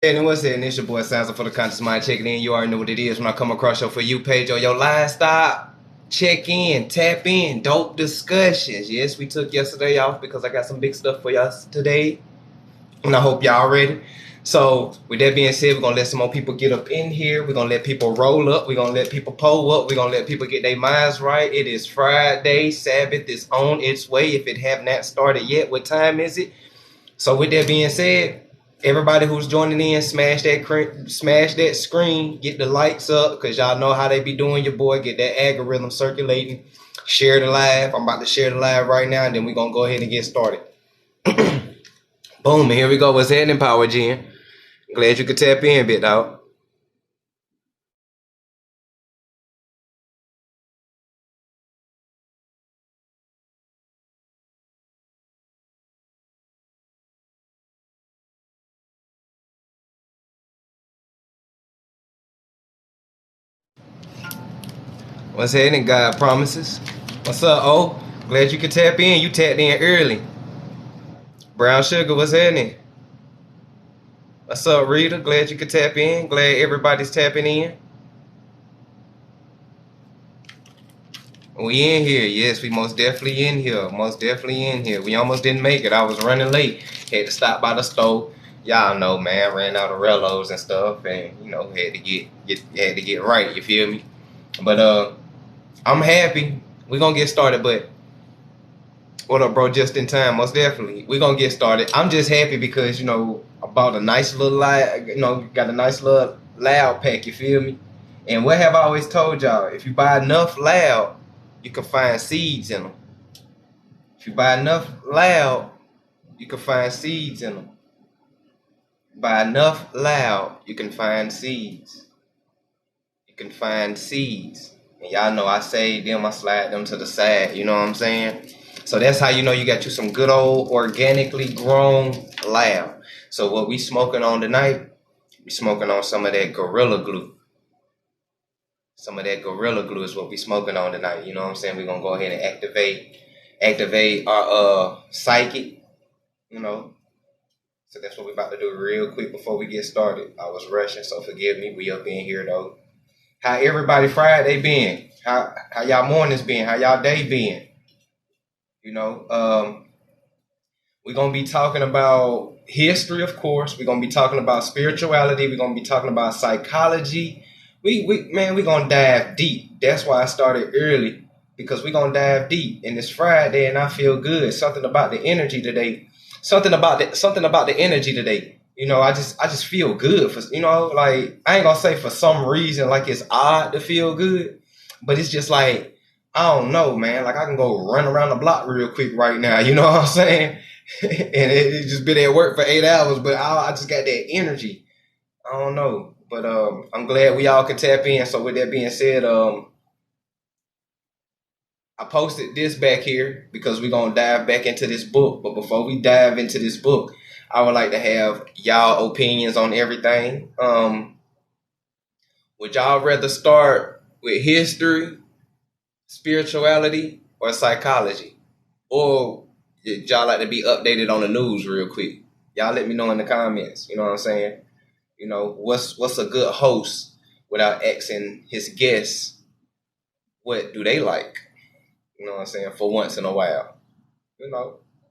And what's that? It's your boy Sansa for the Conscious Mind checking in. You already know what it is when I come across your For You page or your line stop. Check in, tap in, dope discussions. Yes, we took yesterday off because I got some big stuff for y'all today. And I hope y'all ready. So, with that being said, we're going to let some more people get up in here. We're going to let people roll up. We're going to let people pull up. We're going to let people get their minds right. It is Friday. Sabbath is on its way. If it have not started yet, what time is it? So with that being said, everybody who's joining in, smash that screen, get the lights up, cause y'all know how they be doing your boy. Get that algorithm circulating. Share the live. I'm about to share the live right now, and then we're gonna go ahead and get started. Boom, and here we go. What's happening, Power Gen? Glad you could tap in, bit dog. What's happening, God promises? What's up, O? Glad you could tap in. You tapped in early. Brown Sugar, what's happening? What's up, Rita? Glad you could tap in. Glad everybody's tapping in. We in here. Yes, we most definitely in here. Most definitely in here. We almost didn't make it. I was running late. Had to stop by the store. Y'all know, man. Ran out of Rellos and stuff, and had to get right. You feel me? But I'm happy. We gonna get started. But what up, bro? Just in time. Most definitely. We gonna get started. I'm just happy because I bought a nice little light. Got a nice little loud pack. You feel me? And what have I always told y'all? If you buy enough loud, you can find seeds in them. If you buy enough loud, you can find seeds in them. Buy enough loud, you can find seeds. You can find seeds. And y'all know I save them, I slide them to the side. You know what I'm saying? So that's how you got you some good old organically grown loud. So what we smoking on tonight, we smoking on some of that Gorilla Glue. Some of that Gorilla Glue is what we smoking on tonight. You know what I'm saying? We're gonna go ahead and activate our psychic, you know. So that's what we're about to do real quick before we get started. I was rushing, so forgive me. We up in here though. How everybody Friday been? How y'all mornings been? How y'all day been? We're gonna be talking about history, of course. We're gonna be talking about spirituality. We're gonna be talking about psychology. We're gonna dive deep. That's why I started early, because we're gonna dive deep. And it's Friday and I feel good. Something about the energy today. Something about the energy today. I just feel good for like, I ain't gonna say for some reason like it's odd to feel good, but it's just like, I don't know, man. Like I can go run around the block real quick right now. You know what I'm saying? And it just been at work for 8 hours, but I just got that energy. I don't know, but I'm glad we all can tap in. So with that being said, I posted this back here because we're gonna dive back into this book. But before we dive into this book, I would like to have y'all opinions on everything. Would y'all rather start with history, spirituality, or psychology? Or y'all like to be updated on the news real quick? Y'all let me know in the comments. You know what I'm saying? What's a good host without asking his guests what do they like? You know what I'm saying? For once in a while.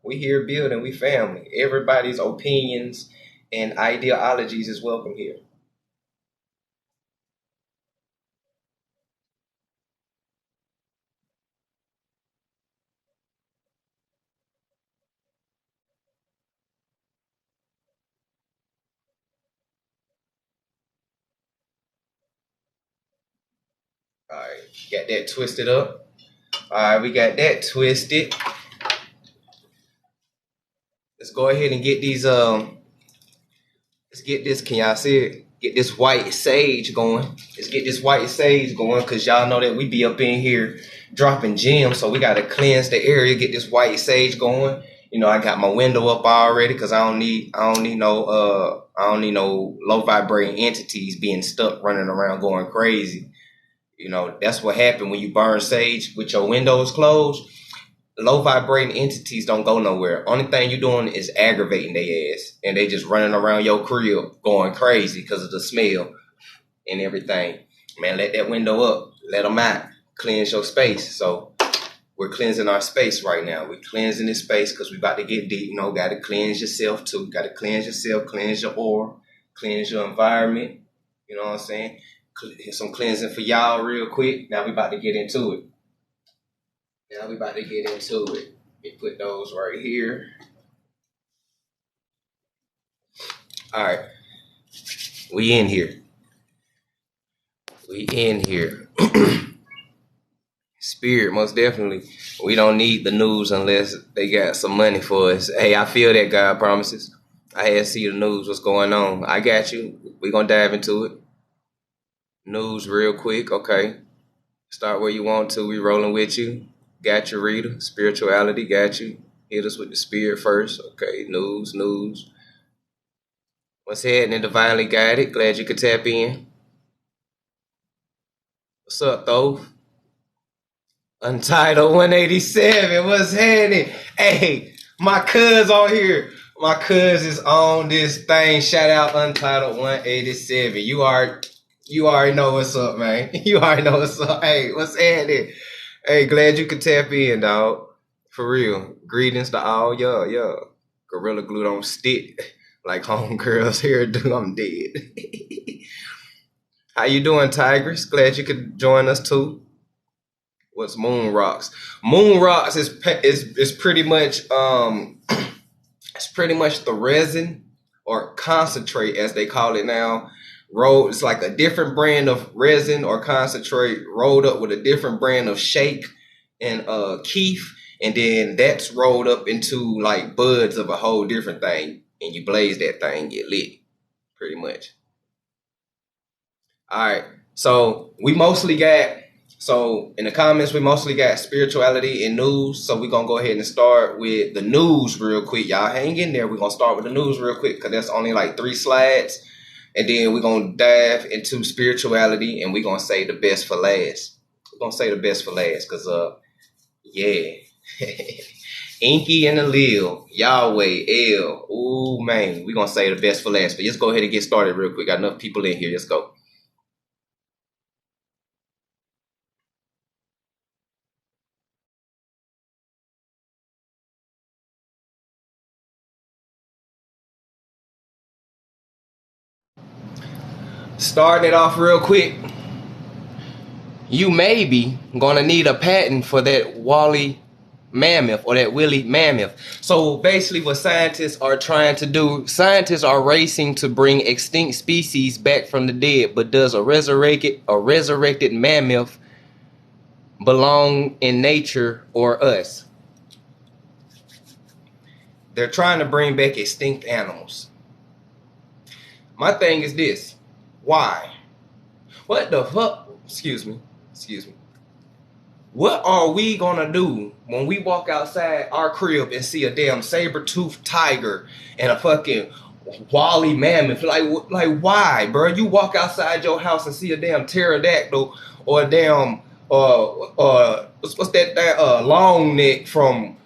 We here building, we family. Everybody's opinions and ideologies is welcome here. All right, got that twisted up. All right, we got that twisted. Let's go ahead and get these. Let's get this. Can y'all see it? Get this white sage going. Let's get this white sage going, cause y'all know that we be up in here dropping gems, so we gotta cleanse the area. Get this white sage going. I got my window up already, cause I don't need no low vibrating entities being stuck running around going crazy. That's what happened when you burn sage with your windows closed. low vibrating entities don't go nowhere. Only thing you doing is aggravating their ass, and they just running around your crib going crazy because of the smell and everything. Man, let that window up. Let them out. Cleanse your space. So we're cleansing our space right now. We're cleansing this space because we about to get deep. You know, got to cleanse yourself too. Got to cleanse yourself, cleanse your aura, cleanse your environment. You know what I'm saying? Some cleansing for y'all real quick. Now we about to get into it. Let me put those right here. All right. We in here. Spirit, most definitely. We don't need the news unless they got some money for us. Hey, I feel that, God promises. I had to see the news, what's going on. I got you. We're going to dive into it. News real quick. Okay. Start where you want to. We rolling with you. Got you, reader. Spirituality, got you. Hit us with the spirit first. Okay, news. What's happening? Divinely guided. Glad you could tap in. What's up, though? Untitled 187. What's happening? Hey, my cuz on here. My cuz is on this thing. Shout out Untitled 187. You already know what's up, man. You already know what's up. Hey, what's happening? Hey, glad you could tap in, dog. For real. Greetings to all y'all. Yeah. Gorilla glue don't stick like homegirls here do. I'm dead. How you doing, Tigress? Glad you could join us too. What's Moon Rocks? Moon Rocks is pretty much it's pretty much the resin or concentrate as they call it now. It's like a different brand of resin or concentrate rolled up with a different brand of shake and keef, and then that's rolled up into like buds of a whole different thing, and you blaze that thing, get lit, pretty much. All right, so in the comments we mostly got spirituality and news, so we're gonna go ahead and start with the news real quick. Y'all hang in there. We're gonna start with the news real quick because that's only like 3 slides. And then we're going to dive into spirituality, and we're going to say the best for last. We're going to say the best for last because, yeah. Inky and Alil, Yahweh, El. Ooh, man. We're going to say the best for last. But let's go ahead and get started real quick. Got enough people in here. Let's go. Starting it off real quick. You may be gonna need a patent for that woolly mammoth or that woolly mammoth. So basically what scientists are trying to do, scientists are racing to bring extinct species back from the dead, but does a resurrected mammoth belong in nature or us? They're trying to bring back extinct animals. My thing is this. Why? What the fuck? Excuse me. What are we gonna do when we walk outside our crib and see a damn saber-toothed tiger and a fucking woolly mammoth? Like why, bro? You walk outside your house and see a damn pterodactyl or a damn what's that damn long neck from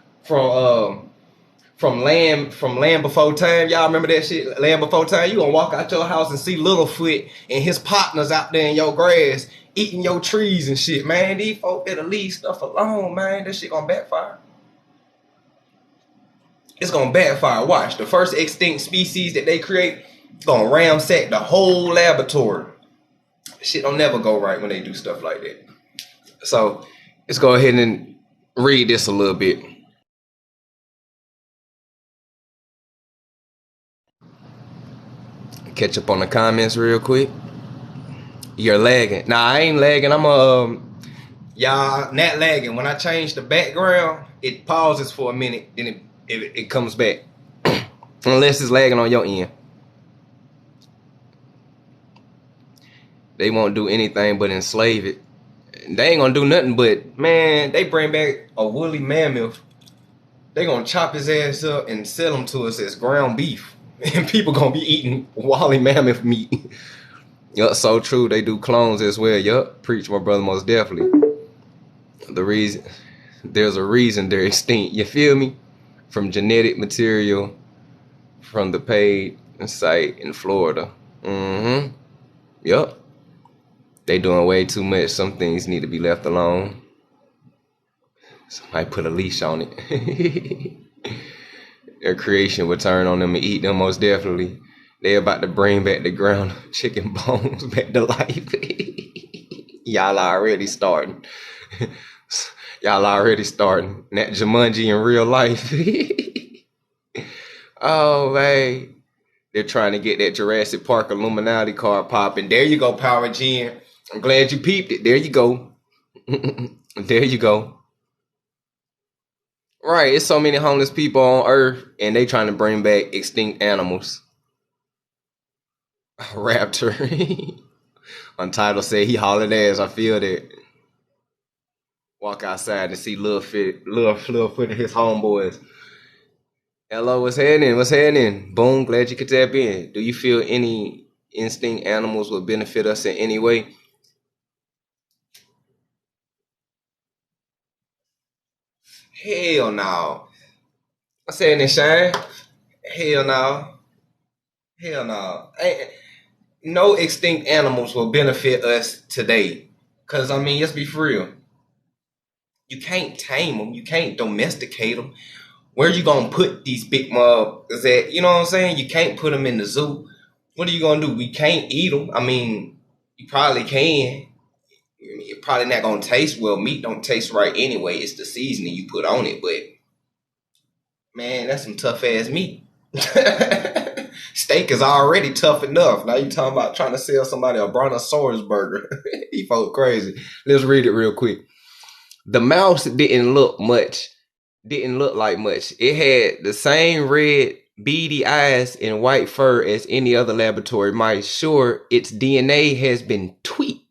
Land Before Time. Y'all remember that shit? Land Before Time. You gonna walk out your house and see Littlefoot and his partners out there in your grass eating your trees and shit, man. These folk better leave stuff alone, man. That shit gonna backfire. It's gonna backfire. Watch. The first extinct species that they create gonna ramsack the whole laboratory. Shit don't never go right when they do stuff like that. So let's go ahead and read this a little bit. Catch up on the comments real quick. You're lagging. Nah, I ain't lagging. I'm y'all not lagging. When I change the background, it pauses for a minute, then it comes back. Unless it's lagging on your end. They won't do anything but enslave it. They ain't gonna do nothing but, man, they bring back a woolly mammoth. They gonna chop his ass up and sell him to us as ground beef. And people gonna be eating woolly mammoth meat. Yup, so true. They do clones as well. Yup, preach, my brother, most definitely. The reason There's a reason they're extinct. You feel me? From genetic material from the paid site in Florida. Mm-hmm. Yup. They doing way too much. Some things need to be left alone. Somebody put a leash on it. Their creation will turn on them and eat them most definitely. They about to bring back the ground chicken bones back to life. Y'all already starting. Y'all already starting. That Jumanji in real life. Oh, man. They're trying to get that Jurassic Park Illuminati card popping. There you go, Power Gen. I'm glad you peeped it. There you go. There you go. Right, it's so many homeless people on Earth, and they trying to bring back extinct animals. Raptor. Untitled said he hollered ass. I feel that. Walk outside and see Lil Foot and his homeboys. Hello, what's happening? What's happening? Boom, glad you could tap in. Do you feel any instinct animals will benefit us in any way? Hell no. I said in Shine. Hell no. Hell no. No extinct animals will benefit us today. Cause I mean, let's be for real. You can't tame them. You can't domesticate them. Where you gonna put these big motherfuckers at? You know what I'm saying? You can't put them in the zoo. What are you gonna do? We can't eat them. I mean, you probably can. You're probably not gonna taste well. Meat don't taste right anyway. It's the seasoning you put on it. But man, that's some tough ass meat. Steak is already tough enough. Now you talking about trying to sell somebody a brontosaurus burger. He folk crazy. Let's read it real quick. The mouse didn't look like much. It had the same red, beady eyes and white fur as any other laboratory mice. Sure, its DNA has been tweaked.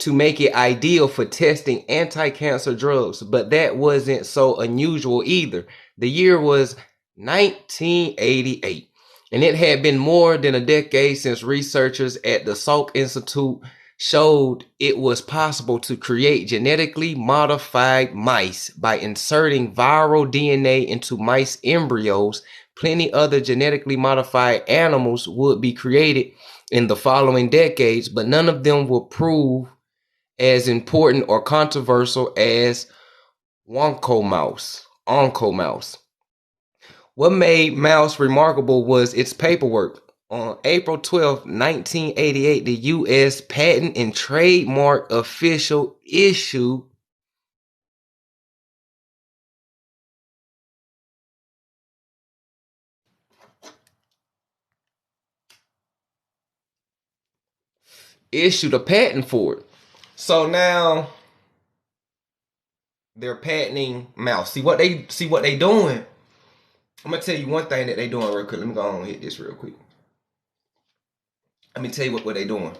To make it ideal for testing anti-cancer drugs, but that wasn't so unusual either. The year was 1988, and it had been more than a decade since researchers at the Salk Institute showed it was possible to create genetically modified mice by inserting viral DNA into mice embryos. Plenty other genetically modified animals would be created in the following decades, but none of them will prove as important or controversial as Oncomouse. What made mouse remarkable was its paperwork. On April 12, 1988, the U.S. Patent and Trademark Official issued a patent for it. So now they're patenting mouse. See what they doing? I'm gonna tell you one thing that they doing real quick. Let me go on and hit this real quick. Let me tell you what they doing.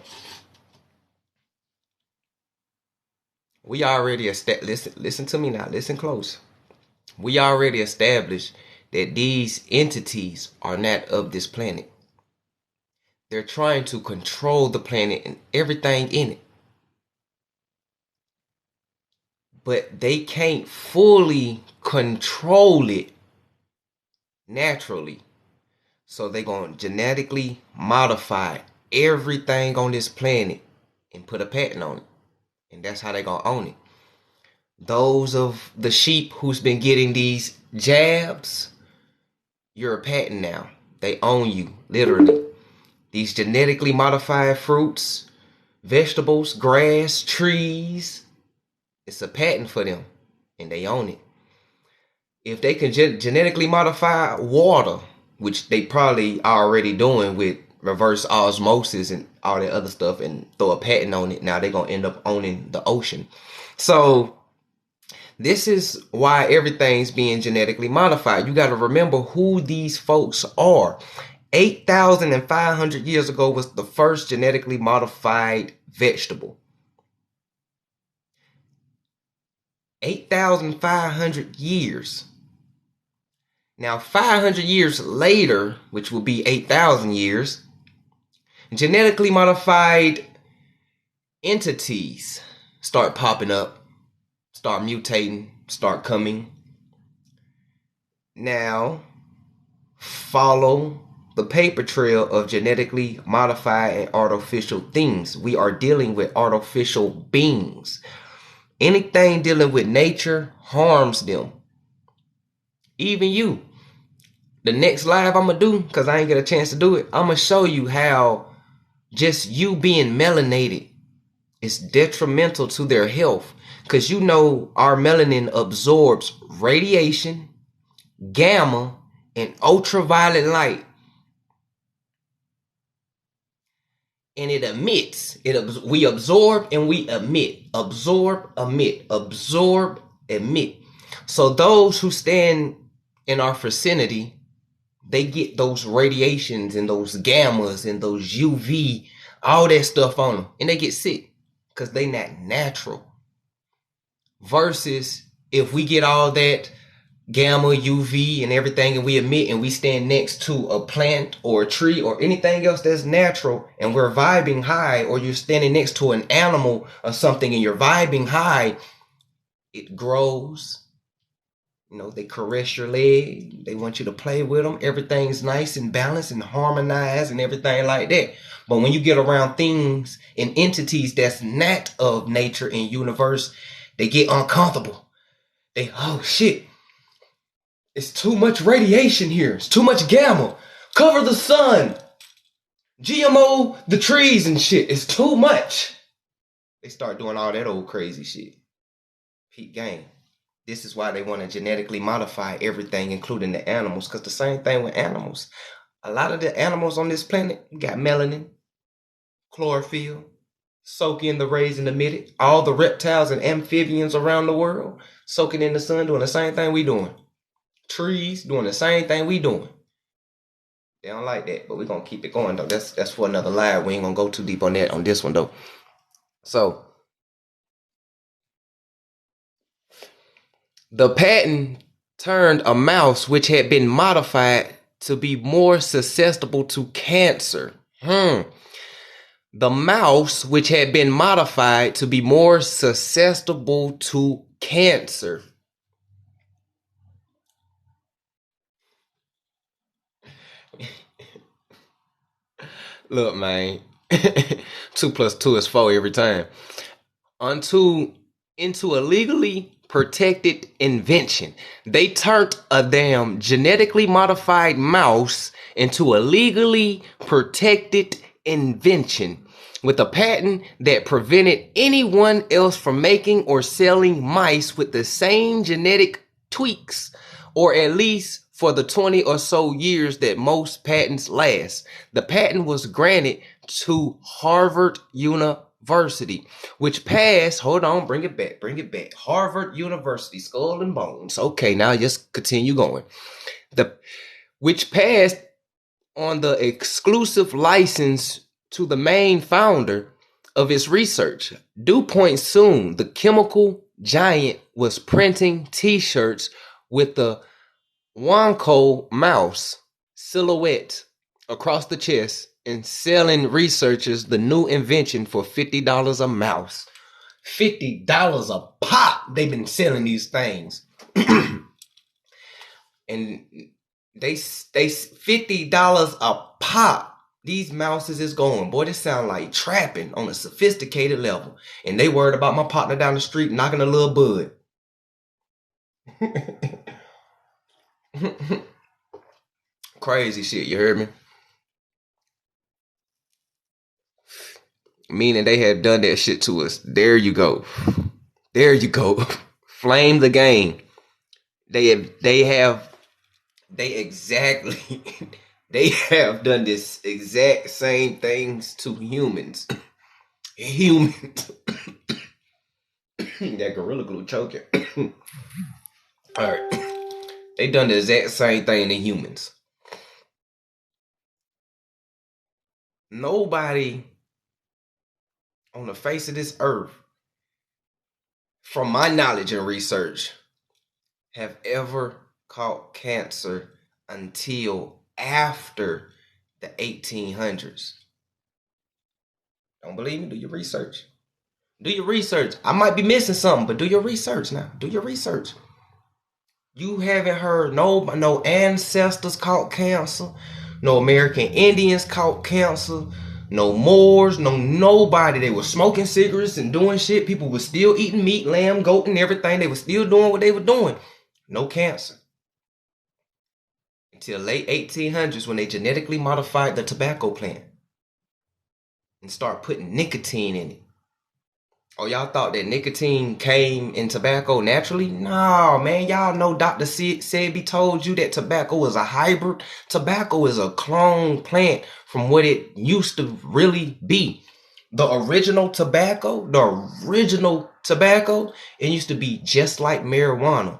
We already listen to me now. Listen close. We already established that these entities are not of this planet. They're trying to control the planet and everything in it. But they can't fully control it naturally. So they're going to genetically modify everything on this planet and put a patent on it. And that's how they're going to own it. Those of the sheep who's been getting these jabs, you're a patent now. They own you, literally. These genetically modified fruits, vegetables, grass, trees, it's a patent for them, and they own it. If they can genetically modify water, which they probably already doing with reverse osmosis and all that other stuff, and throw a patent on it, now they're going to end up owning the ocean. So this is why everything's being genetically modified. You got to remember who these folks are. 8,500 years ago was the first genetically modified vegetable. 8,500 years. Now, 500 years later, which will be 8,000 years, genetically modified entities start popping up, start mutating, start coming. Now, follow the paper trail of genetically modified and artificial things. We are dealing with artificial beings. Anything dealing with nature harms them. Even you. The next live I'm going to do, because I ain't get a chance to do it, I'm going to show you how just you being melanated is detrimental to their health. Because you know our melanin absorbs radiation, gamma, and ultraviolet light. And it emits. We absorb and we emit. Absorb, emit. Absorb, emit. So those who stand in our vicinity, they get those radiations and those gammas and those UV, all that stuff on them. And they get sick because they not natural. Versus if we get all that gamma, UV, and everything, and we emit, and we stand next to a plant or a tree or anything else that's natural, and we're vibing high, or you're standing next to an animal or something and you're vibing high, it grows. You know, they caress your leg, they want you to play with them, everything's nice and balanced and harmonized and everything like that. But when you get around things and entities that's not of nature and universe, they get uncomfortable. They, oh shit, it's too much radiation here. It's too much gamma. Cover the sun. GMO the trees and shit. It's too much. They start doing all that old crazy shit. Peak game. This is why they want to genetically modify everything, including the animals. Because the same thing with animals. A lot of the animals on this planet got melanin, chlorophyll, soak in the rays and emit it. All the reptiles and amphibians around the world soaking in the sun, doing the same thing we doing. Trees doing the same thing we doing. They don't like that, but we're gonna keep it going though. That's for another live. We ain't gonna go too deep on that on this one though. So the patent turned a mouse which had been modified to be more susceptible to cancer. The mouse which had been modified to be more susceptible to cancer. Look, man. 2 plus 2 is 4 every time. Into a legally protected invention. They turned a damn genetically modified mouse into a legally protected invention with a patent that prevented anyone else from making or selling mice with the same genetic tweaks, or at least for the 20 or so years that most patents last. The patent was granted to Harvard University, which passed, hold on, bring it back. Harvard University, Skull and Bones. Okay, now just continue going. Which passed on the exclusive license to the main founder of its research. DuPont soon, the chemical giant was printing t-shirts with the Wonko mouse silhouette across the chest and selling researchers the new invention for $50 a mouse. $50 a pop. They've been selling these things. And they $50 a pop. These mouses is going. Boy, this sound like trapping on a sophisticated level. And they worried about my partner down the street knocking a little bud. Crazy shit, you heard me? Meaning they had done that shit to us. There you go. There you go. Flame the game. They have done this exact same things to humans. Humans. That Gorilla Glue choking. Alright. They done the exact same thing to humans. Nobody on the face of this earth, from my knowledge and research, have ever caught cancer until after the 1800s. Don't believe me? Do your research. Do your research. I might be missing something, but do your research now. Do your research. You haven't heard no ancestors caught cancer, no American Indians caught cancer, no Moors, no nobody. They were smoking cigarettes and doing shit. People were still eating meat, lamb, goat, and everything. They were still doing what they were doing. No cancer. Until late 1800s when they genetically modified the tobacco plant and start putting nicotine in it. Oh, y'all thought that nicotine came in tobacco naturally? No, man. Y'all know Dr. Sebi told you that tobacco is a hybrid. Tobacco is a clone plant from what it used to really be. The original tobacco, it used to be just like marijuana.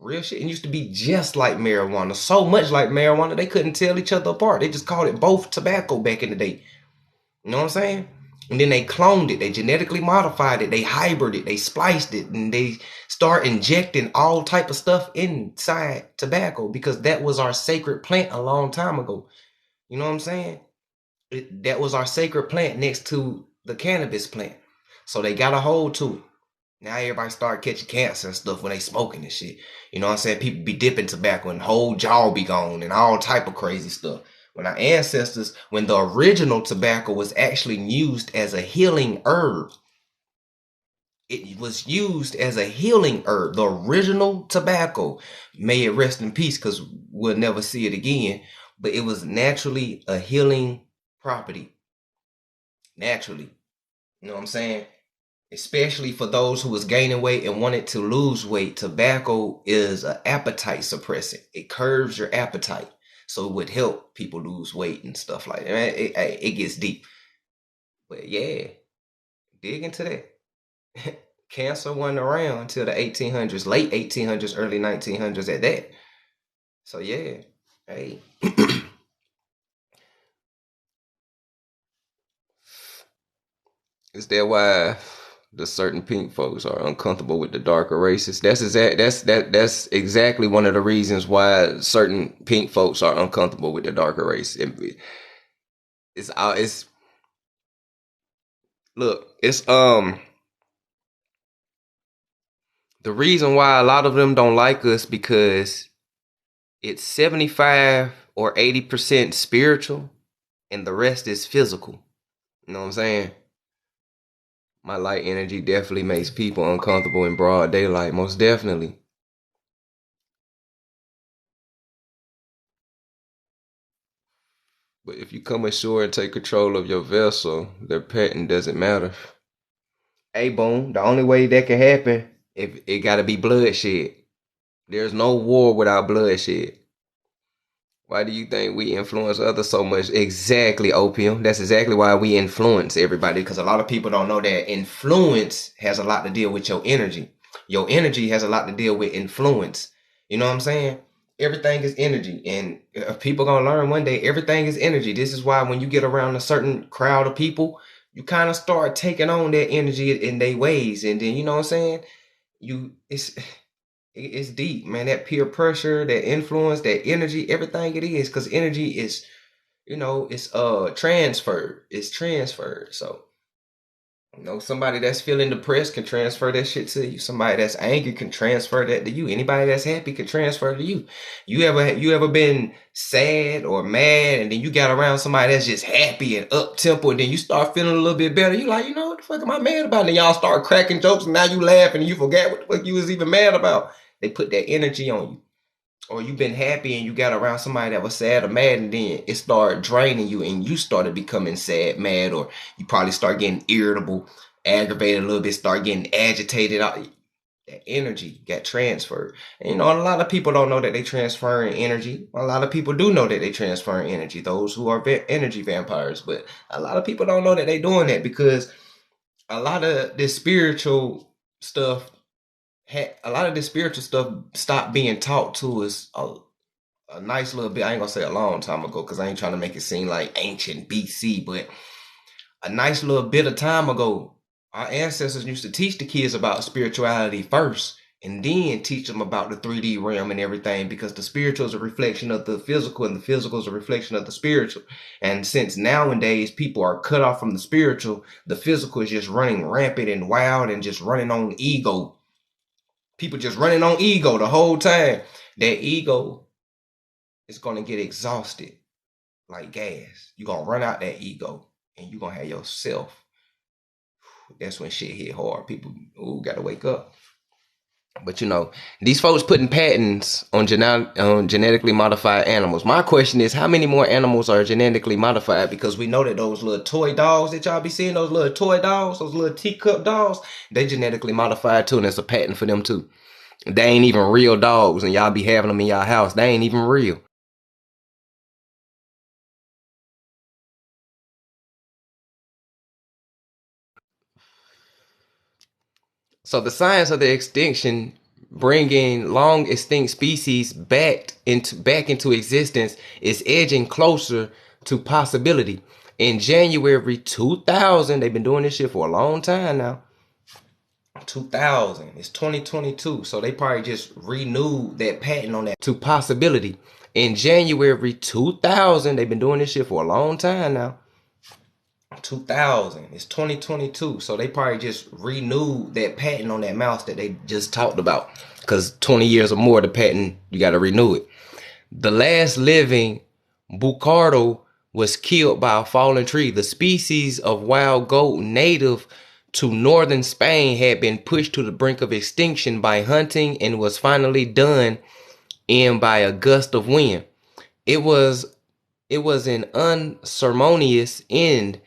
Real shit. It used to be just like marijuana. So much like marijuana, they couldn't tell each other apart. They just called it both tobacco back in the day. You know what I'm saying? And then they cloned it, they genetically modified it, they hybrided it, they spliced it, and they start injecting all type of stuff inside tobacco because that was our sacred plant a long time ago. You know what I'm saying? That was our sacred plant next to the cannabis plant. So they got a hold to it. Now everybody start catching cancer and stuff when they smoking and shit. You know what I'm saying? People be dipping tobacco and whole jaw be gone and all type of crazy stuff. When our ancestors, when the original tobacco was actually used as a healing herb. It was used as a healing herb. The original tobacco, may it rest in peace because we'll never see it again. But it was naturally a healing property. Naturally. You know what I'm saying? Especially for those who was gaining weight and wanted to lose weight, tobacco is an appetite suppressant. It curbs your appetite. So it would help people lose weight and stuff like that. It gets deep. But yeah, dig into that. Cancer wasn't around until the 1800s, late 1800s, early 1900s at that. So yeah, hey. Is that why the certain pink folks are uncomfortable with the darker races? That's exactly one of the reasons why certain pink folks are uncomfortable with the darker race. It's look, it's the reason why a lot of them don't like us because it's 75 or 80% spiritual and the rest is physical. You know what I'm saying? My light energy definitely makes people uncomfortable in broad daylight, most definitely. But if you come ashore and take control of your vessel, their patent doesn't matter. Hey, boom, the only way that can happen, if it gotta be bloodshed. There's no war without bloodshed. Why do you think we influence others so much? Exactly, opium. That's exactly why we influence everybody. Because a lot of people don't know that influence has a lot to deal with your energy. Your energy has a lot to deal with influence. You know what I'm saying? Everything is energy. And people gonna learn one day, everything is energy. This is why when you get around a certain crowd of people, you kind of start taking on that energy in their ways. And then, you know what I'm saying? It's deep, man. That peer pressure, that influence, that energy, everything it is, because energy is, it's transferred. It's transferred. So, somebody that's feeling depressed can transfer that shit to you. Somebody that's angry can transfer that to you. Anybody that's happy can transfer to you. You ever been sad or mad, and then you got around somebody that's just happy and up tempo, and then you start feeling a little bit better. You like, what the fuck am I mad about? And y'all start cracking jokes, and now you laughing, and you forget what the fuck you was even mad about. They put that energy on you. Or you've been happy and you got around somebody that was sad or mad, and then it started draining you and you started becoming sad, mad, or you probably start getting irritable, aggravated a little bit, start getting agitated. That energy got transferred. And a lot of people don't know that they transferring energy. A lot of people do know that they transferring energy, those who are energy vampires, but a lot of people don't know that they doing that because a lot of this spiritual stuff stopped being taught to us a nice little bit. I ain't gonna say a long time ago because I ain't trying to make it seem like ancient BC, but a nice little bit of time ago, our ancestors used to teach the kids about spirituality first. and then teach them about the 3D realm and everything, because the spiritual is a reflection of the physical and the physical is a reflection of the spiritual. And since nowadays people are cut off from the spiritual, the physical is just running rampant and wild and just running on ego. People just running on ego the whole time. That ego is going to get exhausted like gas. You're going to run out that ego and you're going to have yourself. That's when shit hit hard. People got to wake up. But these folks putting patents on genetically modified animals. My question is, how many more animals are genetically modified? Because we know that those little toy dogs that y'all be seeing, those little toy dogs, those little teacup dogs, they genetically modified too, and there's a patent for them too. They ain't even real dogs, and y'all be having them in y'all house. They ain't even real. So the science of the extinction, bringing long extinct species back into existence, is edging closer to possibility. In January 2000, they've been doing this shit for a long time now. 2000, it's 2022, so they probably just renewed that patent on that to possibility. In January 2000, they've been doing this shit for a long time now. 2000, it's 2022, so they probably just renewed that patent on that mouse that they just talked about, because 20 years or more, the patent, you got to renew it. The last living bucardo was killed by a fallen tree. The species of wild goat native to northern Spain had been pushed to the brink of extinction by hunting and was finally done in by a gust of wind. It was an unceremonious end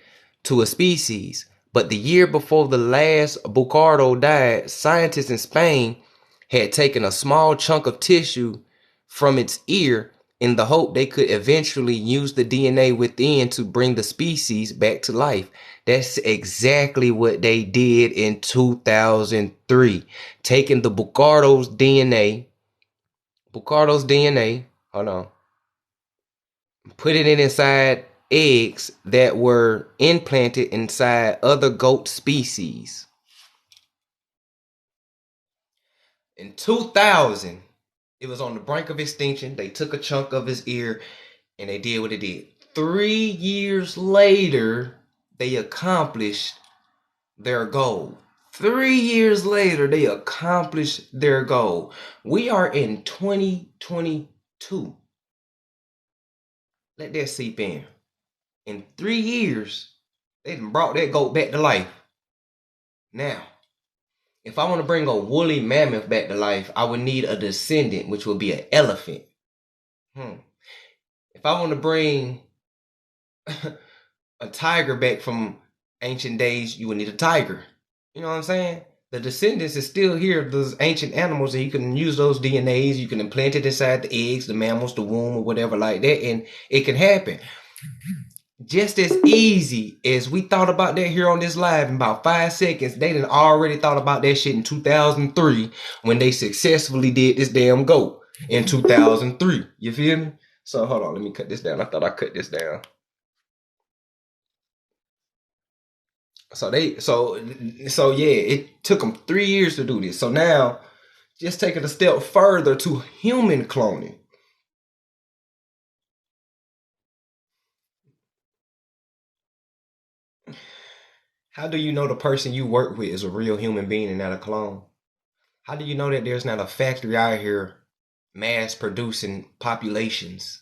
to a species. But the year before the last bucardo died, scientists in Spain had taken a small chunk of tissue from its ear in the hope they could eventually use the DNA within to bring the species back to life. That's exactly what they did in 2003. Taking the bucardo's DNA, hold on, put it inside eggs that were implanted inside other goat species. In 2000, it was on the brink of extinction. They took a chunk of his ear and they did what it did. 3 years later, they accomplished their goal. 3 years later, they accomplished their goal. We are in 2022. Let that seep in. In 3 years, they done brought that goat back to life. Now, if I want to bring a woolly mammoth back to life, I would need a descendant, which would be an elephant. If I want to bring a tiger back from ancient days, you would need a tiger. You know what I'm saying? The descendants is still here, those ancient animals, and you can use those DNAs, you can implant it inside the eggs, the mammals, the womb, or whatever like that, and it can happen. Just as easy as we thought about that here on this live in about 5 seconds, they done already thought about that shit in 2003 when they successfully did this damn goat in 2003. You feel me? So hold on, let me cut this down. I thought I cut this down. So yeah, it took them 3 years to do this. So now, just take it a step further to human cloning. How do you know the person you work with is a real human being and not a clone? How do you know that there's not a factory out here mass producing populations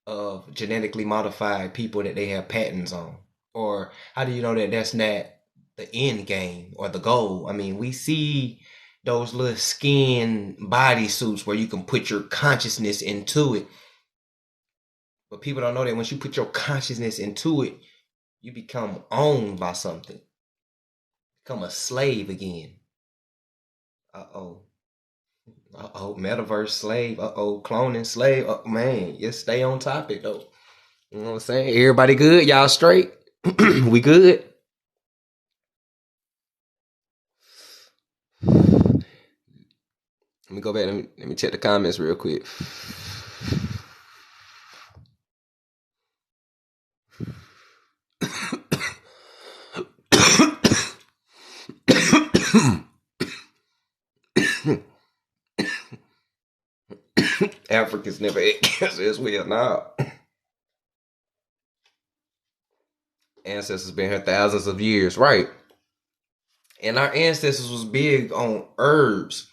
of genetically modified people that they have patents on? Or how do you know that that's not the end game or the goal? I mean, we see those little skin bodysuits where you can put your consciousness into it. But people don't know that once you put your consciousness into it, you become owned by something. Become a slave again. Uh-oh. Uh-oh, metaverse slave. Uh-oh, cloning slave. Oh, man, just stay on topic, though. You know what I'm saying? Everybody good? Y'all straight? We good? Let me go back. Let me check the comments real quick. Africans never ate cancer as well. Now, ancestors been here thousands of years, right? And our ancestors was big on herbs.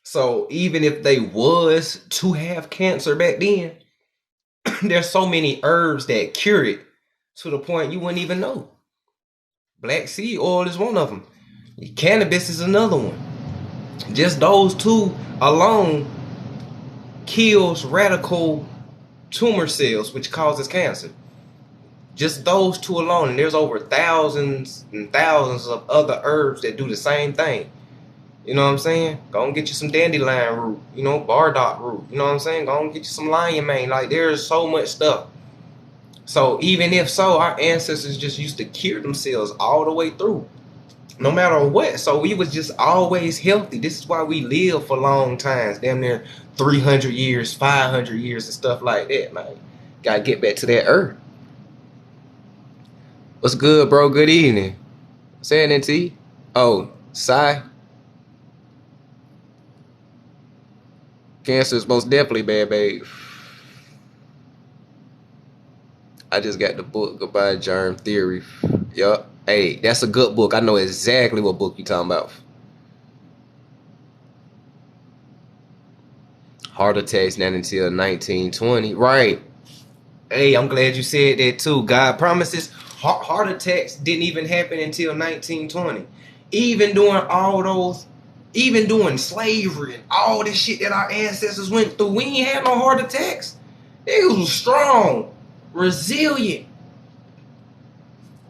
So even if they was to have cancer back then, there's so many herbs that cure it to the point you wouldn't even know. Black seed oil is one of them. Cannabis is another one. Just those two alone kills radical tumor cells, which causes cancer. Just those two alone, and there's over thousands and thousands of other herbs that do the same thing. You know what I'm saying? Go and get you some dandelion root, bardock root. You know what I'm saying? Go and get you some lion mane. Like, there's so much stuff. So even if so, our ancestors just used to cure themselves all the way through, no matter what. So we was just always healthy. This is why we live for long times, damn near 300 years, 500 years and stuff like that. Like, gotta get back to that earth. What's good, bro? Good evening. Saying it to you. Oh, sigh. Cancer is most definitely bad, babe. I just got the book Goodbye Germ Theory. Yup. Hey, that's a good book. I know exactly what book you talking about. Heart attacks not until 1920. Right. Hey, I'm glad you said that too. God promises heart attacks didn't even happen until 1920. Even during slavery and all this shit that our ancestors went through, we ain't had no heart attacks. Niggas was strong, resilient.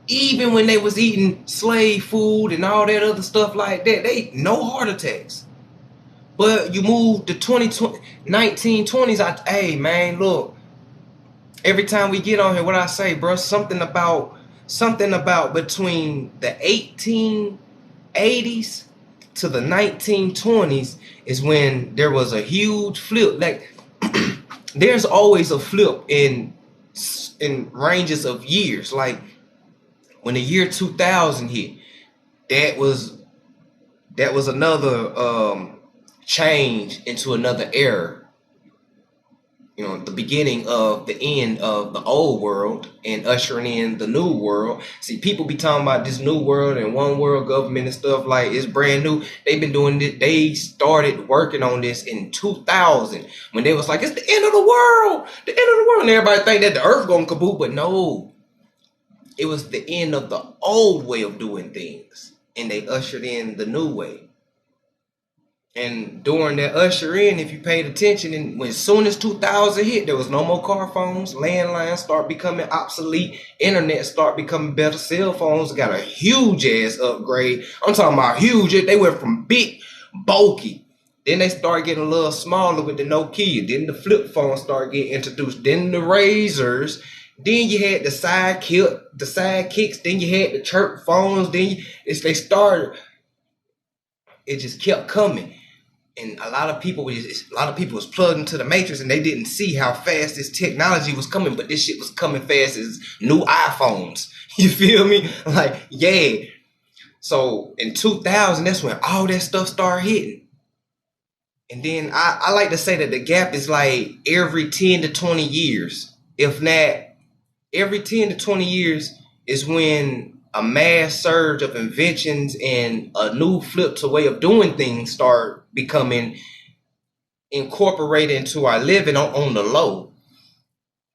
Even when they was eating slave food and all that other stuff like that, they no heart attacks. But you move to 1920s, hey man, look. Every time we get on here, what I say, bro, something about between the 1880s to the 1920s is when there was a huge flip. Like, there's always a flip in ranges of years. Like, when the year 2000 hit, that was another change into another era. The beginning of the end of the old world and ushering in the new world. See, people be talking about this new world and one world government and stuff like it's brand new. They've been doing it. They started working on this in 2000 when they was like, it's the end of the world, and everybody think that the earth gonna kaboom, but no, it was the end of the old way of doing things, and they ushered in the new way. And during that usher in, if you paid attention, and as soon as 2000 hit, there was no more car phones. Landlines start becoming obsolete. Internet start becoming better. Cell phones got a huge ass upgrade. I'm talking about huge. They went from big, bulky. Then they start getting a little smaller with the Nokia. Then the flip phone started getting introduced. Then the Razors. Then you had the sidekicks. Then you had the chirp phones. Then they started. It just kept coming. And a lot of people was plugged into the matrix, and they didn't see how fast this technology was coming. But this shit was coming fast as new iPhones. You feel me? Like, yeah. So in 2000, that's when all that stuff started hitting. And then I like to say that the gap is like every 10 to 20 years. If not, every 10 to 20 years is when a mass surge of inventions and a new flip to way of doing things start becoming incorporated into our living on the low.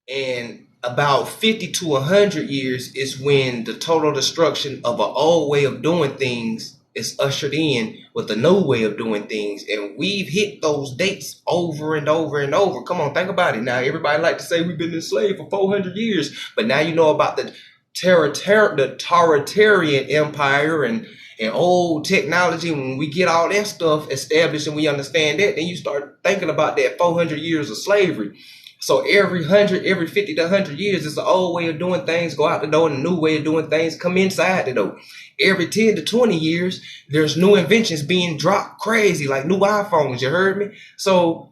And about 50 to 100 years is when the total destruction of an old way of doing things is ushered in with a new way of doing things. And we've hit those dates over and over and over. Come on, think about it. Now, everybody like to say we've been enslaved for 400 years, but now you know about the totalitarian empire and old technology. When we get all that stuff established and we understand that, then you start thinking about that 400 years of slavery. So every 50 to 100 years, it's an old way of doing things go out the door, and a new way of doing things come inside the door. Every 10 to 20 years, there's new inventions being dropped crazy, like new iPhones, you heard me? So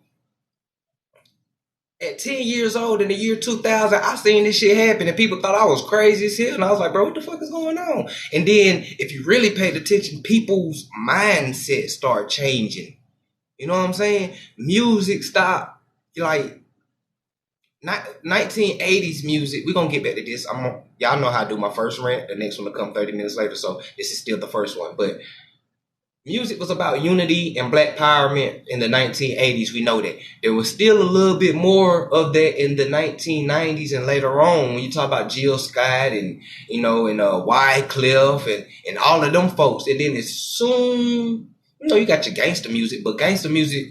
at 10 years old in the year 2000, I seen this shit happen, and people thought I was crazy as hell. And I was like, bro, what the fuck is going on? And then if you really paid attention, people's mindset start changing. You know what I'm saying? Music stopped like 1980s music. We're gonna get back to this. Y'all know how I do my first rant. The next one will come 30 minutes later. So this is still the first one. But music was about unity and black empowerment in the 1980s. We know that. There was still a little bit more of that in the 1990s and later on when you talk about Jill Scott and Wycliffe and all of them folks. And then as soon you got your gangster music, but gangster music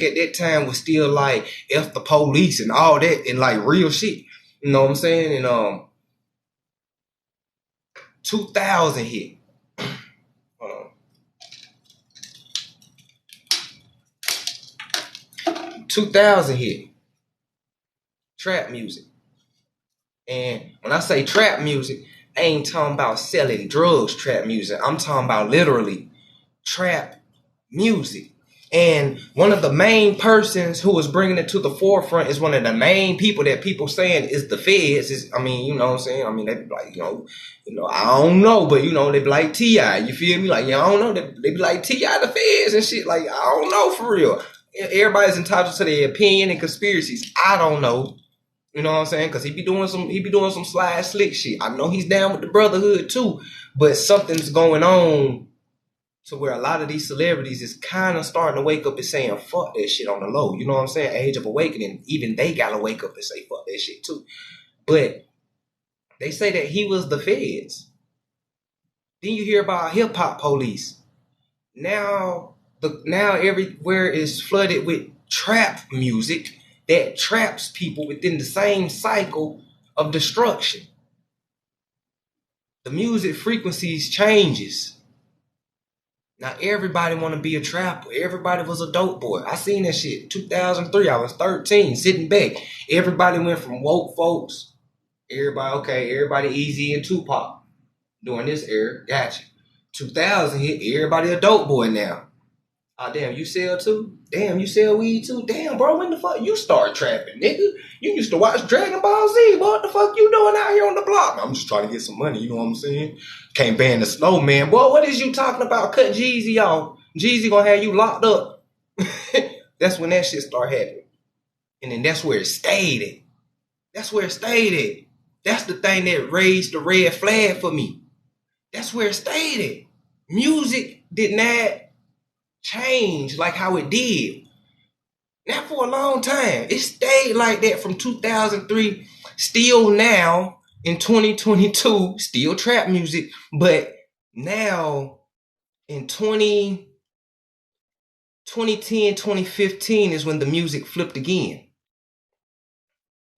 at that time was still like F the police and all that and like real shit. You know what I'm saying? And 2000 hit. Hold on. 2000 hit. Trap music. And when I say trap music, I ain't talking about selling drugs trap music. I'm talking about literally trap music. And one of the main persons who was bringing it to the forefront is one of the main people that people saying is the feds. You know what I'm saying? I mean, they be like, I don't know, but they be like T.I. You feel me? Like, I don't know. They be like T.I. the feds and shit. Like, I don't know for real. Everybody's entitled to their opinion and conspiracies. I don't know. You know what I'm saying? Because he be doing some slide slick shit. I know he's down with the brotherhood too, but something's going on to where a lot of these celebrities is kind of starting to wake up and saying, fuck that shit on the low. You know what I'm saying? Age of awakening. Even they got to wake up and say, fuck that shit too. But they say that he was the feds. Then you hear about hip hop police. Now everywhere is flooded with trap music that traps people within the same cycle of destruction. The music frequencies changes. Now everybody want to be a trapper. Everybody was a dope boy. I seen that shit. 2003, I was 13, sitting back. Everybody went from woke folks. Everybody Easy and Tupac during this era. Gotcha. 2000 hit. Everybody a dope boy now. Oh, damn, you sell too? Damn, you sell weed too? Damn, bro, when the fuck you start trapping, nigga? You used to watch Dragon Ball Z. What the fuck you doing out here on the block? I'm just trying to get some money, you know what I'm saying? Can't ban the snowman. Boy, what is you talking about? Cut Jeezy off. Jeezy gonna have you locked up. That's when that shit start happening. And then that's where it stayed at. That's the thing that raised the red flag for me. That's where it stayed at. Music did not change like how it did. Not for a long time. It stayed like that from 2003. Still now in 2022, still trap music. But now in 2010, 2015 is when the music flipped again.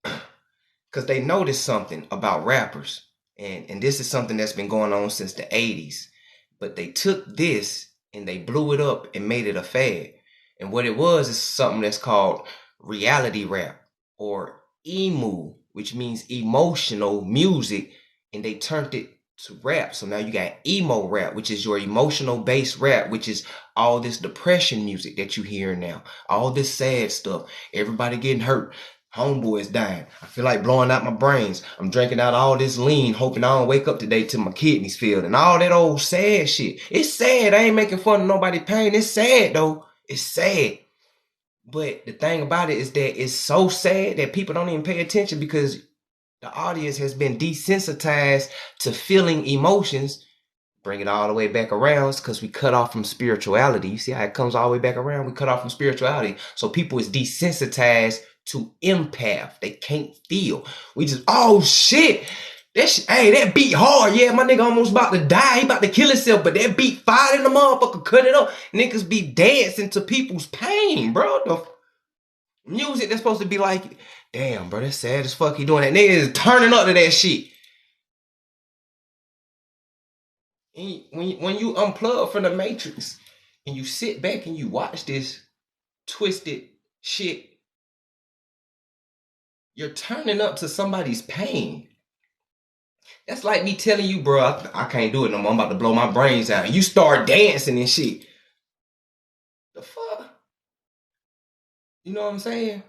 Because they noticed something about rappers. And this is something that's been going on since the 80s. But they took this and they blew it up and made it a fad. And what it was is something that's called reality rap or emu, which means emotional music. And they turned it to rap. So now you got emo rap, which is your emotional based rap, which is all this depression music that you hear now. All this sad stuff. Everybody getting hurt. Homeboys dying. I feel like blowing out my brains. I'm drinking out all this lean, hoping I don't wake up today till my kidneys fail. And all that old sad shit. It's sad. I ain't making fun of nobody's pain. It's sad though. It's sad. But the thing about it is that it's so sad that people don't even pay attention because the audience has been desensitized to feeling emotions. Bring it all the way back around because we cut off from spirituality. You see how it comes all the way back around? We cut off from spirituality. So people is desensitized to empath. They can't feel. We just, oh shit. That beat hard. Yeah, my nigga almost about to die. He about to kill himself, but that beat fire in the motherfucker. Cut it up. Niggas be dancing to people's pain, bro. The music that's supposed to be like, damn, bro, that's sad as fuck. He doing that. Niggas is turning up to that shit. And when you unplug from the matrix and you sit back and you watch this twisted shit, you're turning up to somebody's pain. That's like me telling you, bro, I can't do it no more. I'm about to blow my brains out. You start dancing and shit. The fuck? You know what I'm saying?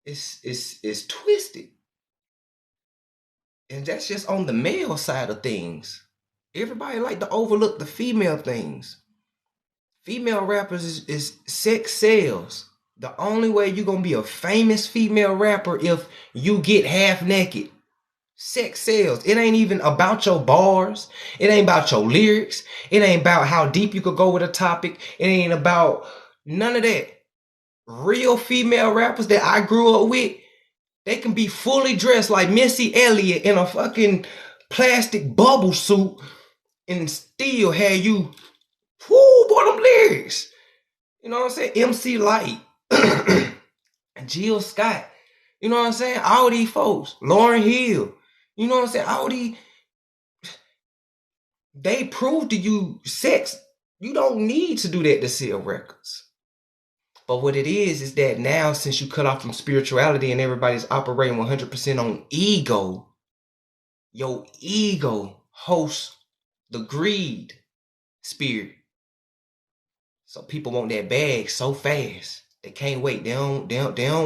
It's twisted. And that's just on the male side of things. Everybody like to overlook the female things. Female rappers is sex sells. The only way you gonna be a famous female rapper if you get half naked. Sex sells. It ain't even about your bars. It ain't about your lyrics. It ain't about how deep you could go with a topic. It ain't about none of that. Real female rappers that I grew up with, they can be fully dressed like Missy Elliott in a fucking plastic bubble suit and still have you, whoo, boy, them lyrics. You know what I'm saying? MC Light, Jill Scott. You know what I'm saying? All these folks. Lauryn Hill. You know what I'm saying? All these, they prove to you sex. You don't need to do that to sell records. But what it is that now, since you cut off from spirituality and everybody's operating 100% on ego, your ego hosts the greed spirit. So people want that bag so fast. They can't wait. They don't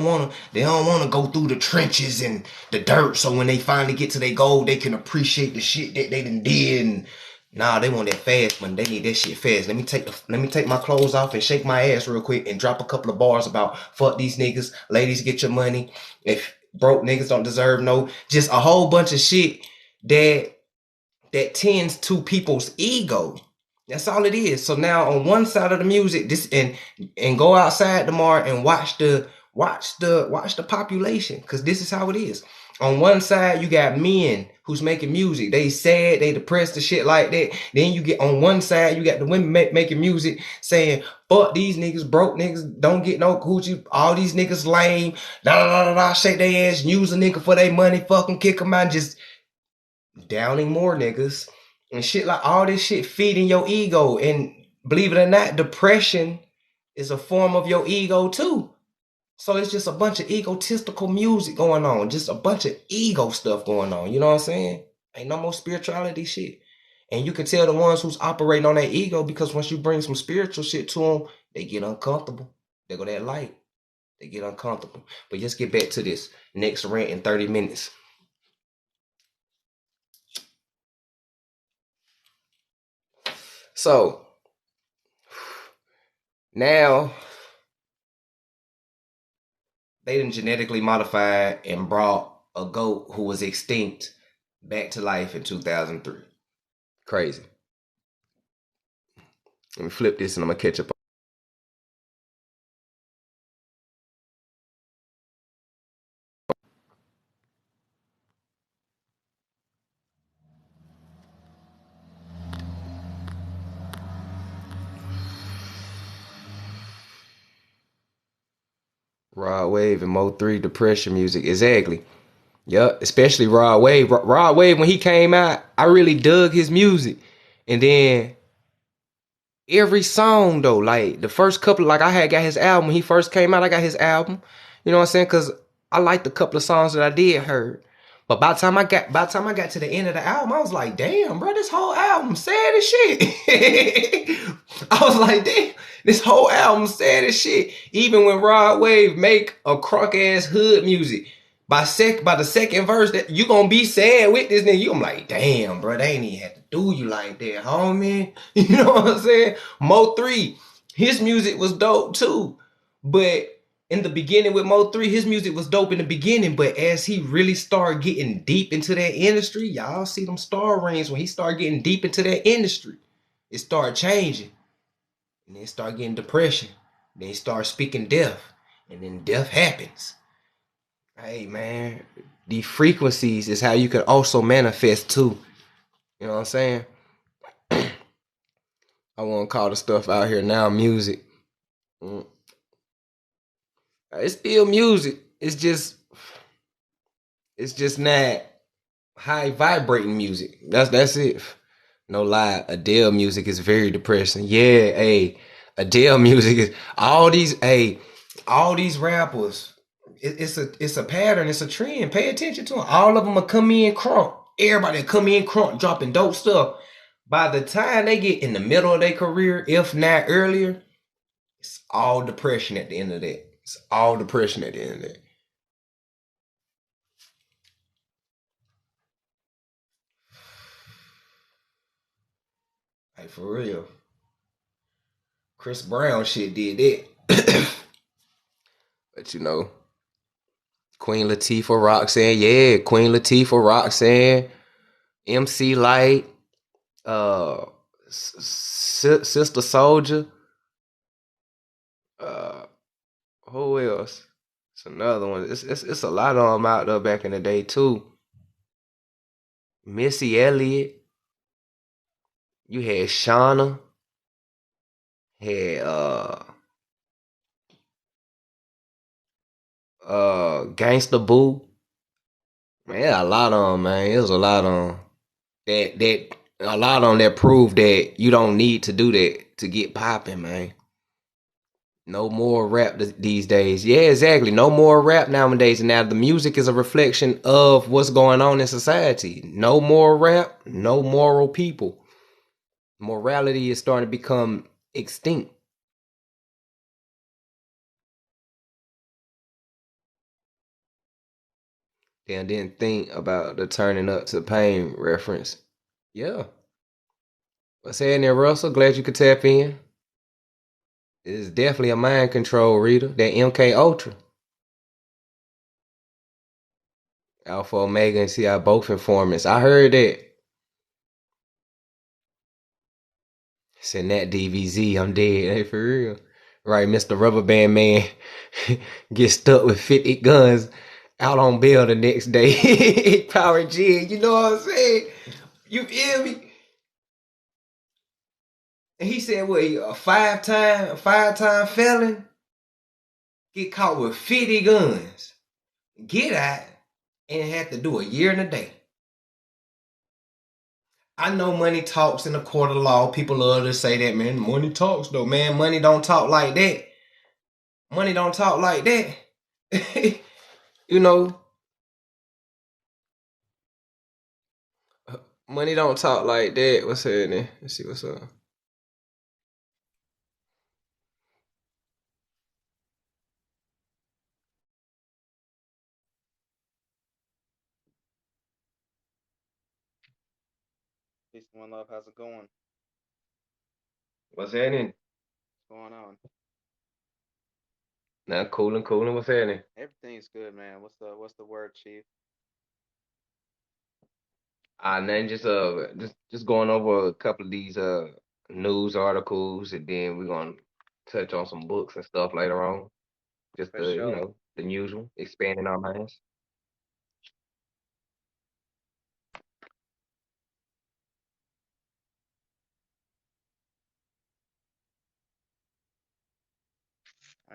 wanna go through the trenches and the dirt. So when they finally get to their goal, they can appreciate the shit that they done did. And nah, they want that fast money. They need that shit fast. Let me take my clothes off and shake my ass real quick and drop a couple of bars about fuck these niggas. Ladies, get your money. If broke niggas don't deserve no, just a whole bunch of shit that tends to people's ego. That's all it is. So now on one side of the music, this and go outside tomorrow and watch the population, because this is how it is. On one side, you got men who's making music. They sad, they depressed, the shit like that. Then you get on one side, you got the women making music saying, fuck these niggas, broke niggas, don't get no coochie, all these niggas lame, shake their ass, use a nigga for their money, fuck them, kick them out, just downing more niggas. And shit, like all this shit feeding your ego. And believe it or not, depression is a form of your ego too. So it's just a bunch of egotistical music going on. Just a bunch of ego stuff going on. You know what I'm saying? Ain't no more spirituality shit. And you can tell the ones who's operating on that ego, because once you bring some spiritual shit to them, they get uncomfortable. They go that light. They get uncomfortable. But let's get back to this next rant in 30 minutes. So now they done genetically modified and brought a goat who was extinct back to life in 2003. Crazy. Let me flip this and I'm gonna catch up. Rod Wave and Mo3 depression music. Exactly. Yup. Especially Rod Wave. Rod Wave, when he came out, I really dug his music. And then every song though, like the first couple, like I had got his album when he first came out. I got his album. You know what I'm saying? Because I liked a couple of songs that I did heard. But by the time I got to the end of the album, I was like, damn, bro, this whole album sad as shit. I was like, damn, this whole album sad as shit. Even when Rod Wave make a crunk ass hood music, by the second verse, that you gonna be sad with this nigga. I'm like, damn, bro, they ain't even had to do you like that, homie. You know what I'm saying? Mo3, his music was dope too. But in the beginning with Mo3, his music was dope in the beginning, but as he really started getting deep into that industry, y'all see them star rings, when he started getting deep into that industry, it started changing. And then start getting depression. Then he started speaking death. And then death happens. Hey man, the frequencies is how you can also manifest too. You know what I'm saying? I want to call the stuff out here now music. It's still music. It's just not high vibrating music. That's it. No lie. Adele music is very depressing. Yeah, hey. Adele music is all these rappers. It's a pattern. It's a trend. Pay attention to them. All of them are come in crunk. Everybody come in crunk, dropping dope stuff. By the time they get in the middle of their career, if not earlier, it's all depression at the end of that. It's all depression at the end of that. Like for real. Chris Brown shit did that. But Queen Latifah, Roxanne, yeah, Queen Latifah, Roxanne, MC Light, uh, Sister Soldier, uh, who else? It's another one. It's a lot of them out there back in the day too. Missy Elliott, you had Shauna, had Gangsta Boo. Man, a lot of them, man. It was a lot of them that a lot on that prove that you don't need to do that to get popping, man. No more rap these days. Yeah, exactly. No more rap nowadays. And now the music is a reflection of what's going on in society. No more rap, no moral people. Morality is starting to become extinct. Damn, didn't think about the turning up to pain reference. Yeah. What's happening, Russell? Glad you could tap in. It's definitely a mind control reader. That MK Ultra. Alpha Omega and CI both informants. I heard that. Send that DVZ, I'm dead. Hey, for real. Right, Mr. Rubber Band Man get stuck with 50 guns out on bail the next day. Power G, you know what I'm saying? You feel me? And he said, what, he a five-time felon? Get caught with 50 guns. Get out and have to do a year and a day. I know money talks in the court of law. People love to say that, man. Money talks, though, man. Money don't talk like that. Money don't talk like that. you know, money don't talk like that. What's happening? Let's see what's up. Peace and one love. How's it going? What's happening? What's going on? Now, cooling. What's happening? Everything's good, man. What's the word, Chief? Then just going over a couple of these news articles, and then we're gonna touch on some books and stuff later on. Just For sure. the usual, expanding our minds.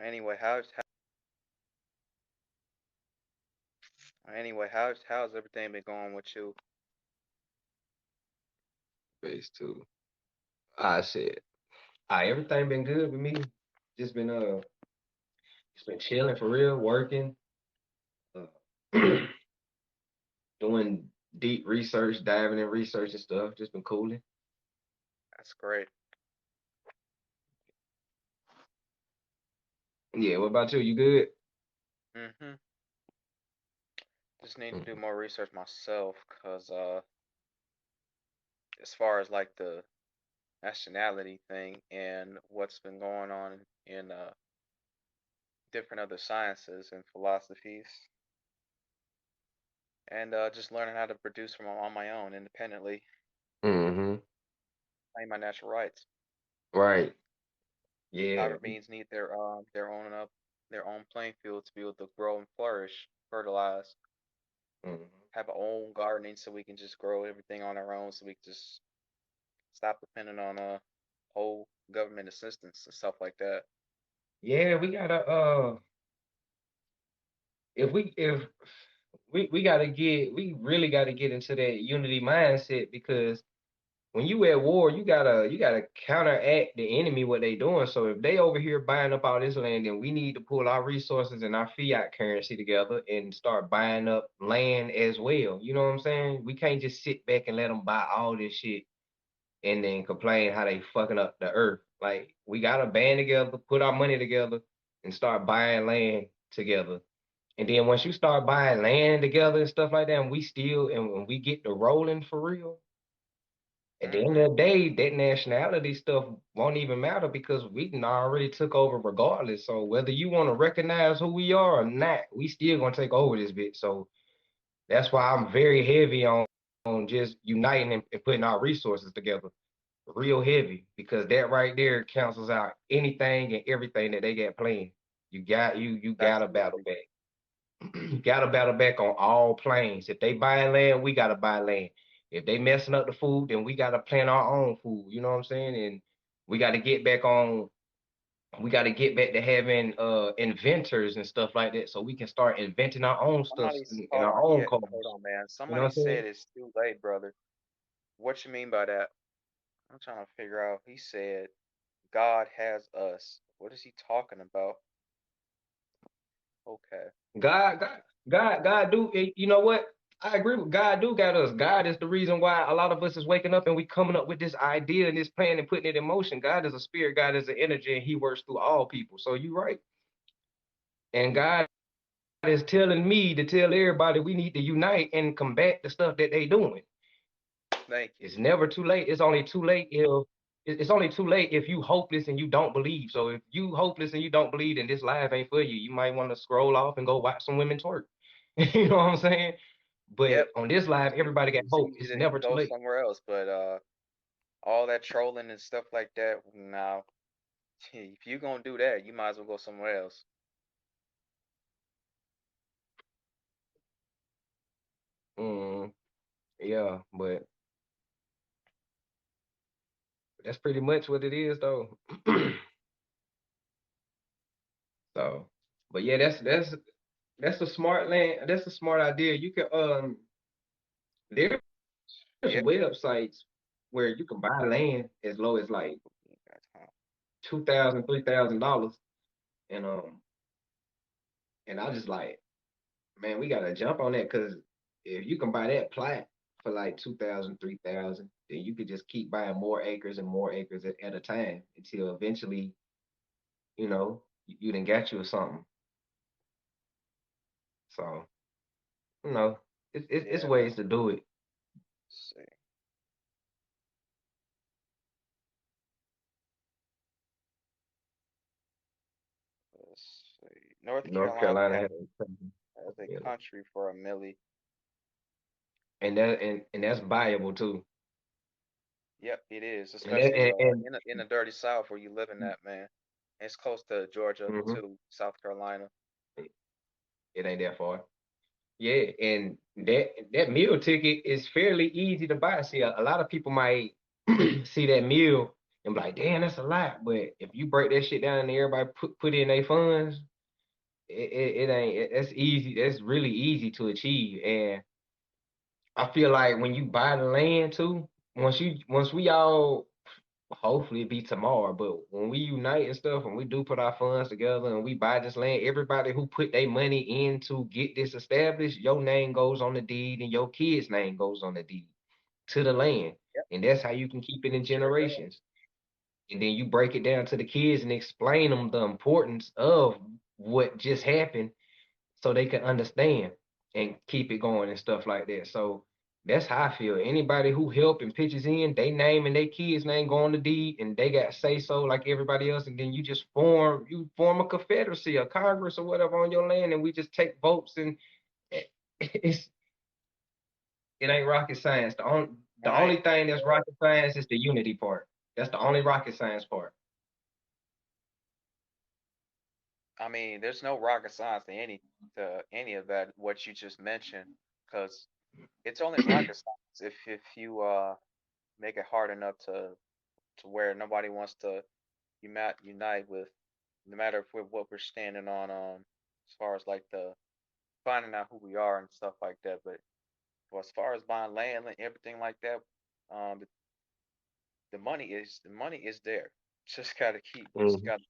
Anyway, how's everything been going with you? Phase two. I said, everything been good with me. Just been just been chilling for real, working, uh, doing deep research, diving in research and stuff. Just been cooling. That's great. Yeah, what about you? You good? Mm-hmm. Just need to do Mhm. more research myself, cause as far as like the nationality thing and what's been going on in different other sciences and philosophies, and just learning how to produce from on my own independently, Mhm. claim my natural rights. Right. Yeah. However, beings need their own playing field to be able to grow and flourish, fertilize, Mhm. have our own gardening so we can just grow everything on our own, so we can just stop depending on whole government assistance and stuff like that. Yeah, we gotta if we gotta get we really gotta get into that unity mindset because when you at war, you gotta counteract the enemy what they doing. So if they over here buying up all this land, then we need to pull our resources and our fiat currency together and start buying up land as well. You know what I'm saying? We can't just sit back and let them buy all this shit and then complain how they fucking up the earth. Like we gotta band together, put our money together, and start buying land together. And then once you start buying land together and stuff like that, and we still and when we get to rolling for real, At the end of the day, that nationality stuff won't even matter because we done already took over regardless. So whether you want to recognize who we are or not, we still gonna take over this bit. So that's why I'm very heavy on just uniting and putting our resources together, real heavy, because that right there cancels out anything and everything that they got planned. You gotta battle Absolutely. back. You gotta battle back on all planes. If they buying land, we gotta buy land. If they messing up the food, then we gotta plant our own food. You know what I'm saying? And we gotta get back on. We gotta get back to having inventors and stuff like that, so we can start inventing our own stuff in our own Yeah, cars. hold on, man. You know Somebody what I'm said saying? it's too late, brother. What you mean by that? I'm trying to figure out. He said God has us. What is he talking about? Okay. God, God, God do. You know what? I agree with God. Do got us. God is the reason why a lot of us is waking up and we coming up with this idea and this plan and putting it in motion. God is a spirit. God is an energy, and He works through all people. So you're right. And God is telling me to tell everybody we need to unite and combat the stuff that they doing. Thank you. It's never too late. It's only too late if it's only too late if you hopeless and you don't believe. So if you hopeless and you don't believe, then this life ain't for you. You might want to scroll off and go watch some women twerk. You know what I'm saying? Yep. But on this live, everybody got It's hope. easy It's to never too go late. somewhere else, but all that trolling and stuff like that, now, if you're gonna do that, you might as well go somewhere else. Mm, yeah, but that's pretty much what it is, though. So, but yeah, that's a smart land. That's a smart idea. You can there's Yep. websites where you can buy land as low as like $2,000, $3,000, and I just like, man, we gotta jump on that because if you can buy that plat for like 2,000, 3,000, then you could just keep buying more acres and more acres at a time until eventually, you done got you or something. So, you know, it's Yeah. ways to do it. Let's see. Let's see. North North Carolina Carolina has has a a country for a millie. and that's viable too. Yep, it is, And that especially and in the dirty South where you live in that, man. It's close to Georgia mhm, to South Carolina. it ain't that far. Yeah, and that meal ticket is fairly easy to buy. See, a lot of people might see that meal and be like, "Damn, that's a lot." But if you break that shit down and everybody put in their funds, it ain't. That's easy. That's really easy to achieve. And I feel like when you buy the land too, once we all hopefully it be tomorrow, but when we unite and stuff and we do put our funds together and we buy this land, everybody who put their money in to get this established, your name goes on the deed and your kid's name goes on the deed to the land. Yep, And that's how you can keep it in sure does. generations. And then you break it down to the kids and explain them the importance of what just happened so they can understand and keep it going and stuff like that. So that's how I feel. Anybody who help and pitches in, they name and their kids' name go on the deed, and they got say so like everybody else, and then you form a confederacy, a congress or whatever on your land, and we just take votes and it's it ain't rocket science. The Right. only thing that's rocket science is the unity part. That's the only rocket science part. I mean, there's no rocket science to any of that what you just mentioned, because it's only rocket science if you make it hard enough to where nobody wants to unite with, no matter if what we're standing on, as far as like the finding out who we are and stuff like that. But well, as far as buying land and everything like that, um, the, the money is there. Just Mhm. gotta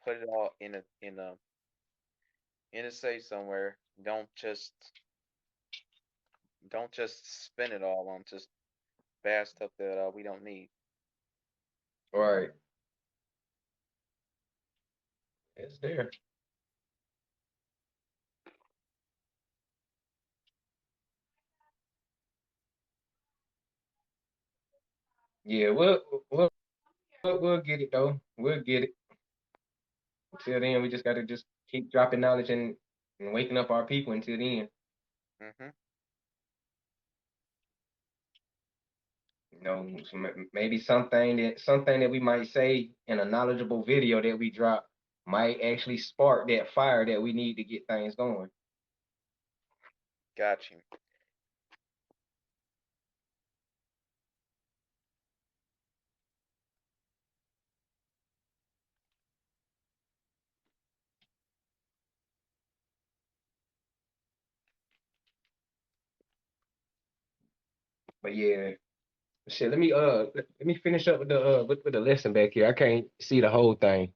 put it all in a safe somewhere. Don't just spend it all on just bad stuff that we don't need. Right. It's there. Yeah, we'll get it though. We'll get it. Until then, we just gotta just keep dropping knowledge and waking up our people until then. Hmm. You know, maybe something that we might say in a knowledgeable video that we drop might actually spark that fire that we need to get things going. Got you. But yeah, shit. Let me finish up with the lesson back here. I can't see the whole thing.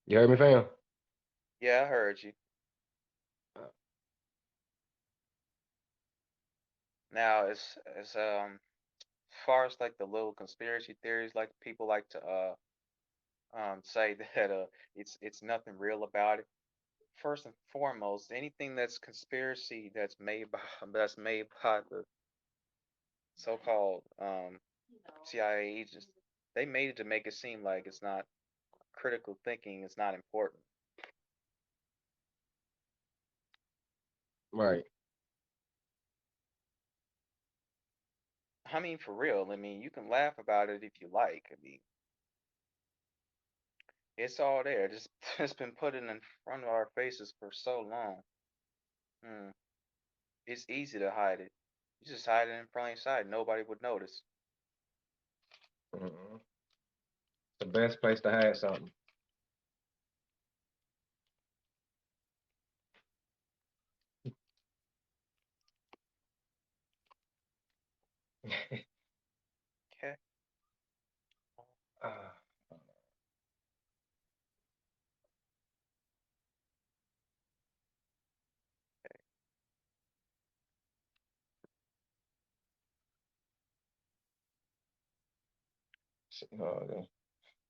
You heard me, fam? Yeah, I heard you. Now, as far as like the little conspiracy theories, like people like to say that it's nothing real about it. First and foremost, anything that's conspiracy that's made by that's made by the so-called CIA agents, they made it to make it seem like it's not critical thinking, it's not important. Right. I mean, for real. I mean, you can laugh about it if you like. I mean, it's all there. Just it's been put in front of our faces for so long. Hmm. It's easy to hide it. You just hide it in plain sight. Nobody would notice. Mhm. The best place to hide something. Okay. Ah,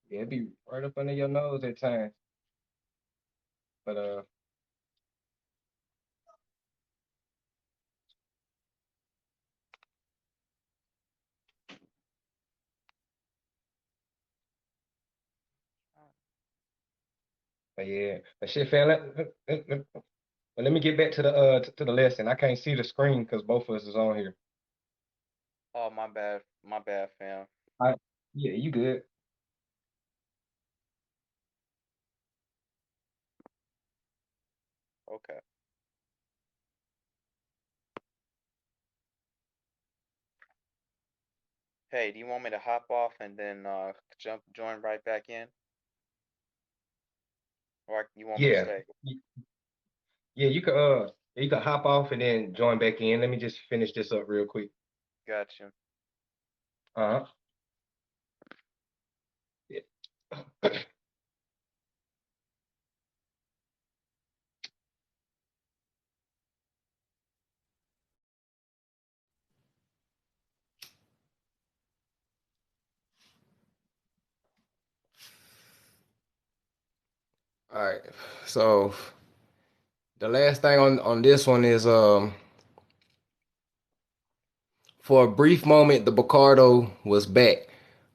yeah, it'd be right up under your nose at times. But but yeah, but shit, fam. Let me get back to the lesson. I can't see the screen because both of us is on here. Oh, my bad, fam. I, yeah, you good. Okay. Hey, do you want me to hop off and then join right back in, or you want me to Yeah, stay? yeah. You could hop off and then join back in. Let me just finish this up real quick. Gotcha. Uh-huh. Yeah. All right. So the last thing on this one is for a brief moment the Bacardo was back.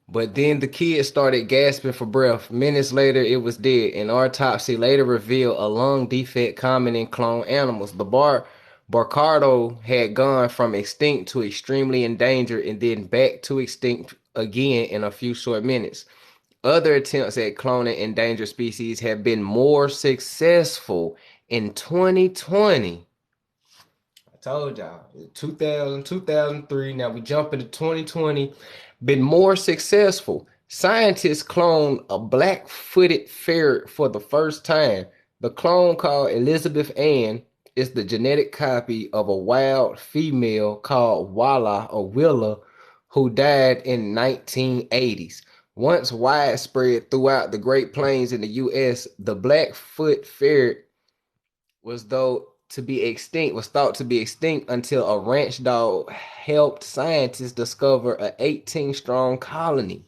But then the kid started gasping for breath. Minutes later, it was dead. An autopsy later revealed a lung defect common in cloned animals. The Barcardo had gone from extinct to extremely endangered and then back to extinct again in a few short minutes. Other attempts at cloning endangered species have been more successful. In 2020, I told y'all, 2000, 2003. Now we jump into 2020. Been more successful. Scientists cloned a black-footed ferret for the first time. The clone, called Elizabeth Ann, is the genetic copy of a wild female called Walla or Willa, who died in 1980s. Once widespread throughout the Great Plains in the U.S., the Blackfoot ferret was though to be extinct, was thought to be extinct until a ranch dog helped scientists discover a 18 strong colony.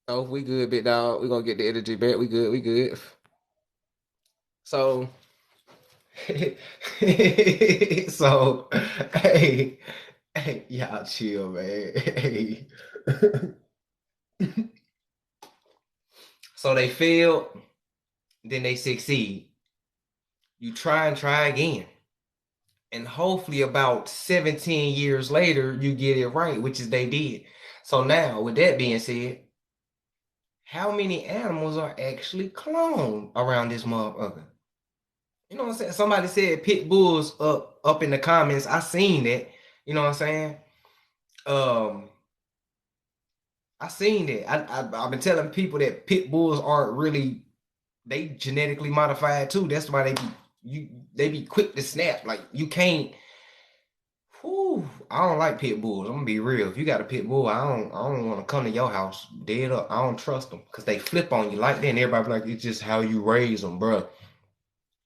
Oh, we good, big dog. We gonna get the energy back. We good. We good. So, so, hey, hey, y'all chill, man. Hey. So they failed, then they succeed. You try and try again. And hopefully about 17 years later, you get it right, which is they did. So now, with that being said, how many animals are actually cloned around this motherfucker? You know what I'm saying? Somebody said pit bulls up in the comments. I seen that. You know what I'm saying? Um, I seen that. I've been telling people that pit bulls aren't really, they genetically modified too. That's why they be quick to snap. Like you can't. Whew, I don't like pit bulls. I'm gonna be real. If you got a pit bull, I don't want to come to your house dead up. I don't trust them because they flip on you like that. And everybody be like it's just how you raise them, bro.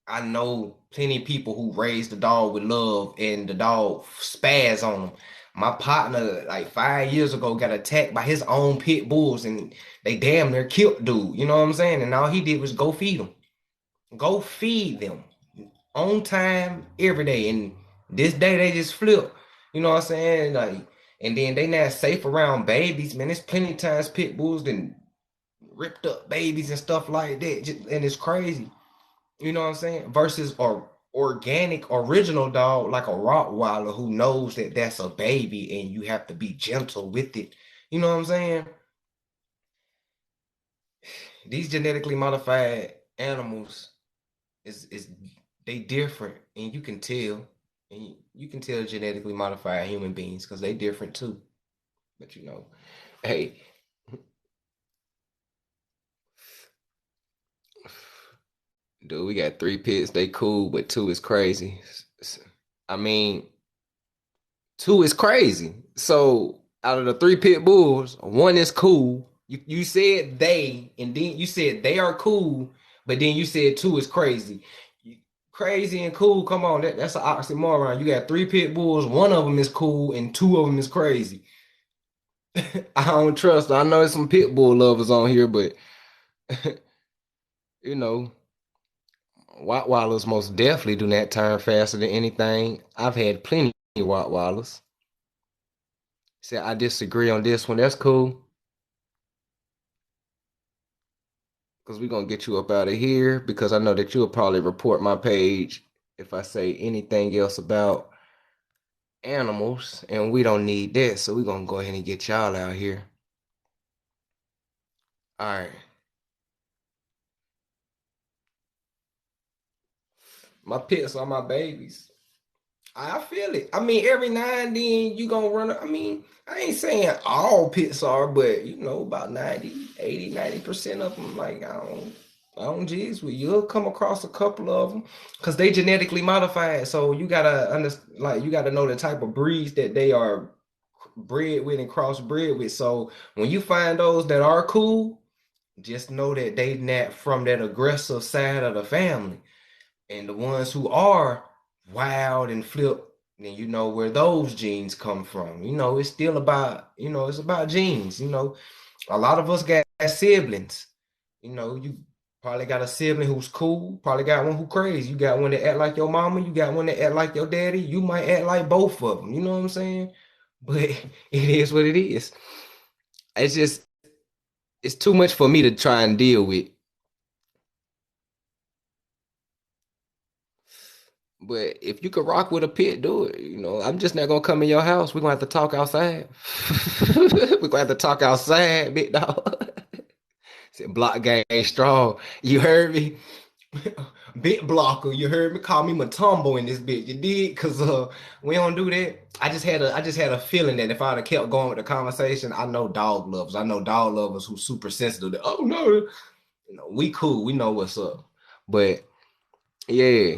I know plenty of people who raise the dog with love and the dog spaz on them. My partner, like 5 years ago, got attacked by his own pit bulls and they damn near killed dude. You know what I'm saying? And all he did was go feed them. Go feed them on time every day. And this day they just flip. You know what I'm saying? Like, and then they not safe around babies, man. There's plenty of times pit bulls then ripped up babies and stuff like that. And it's crazy. You know what I'm saying? Versus a organic original dog like a Rottweiler who knows that that's a baby and you have to be gentle with it. You know what I'm saying? These genetically modified animals is they different and you can tell. And you can tell genetically modified human beings because they different too. But hey, dude, we got three pits. They cool, but two is crazy. I mean, two is crazy. So out of the three pit bulls, one is cool. You said they, and then you said they are cool, but then you said two is crazy. Crazy and cool, come on, that's an oxymoron. You got three pit bulls, one of them is cool, and two of them is crazy. I don't trust. I know there's some pit bull lovers on here, but you know, Rottweilers most definitely do not turn faster than anything. I've had plenty of Rottweilers. Say I disagree on this one. That's cool. Because we're gonna get you up out of here because I know that you'll probably report my page if I say anything else about animals, and we don't need that. So we're gonna go ahead and get y'all out here. All right. My pets are my babies. I feel it. I mean, every now and then you gonna run. I mean, I ain't saying all pits are, but about 90, 80, 90% of them, like I don't jeez with you'll come across a couple of them because they genetically modified. So you gotta understand, like you gotta know the type of breeds that they are bred with and crossbred with. So when you find those that are cool, just know that they not from that aggressive side of the family. And the ones who are wild and flip, then you know where those genes come from. It's still about, it's about genes. A lot of us got siblings. You probably got a sibling who's cool, probably got one who crazy. You got one that act like your mama, you got one that act like your daddy. You might act like both of them. You know what I'm saying? But it is what it is. It's just, it's too much for me to try and deal with. But if you could rock with a pit, do it. I'm just not gonna come in your house. We're gonna have to talk outside. We're gonna have to talk outside, big dog. Said block game strong. You heard me? Big blocker. You heard me? Call me Matumbo in this bit. You did? Cause we don't do that. I just had a feeling that if I'd have kept going with the conversation, I know dog lovers. I know dog lovers who super sensitive. Oh no, we cool. We know what's up. But yeah.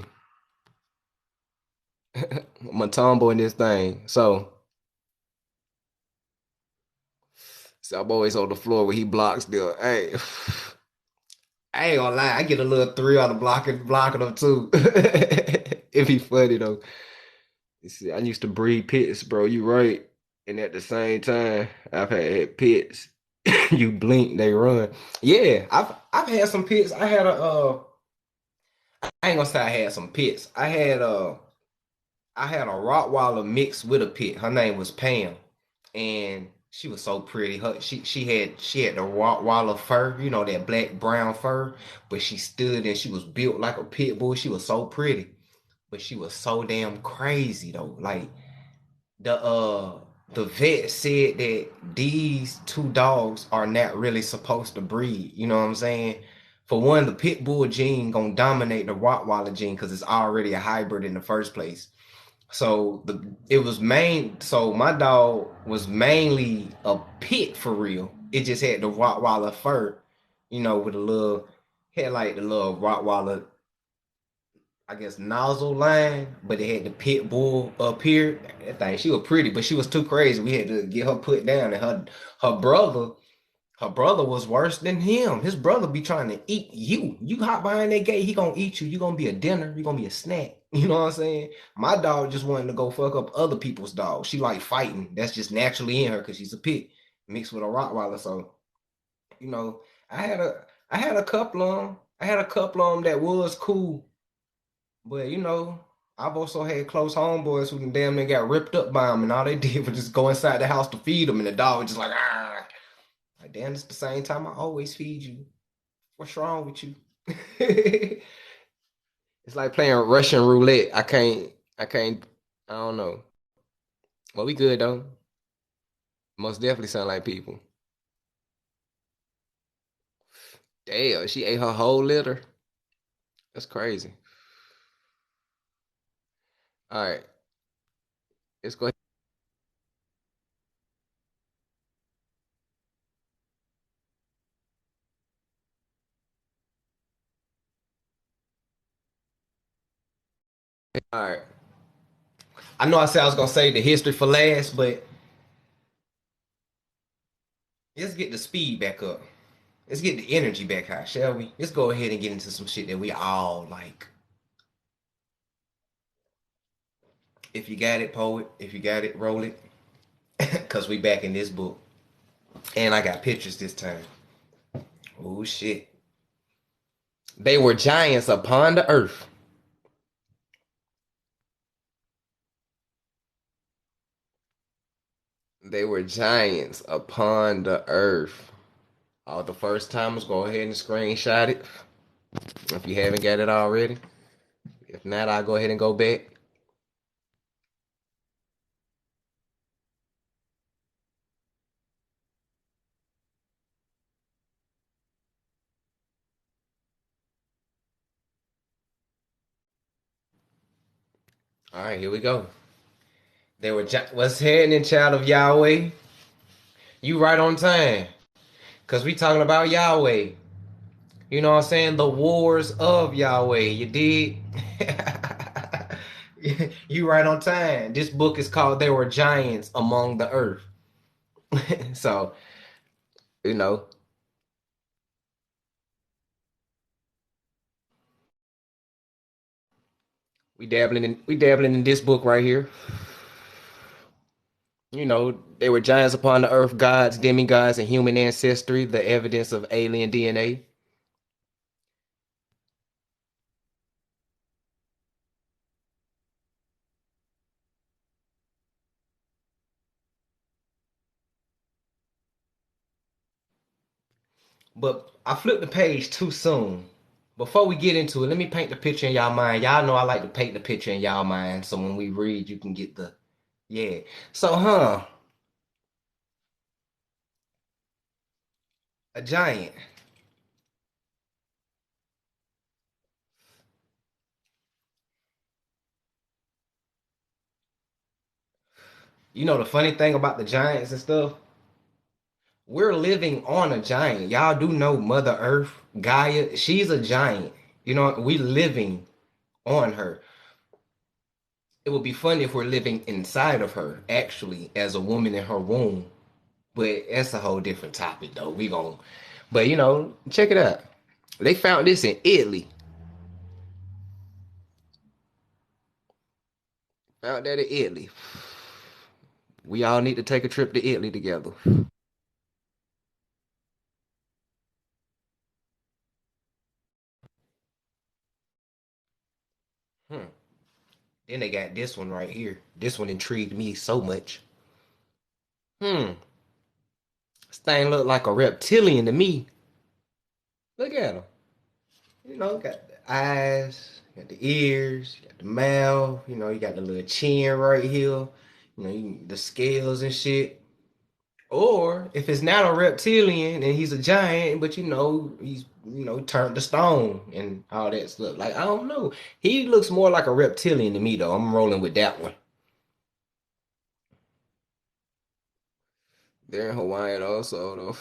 Matumbo in this thing. So So I'm always on the floor when he blocks them. Hey, I ain't gonna lie, I get a little thrill out of blocking them too. It be funny though. You see, I used to breed pits, bro. You right. And at the same time, I've had pits. You blink, they run. Yeah, I've had some pits. I ain't gonna say I had some pits. I had a Rottweiler mixed with a pit. Her name was Pam, and she was so pretty. She had the Rottweiler fur, you know, that black brown fur, but she stood and she was built like a pit bull. She was so pretty, but she was so damn crazy though. Like the uh the vet said that these two dogs are not really supposed to breed. You know what I'm saying? For one, the pit bull gene gonna dominate the Rottweiler gene because it's already a hybrid in the first place. So my dog was mainly a pit for real. It just had the Rottweiler fur, you know, with a little had like the little Rottweiler, I guess, nozzle line, but it had the pit bull up here. That thing, she was pretty, but she was too crazy. We had to get her put down, and her brother her brother was worse than him. His brother be trying to eat you. You hop behind that gate, he gonna eat you. You gonna be a dinner. You gonna be a snack. You know what I'm saying? My dog just wanted to go fuck up other people's dogs. She like fighting. That's just naturally in her because she's a pit mixed with a Rottweiler. So you know, I had a couple of them. I had a couple of them that was cool, but you know, I've also had close homeboys who damn near got ripped up by them, and all they did was just go inside the house to feed them, and the dog was just like, ah. Like, damn, it's the same time I always feed you. What's wrong with you? It's like playing Russian roulette. I don't know. Well, we good though. Most definitely sound like people. Damn, she ate her whole litter. That's crazy. All right, let's go. All right. I know I said I was gonna say the history for last, but let's get the speed back up. Let's get the energy back high, shall we? Let's go ahead and get into some shit that we all like. If you got it, poet. If you got it, roll it. Cause we back in this book. And I got pictures this time. Oh shit. They were giants upon the earth. They were giants upon the earth. All the first timers, go ahead and screenshot it if you haven't got it already. If not, I'll go ahead and go back. All right, here we go. They were what's happening, child of Yahweh? You right on time, cause we talking about Yahweh. You know what I'm saying? The wars of Yahweh. You did. You right on time. This book is called "There Were Giants Among the Earth." So you know, we dabbling in this book right here. You know, they were giants upon the earth, gods, demigods, and human ancestry, the evidence of alien DNA. But I flipped the page too soon. Before we get into it, let me paint the picture in y'all mind. Y'all know I like to paint the picture in y'all mind, so when we read, you can get the yeah. So, a giant. You know the funny thing about the giants and stuff? We're living on a giant. Y'all do know Mother Earth, Gaia. She's a giant. You know, we living on her. It would be funny if we're living inside of her, actually, as a woman in her womb. But that's a whole different topic though. But check it out. They found this in Italy. Found that in Italy. We all need to take a trip to Italy together. Hmm. Then they got this one right here. This one intrigued me so much. Hmm. This thing looked like a reptilian to me. Look at him. Got the eyes, got the ears, got the mouth. You got the little chin right here. The scales and shit. Or if it's not a reptilian and he's a giant, but he's turned to stone and all that stuff. Like I don't know. He looks more like a reptilian to me though. I'm rolling with that one. They're in Hawaii also though.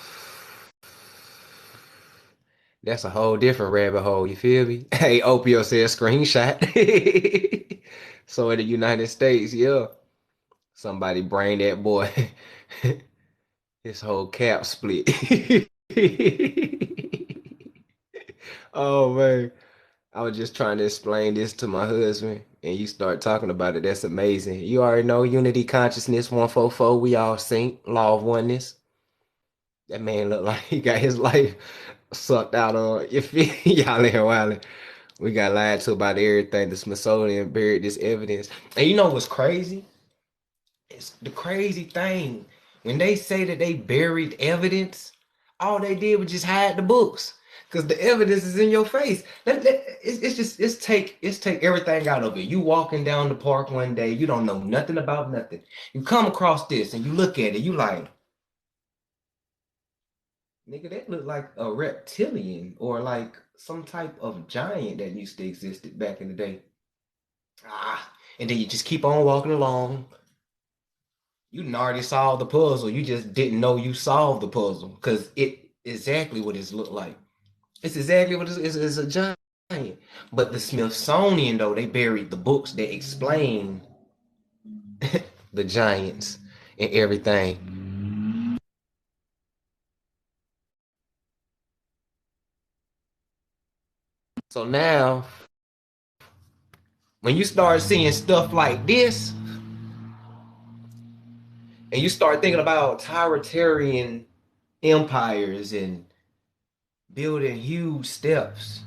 That's a whole different rabbit hole, you feel me? Hey, Opio says screenshot. So in the United States, yeah. Somebody brain that boy. His whole cap split. Oh man. I was just trying to explain this to my husband, and you start talking about it. That's amazing. You already know Unity Consciousness 144. We all sync. Law of Oneness. That man looked like he got his life sucked out on. If y'all in here wilding, we got lied to about everything. The Smithsonian buried this evidence. And you know what's crazy? It's the crazy thing. When they say that they buried evidence, all they did was just hide the books. Because the evidence is in your face. It's take everything out of it. You walking down the park one day, you don't know nothing about nothing. You come across this and you look at it, you like, nigga, that look like a reptilian or like some type of giant that used to existed back in the day. And then you just keep on walking along. You done already solved the puzzle. You just didn't know you solved the puzzle because it exactly what it looked like. It's exactly what it's a giant. But the Smithsonian though they buried the books that explain the giants and everything. So now when you start seeing stuff like this and you start thinking about totalitarian empires and building huge steps,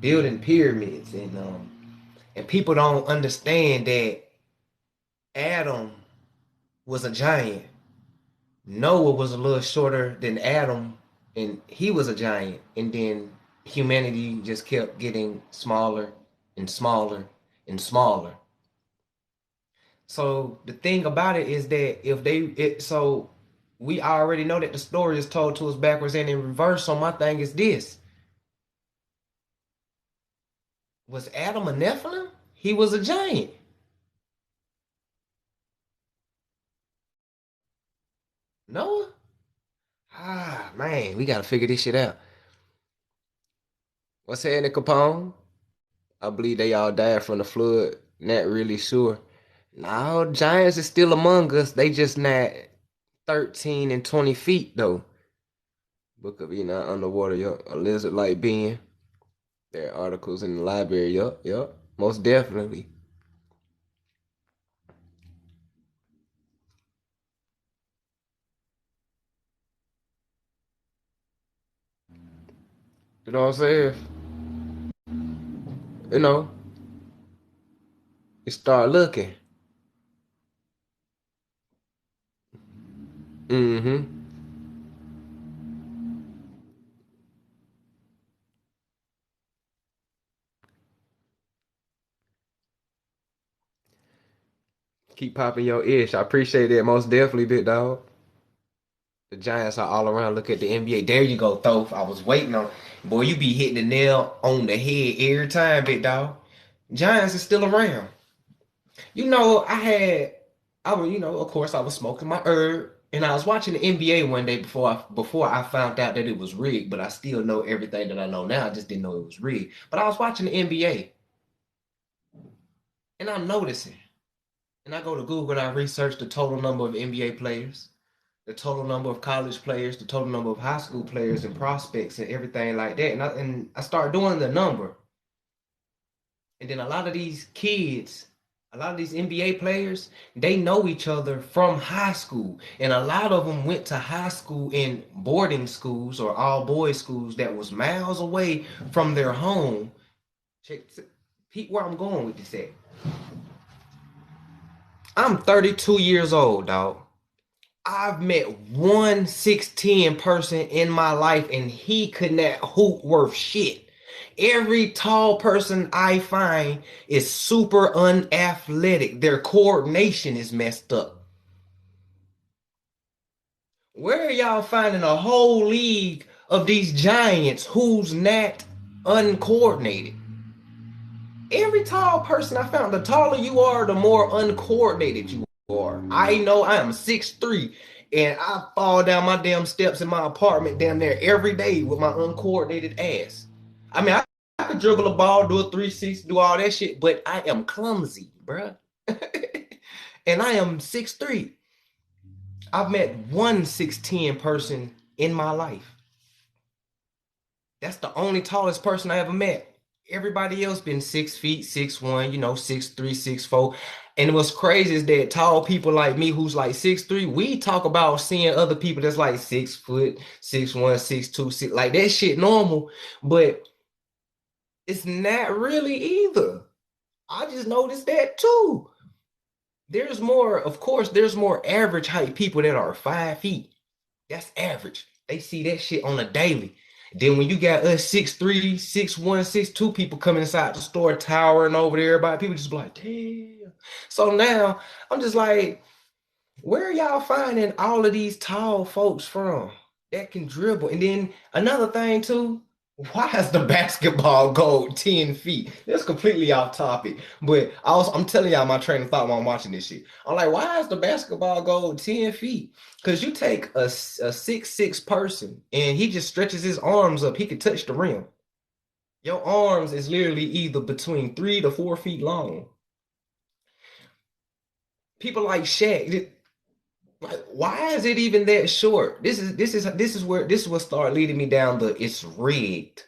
building pyramids, and people don't understand that Adam was a giant. Noah was a little shorter than Adam, and he was a giant. And then humanity just kept getting smaller and smaller and smaller. So the thing about it is that so we already know that the story is told to us backwards and in reverse. So my thing is this: was Adam a Nephilim? He was a giant. Noah? Man, we gotta figure this shit out. What's happening, Capone? I believe they all died from the flood. Not really sure. No, giants is still among us. They just not 13 and 20 feet though. Book of Enoch underwater, yup. A lizard-like being. There are articles in the library, yup, yup. Most definitely. You know what I'm saying? You know, you start looking. Mm-hmm. Keep popping your ish. I appreciate that most definitely, big dog. The Giants are all around. Look at the NBA. There you go, Thoth. I was waiting on. Boy, you be hitting the nail on the head every time, big dog. Giants is still around. I was, of course, I was smoking my herb, and I was watching the NBA one day before I found out that it was rigged. But I still know everything that I know now. I just didn't know it was rigged. But I was watching the NBA, and I'm noticing. And I go to Google and I research the total number of NBA players, the total number of college players, the total number of high school players and prospects and everything like that. And I started doing the number. And then a lot of these kids, a lot of these NBA players, they know each other from high school. And a lot of them went to high school in boarding schools or all boys schools that was miles away from their home. Check Pete, where I'm going with this at. I'm 32 years old, dog. I've met one 6'10" person in my life, and he could not hoop worth shit. Every tall person I find is super unathletic. Their coordination is messed up. Where are y'all finding a whole league of these giants who's not uncoordinated? Every tall person I found, the taller you are, the more uncoordinated you are. I know I am 6'3", and I fall down my damn steps in my apartment down there every day with my uncoordinated ass. I mean, I could dribble a ball, do a 360, do all that shit, but I am clumsy, bruh. And I am 6'3". I've met one 6'10" person in my life. That's the only tallest person I ever met. Everybody else been 6 feet, 6'1", 6'3", 6'4". And what's crazy is that tall people like me who's like 6'3", we talk about seeing other people that's like 6 foot, 6'1", 6'2", 6, like that shit normal, but it's not really either. I just noticed that too. There's more, of course, there's more average height people that are 5 feet. That's average. They see that shit on a daily. Then when you got us 6'3", 6'1", 6'2" people coming inside the store towering over there, everybody, people just be like, damn. So now I'm just like, where are y'all finding all of these tall folks from that can dribble? And then another thing too, why is the basketball goal 10 feet? That's completely off topic. But I'm telling y'all my train of thought while I'm watching this shit. I'm like, why is the basketball goal 10 feet? Because you take a 6'6" person and he just stretches his arms up, he could touch the rim. Your arms is literally either between 3 to 4 feet long. People like Shaq, like, why is it even that short? This is what started leading me down the it's rigged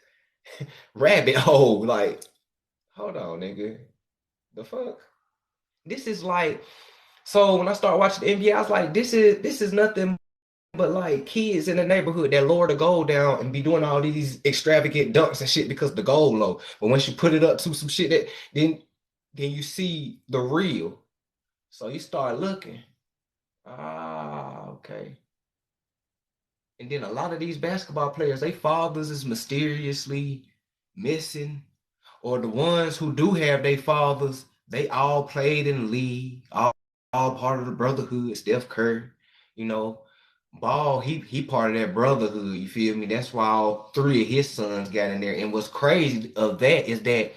rabbit hole. Like, hold on, nigga. The fuck? This is like, so when I started watching the NBA, I was like, this is nothing but like kids in the neighborhood that lower the goal down and be doing all these extravagant dunks and shit because the goal low. But once you put it up to some shit that then you see the real. So you start looking. Ah, okay. And then a lot of these basketball players, they fathers is mysteriously missing, or the ones who do have their fathers, they all played in the league, all part of the brotherhood. Steph Curry, Ball, he part of that brotherhood. You feel me? That's why all three of his sons got in there. And what's crazy of that is that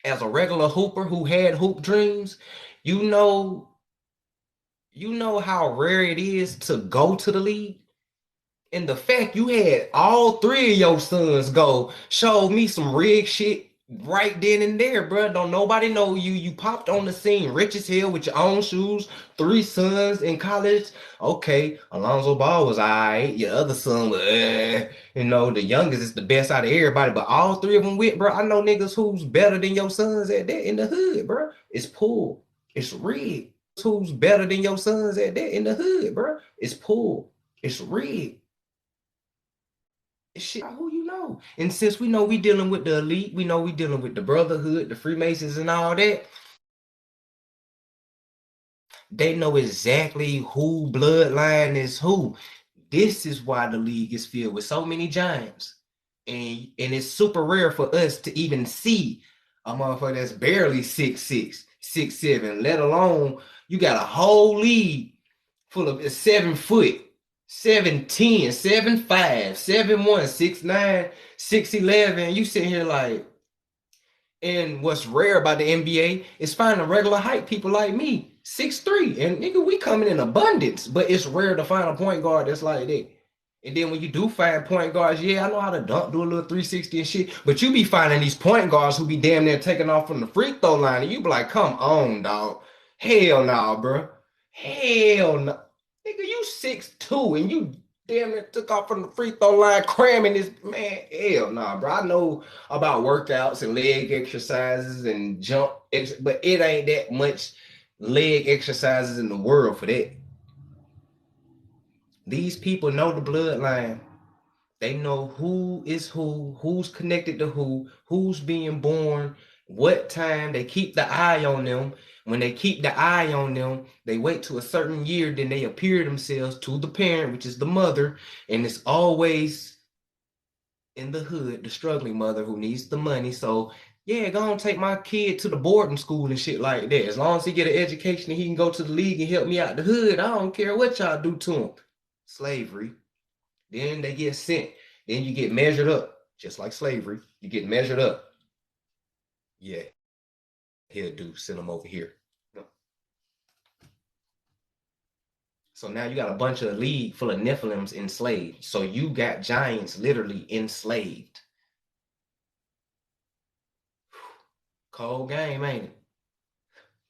as a regular hooper who had hoop dreams, you know how rare it is to go to the league. And the fact you had all three of your sons go showed me some rig shit right then and there, bro. Don't nobody know you. You popped on the scene, rich as hell with your own shoes, 3 sons in college. Okay, Alonzo Ball was all right. Your other son was, the youngest is the best out of everybody. But all three of them went, bro. I know niggas who's better than your sons at that in the hood, bro. It's pool. It's rigged. Who's better than your sons at that in the hood, bro? It's pool. It's rigged. Shit, who you know? And since we know we dealing with the elite, we know we dealing with the brotherhood, the Freemasons and all that, they know exactly who bloodline is who. This is why the league is filled with so many giants. And it's super rare for us to even see a motherfucker that's barely 6'6", 6'7", let alone you got a whole league full of 7 foot. 7'10", 7'5", 7'1", 6'9", 6'11". You sitting here like, and what's rare about the NBA is finding regular height people like me, 6'3", and nigga, we coming in abundance. But it's rare to find a point guard that's like that. And then when you do find point guards, yeah, I know how to dunk, do a little 360 and shit. But you be finding these point guards who be damn near taking off from the free throw line, and you be like, come on, dog. Hell no, bro. Hell no. Nigga, you 6'2", and you damn near took off from the free throw line cramming this man. Hell nah, bro. I know about workouts and leg exercises and but it ain't that much leg exercises in the world for that. These people know the bloodline. They know who is who, who's connected to who, who's being born, what time. They keep the eye on them. When they keep the eye on them, they wait to a certain year, then they appear themselves to the parent, which is the mother, and it's always in the hood, the struggling mother who needs the money. So yeah, go on take my kid to the boarding school and shit like that. As long as he get an education and he can go to the league and help me out the hood, I don't care what y'all do to him. Slavery. Then they get sent. Then you get measured up, just like slavery. You get measured up. Yeah, here, dude, send them over here. So now you got a bunch of league full of Nephilims enslaved. So you got giants literally enslaved. Cold game, ain't it?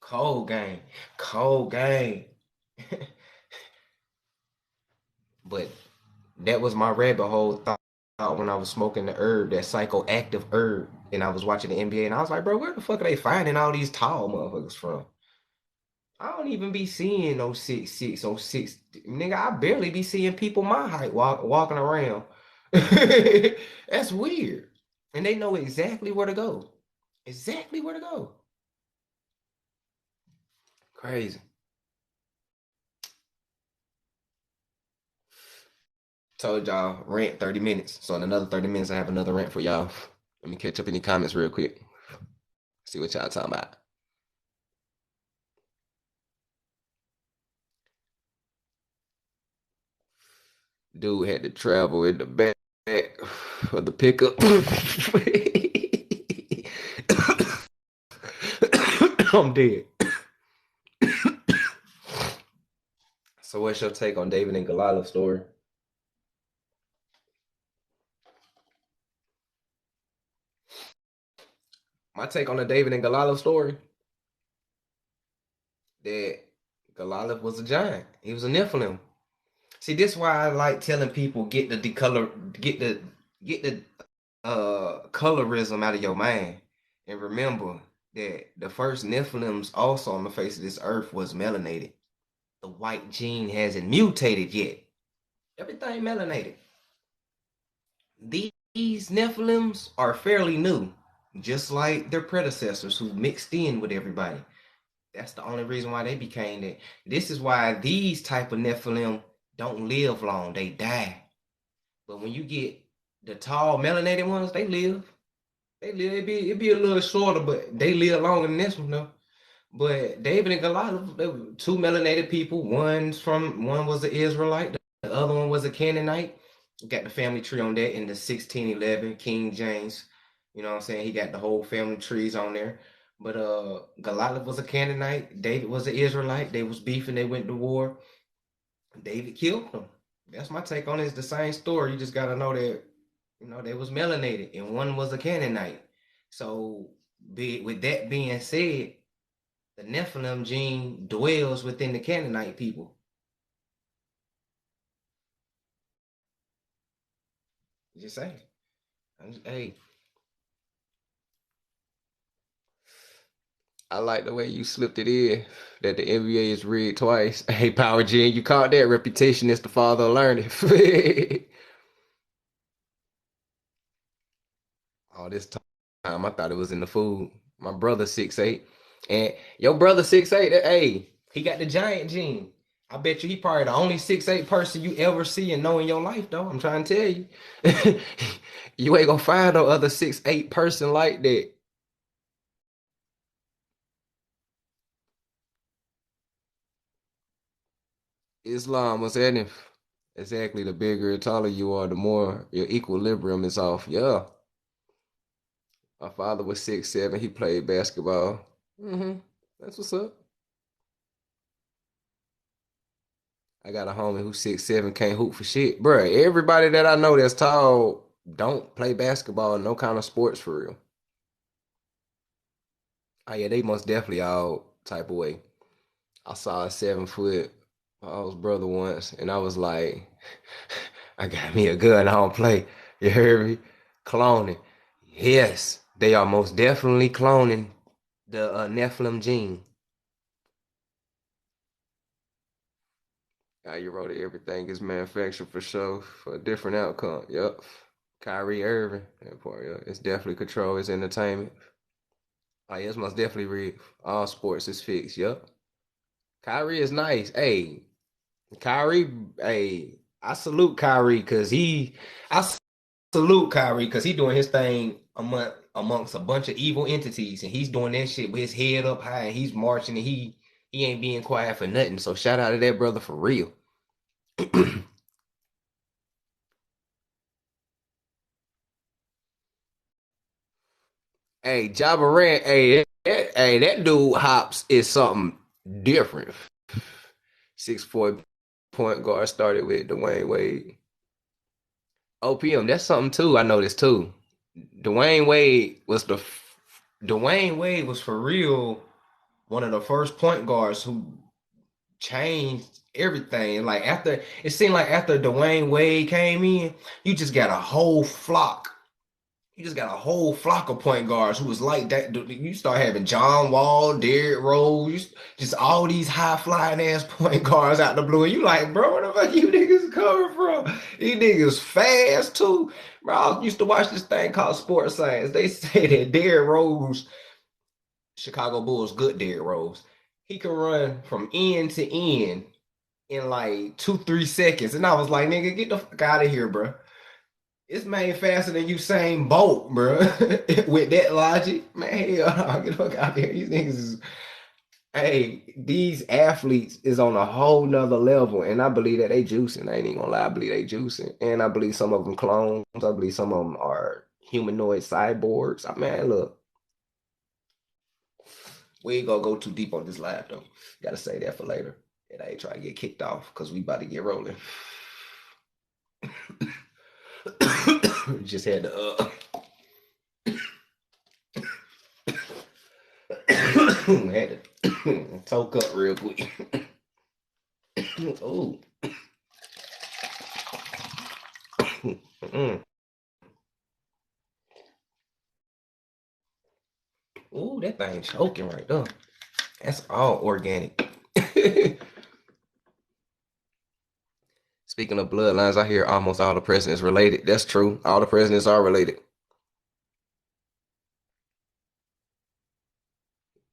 Cold game. Cold game. But that was my rabbit hole thought when I was smoking the herb, that psychoactive herb, and I was watching the NBA, and I was like, bro, where the fuck are they finding all these tall motherfuckers from? I don't even be seeing no 6'6", 6. Nigga, I barely be seeing people my height walking around. That's weird. And they know exactly where to go. Exactly where to go. Crazy. Told y'all rant 30 minutes. So in another 30 minutes, I have another rant for y'all. Let me catch up any comments real quick. See what y'all talking about. Dude had to travel in the back of the pickup. I'm dead. So what's your take on David and Goliath's story? My take on the David and Goliath story, that Goliath was a giant. He was a Nephilim. See, this is why I like telling people get the colorism out of your mind. And remember that the first Nephilims also on the face of this earth was melanated. The white gene hasn't mutated yet. Everything melanated. These Nephilims are fairly new, just like their predecessors who mixed in with everybody. That's the only reason why they became that. This is why these type of Nephilim don't live long. They die. But when you get the tall melanated ones, they live. They live. It'd be a little shorter, but they live longer than this one though. But David and Goliath, they were two melanated people. One was an Israelite, the other one was a Canaanite. Got the family tree on that in the 1611 King James. You know what I'm saying? He got the whole family trees on there. But Goliath was a Canaanite. David was an Israelite. They was beefing. They went to war. David killed them. That's my take on it. It's the same story. You just gotta know that, they was melanated, and one was a Canaanite. So, with that being said, the Nephilim gene dwells within the Canaanite people. Just say, hey, I like the way you slipped it in that the NBA is rigged twice. Hey, Power Gen, you caught that. Reputation is the father of learning. All this time, I thought it was in the food. My brother 6'8", and your brother 6'8". Hey, he got the giant gene. I bet you he probably the only 6'8" person you ever see and know in your life, though. I'm trying to tell you, you ain't gonna find no other 6'8" person like that. Islam was that exactly, the bigger and taller you are, the more your equilibrium is off. Yeah. My father was 6'7". He played basketball. That's what's up. I got a homie who's 6'7", can't hoop for shit. Bruh, everybody that I know that's tall don't play basketball, no kind of sports for real. Oh yeah, they most definitely all type of way. I saw a 7 foot Paul's brother once, and I was like, I got me a gun. I don't play. You heard me? Cloning. Yes, they are most definitely cloning the Nephilim gene. You wrote it. Everything is manufactured for show for a different outcome. Yep. Kyrie Irving. That part. Yeah. It's definitely control. It's entertainment. Oh, yeah, it's most definitely real. All sports is fixed. Yep. Kyrie is nice. Hey, Kyrie. Hey, I salute Kyrie because I salute Kyrie because he doing his thing amongst a bunch of evil entities, and he's doing that shit with his head up high, and he's marching, and he ain't being quiet for nothing. So shout out to that brother for real. Hey, Ja Morant, that dude hops is something different. 6 point guard started with Dwayne Wade. OPM, that's something too. I noticed too. Dwayne Wade was the Dwayne Wade was for real one of the first point guards who changed everything. Like after it seemed like after Dwayne Wade came in, you just got a whole flock. You just got a whole flock of point guards who was like that. You start having John Wall, Derrick Rose, just all these high flying ass point guards out the blue. And you like, bro, where the fuck you niggas coming from? These niggas fast too. Bro, I used to watch this thing called Sports Science. They say that Derrick Rose, Chicago Bulls, good Derrick Rose, he can run from end to end in like 2, 3 seconds. And I was like, nigga, get the fuck out of here, bro. It's made faster than Usain Bolt, bro. With that logic, man, hell, get the fuck out of here. These niggas is, hey, these athletes is on a whole nother level, and I believe that they juicing. I ain't even gonna lie, I believe they juicing, and I believe some of them clones. I believe some of them are humanoid cyborgs. I mean, look, we ain't gonna go too deep on this live though. Gotta say that for later. And I ain't trying to get kicked off because we about to get rolling. Just had to had to talk up real quick. Oh. Mm. Ooh, that thing choking right there. That's all organic. Speaking of bloodlines, I hear almost all the presidents related. That's true. All the presidents are related.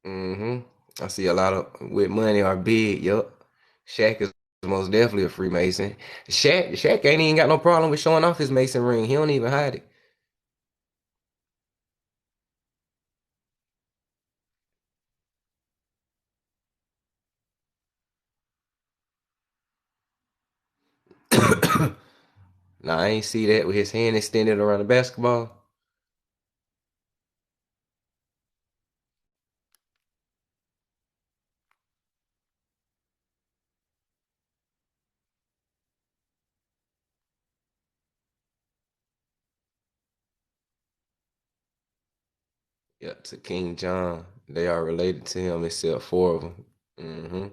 Hmm. I see a lot of with money are big. Yup. Shaq is most definitely a Freemason. Shaq ain't even got no problem with showing off his Mason ring. He don't even hide it. Nah, I ain't see that with his hand extended around the basketball. Yeah, to King John. They are related to him except four of them. Hmm.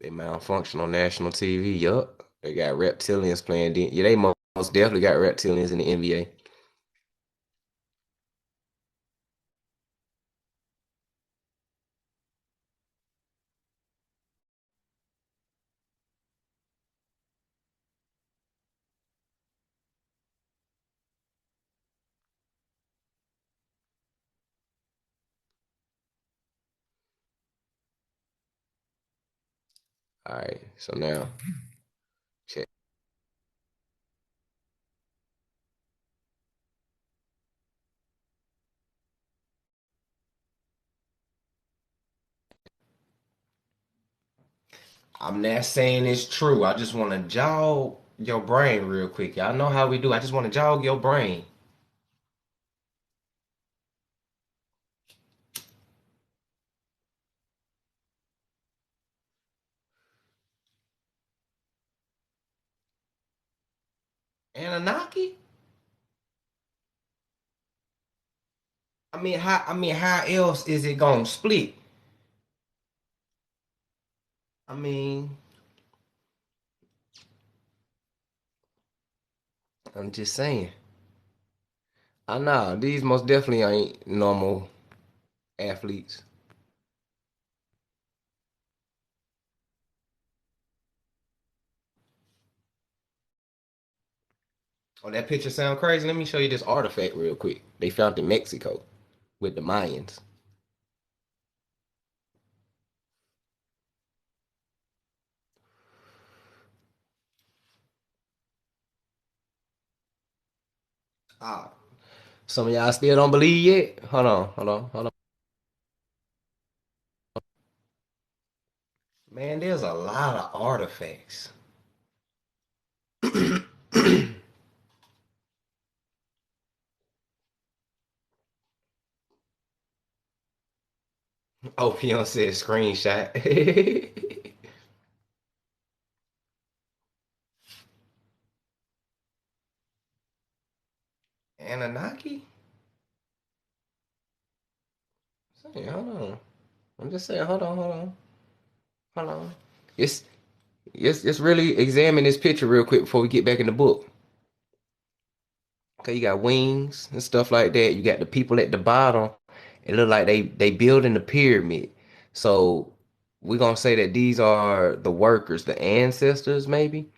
They malfunction on national TV. Yup. They got reptilians playing. Yeah, they most definitely got reptilians in the NBA. All right. So now, check. I'm not saying it's true. I just want to jog your brain real quick. Y'all know how we do. I just want to jog your brain. Anunnaki? I mean, how else is it gonna split? I mean, I'm just saying. I know these most definitely ain't normal athletes. Oh, that picture sound crazy. Let me show you this artifact real quick. They found in Mexico with the Mayans. Ah, some of y'all still don't believe yet? Hold on. Man, there's a lot of artifacts. OPM said screenshot. Anunnaki? Say, hold on. I'm just saying, hold on. It's let's really examine this picture real quick before we get back in the book. Okay, you got wings and stuff like that. You got the people at the bottom. It look like they building the pyramid. So we're gonna say that these are the workers, the ancestors, maybe,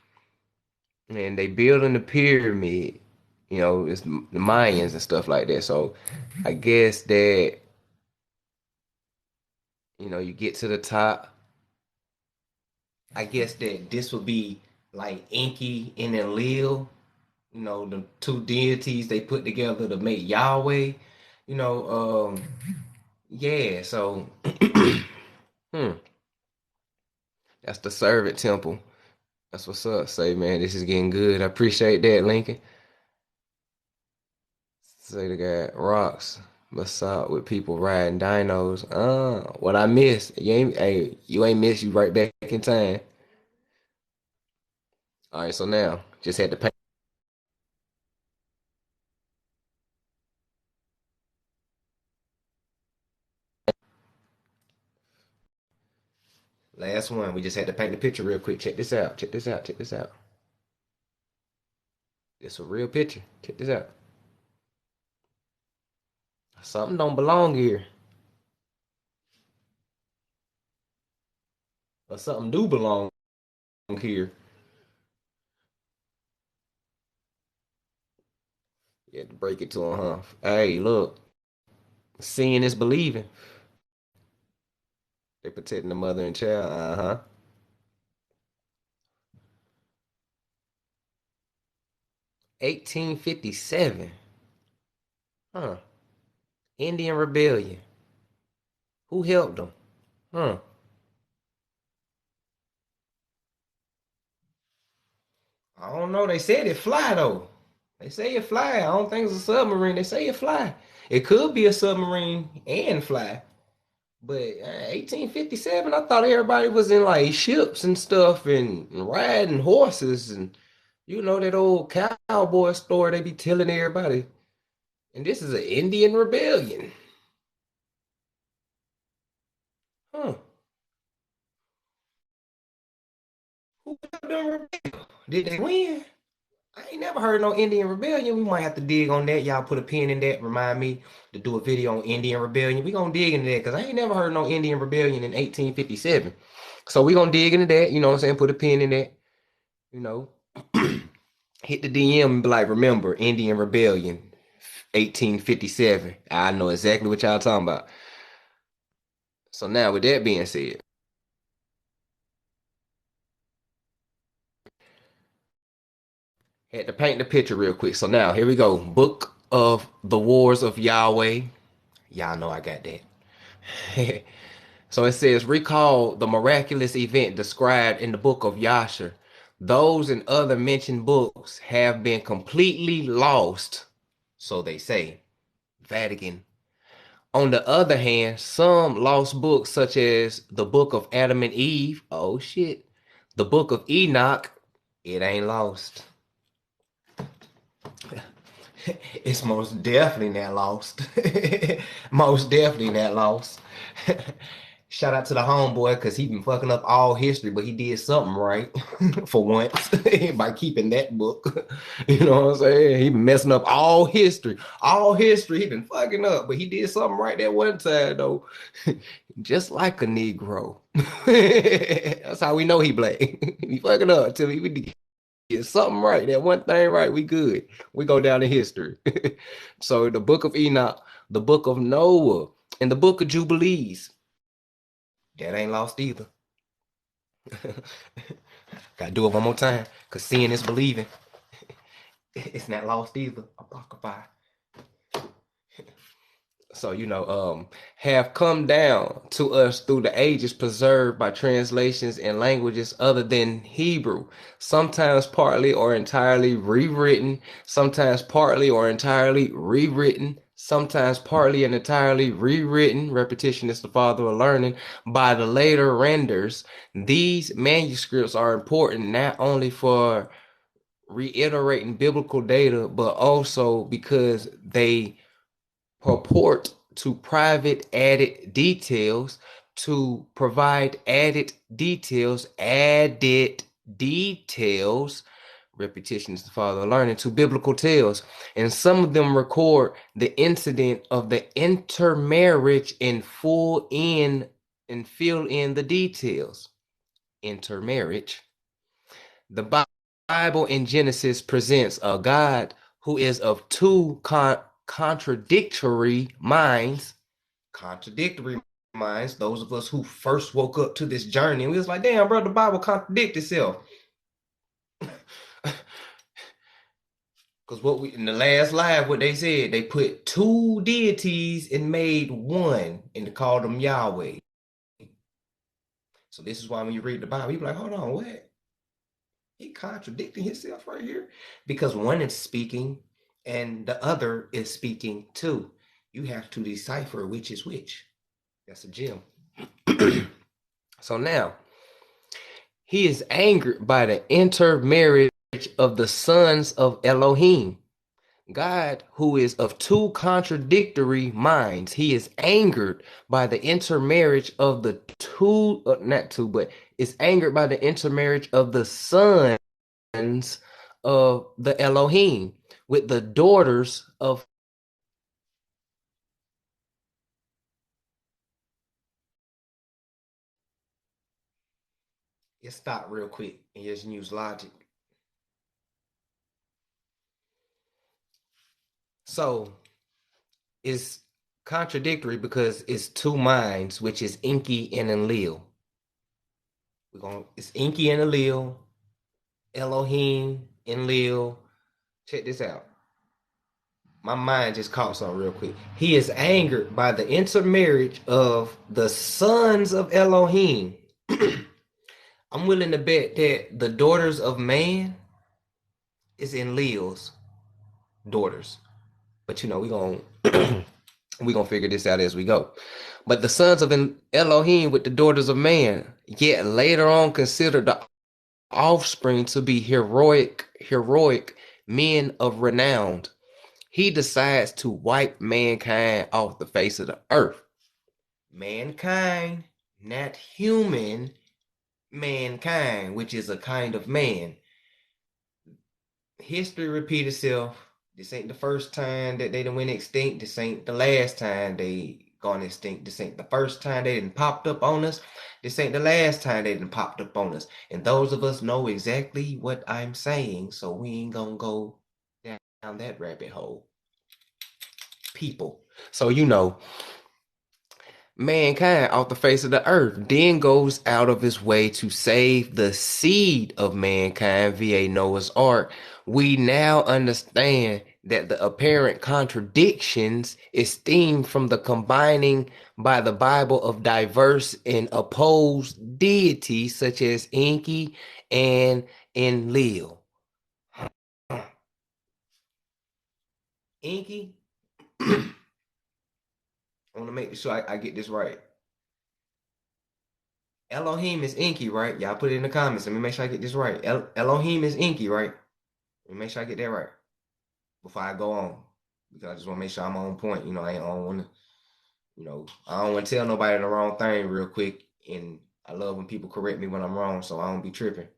and they building the pyramid. You know, it's the Mayans and stuff like that. So I guess that you get to the top. I guess that this would be like Enki and Enlil, the two deities they put together to make Yahweh. You know, yeah, so hmm, that's the servant temple. That's what's up. Say, man, this is getting good. I appreciate that, Lincoln. Say the guy rocks beside with people riding dinos. What I missed? You ain't missed. You right back in time. All right, so now just had to pay. Last one. We just had to paint the picture real quick. Check this out. Check this out. Check this out. It's a real picture. Check this out. Something don't belong here, or something do belong here. You had to break it to him, huh? Hey, look, seeing is believing. They protecting the mother and child. Uh huh. 1857. Huh. Indian Rebellion. Who helped them? Huh. I don't know. They said it fly though. They say it fly. I don't think it's a submarine. They say it fly. It could be a submarine and fly. But 1857, I thought everybody was in like ships and stuff and riding horses and that old cowboy story they be telling everybody. And this is an Indian rebellion. Huh. Who helped them rebel? Did they win? I ain't never heard no Indian rebellion. We might have to dig on that. Y'all put a pin in that. Remind me to do a video on Indian rebellion. We gonna dig into that because I ain't never heard no Indian rebellion in 1857. So we gonna dig into that. You know what I'm saying? Put a pin in that. You know, hit the DM and be like, remember Indian rebellion, 1857. I know exactly what y'all talking about. So now, with that being said, had to paint the picture real quick. So now, here we go. Book of the Wars of Yahweh. Y'all know I got that. So it says, recall the miraculous event described in the book of Yasher. Those and other mentioned books have been completely lost, so they say. Vatican. On the other hand, some lost books, such as the book of Adam and Eve, oh shit, the book of Enoch, it ain't lost. It's most definitely not lost. Most definitely not lost. Shout out to the homeboy because he been fucking up all history, but he did something right for once by keeping that book. You know what I'm saying? He been messing up all history. All history he been fucking up, but he did something right that one time though. Just like a Negro. That's how we know he black. He fucking up until we get something right. That one thing right, we good. We go down in history. So the book of Enoch, the book of Noah, and the book of Jubilees. That ain't lost either. Gotta do it one more time, cause seeing is believing. It's not lost either. Apocrypha. So have come down to us through the ages, preserved by translations and languages other than Hebrew, sometimes partly or entirely rewritten, sometimes partly or entirely rewritten, sometimes partly and entirely rewritten. Repetition is the father of learning. By the later renders, these manuscripts are important not only for reiterating biblical data, but also because they purport to private added details to provide added details. Repetition is the father of learning, to biblical tales. And some of them record the incident of the intermarriage and fill in the details. Intermarriage. The Bible in Genesis presents a God who is of two contradictory minds. Contradictory minds. Those of us who first woke up to this journey, and we was like, damn, bro, the Bible contradicts itself. Because what we in the last live, what they said, they put two deities and made one and called them Yahweh. So this is why when you read the Bible, you're like, hold on, what? He contradicting himself right here, because one is speaking and the other is speaking too. You have to decipher which is which. That's a gem. So now, he is angered by the intermarriage of the sons of Elohim. God, who is of two contradictory minds, he is angered by the intermarriage of the two, not two, but is angered by the intermarriage of the sons of the Elohim with the daughters of. Let's stop real quick and just use logic. So it's contradictory because it's two minds, which is Enki and Enlil. It's Enki and Enlil, Elohim, Enlil. Check this out. My mind just caught something real quick. He is angered by the intermarriage of the sons of Elohim. I'm willing to bet that the daughters of man is Enlil's daughters. But we're gonna figure this out as we go. But the sons of Elohim with the daughters of man, yet later on considered the offspring to be heroic men of renown. He decides to wipe mankind off the face of the earth. Mankind, not human mankind, which is a kind of man. History repeats itself. This ain't the first time that they done went extinct. This ain't the last time they gone extinct. This ain't the first time they done popped up on us. This ain't the last time they done popped up on us. And those of us know exactly what I'm saying, so we ain't gonna go down that rabbit hole. People. So mankind off the face of the earth then goes out of his way to save the seed of mankind via Noah's Ark. We now understand that the apparent contradictions is stemmed from the combining by the Bible of diverse and opposed deities such as Enki and Enlil. Enki, I want to make sure I get this right. Elohim is Enki, right? Y'all put it in the comments. Let me make sure I get this right. Elohim is Enki, right? Let me make sure I get that right before I go on. Because I just want to make sure I'm on point. I ain't on one. I don't want to tell nobody the wrong thing real quick, and I love when people correct me when I'm wrong, so I don't be tripping.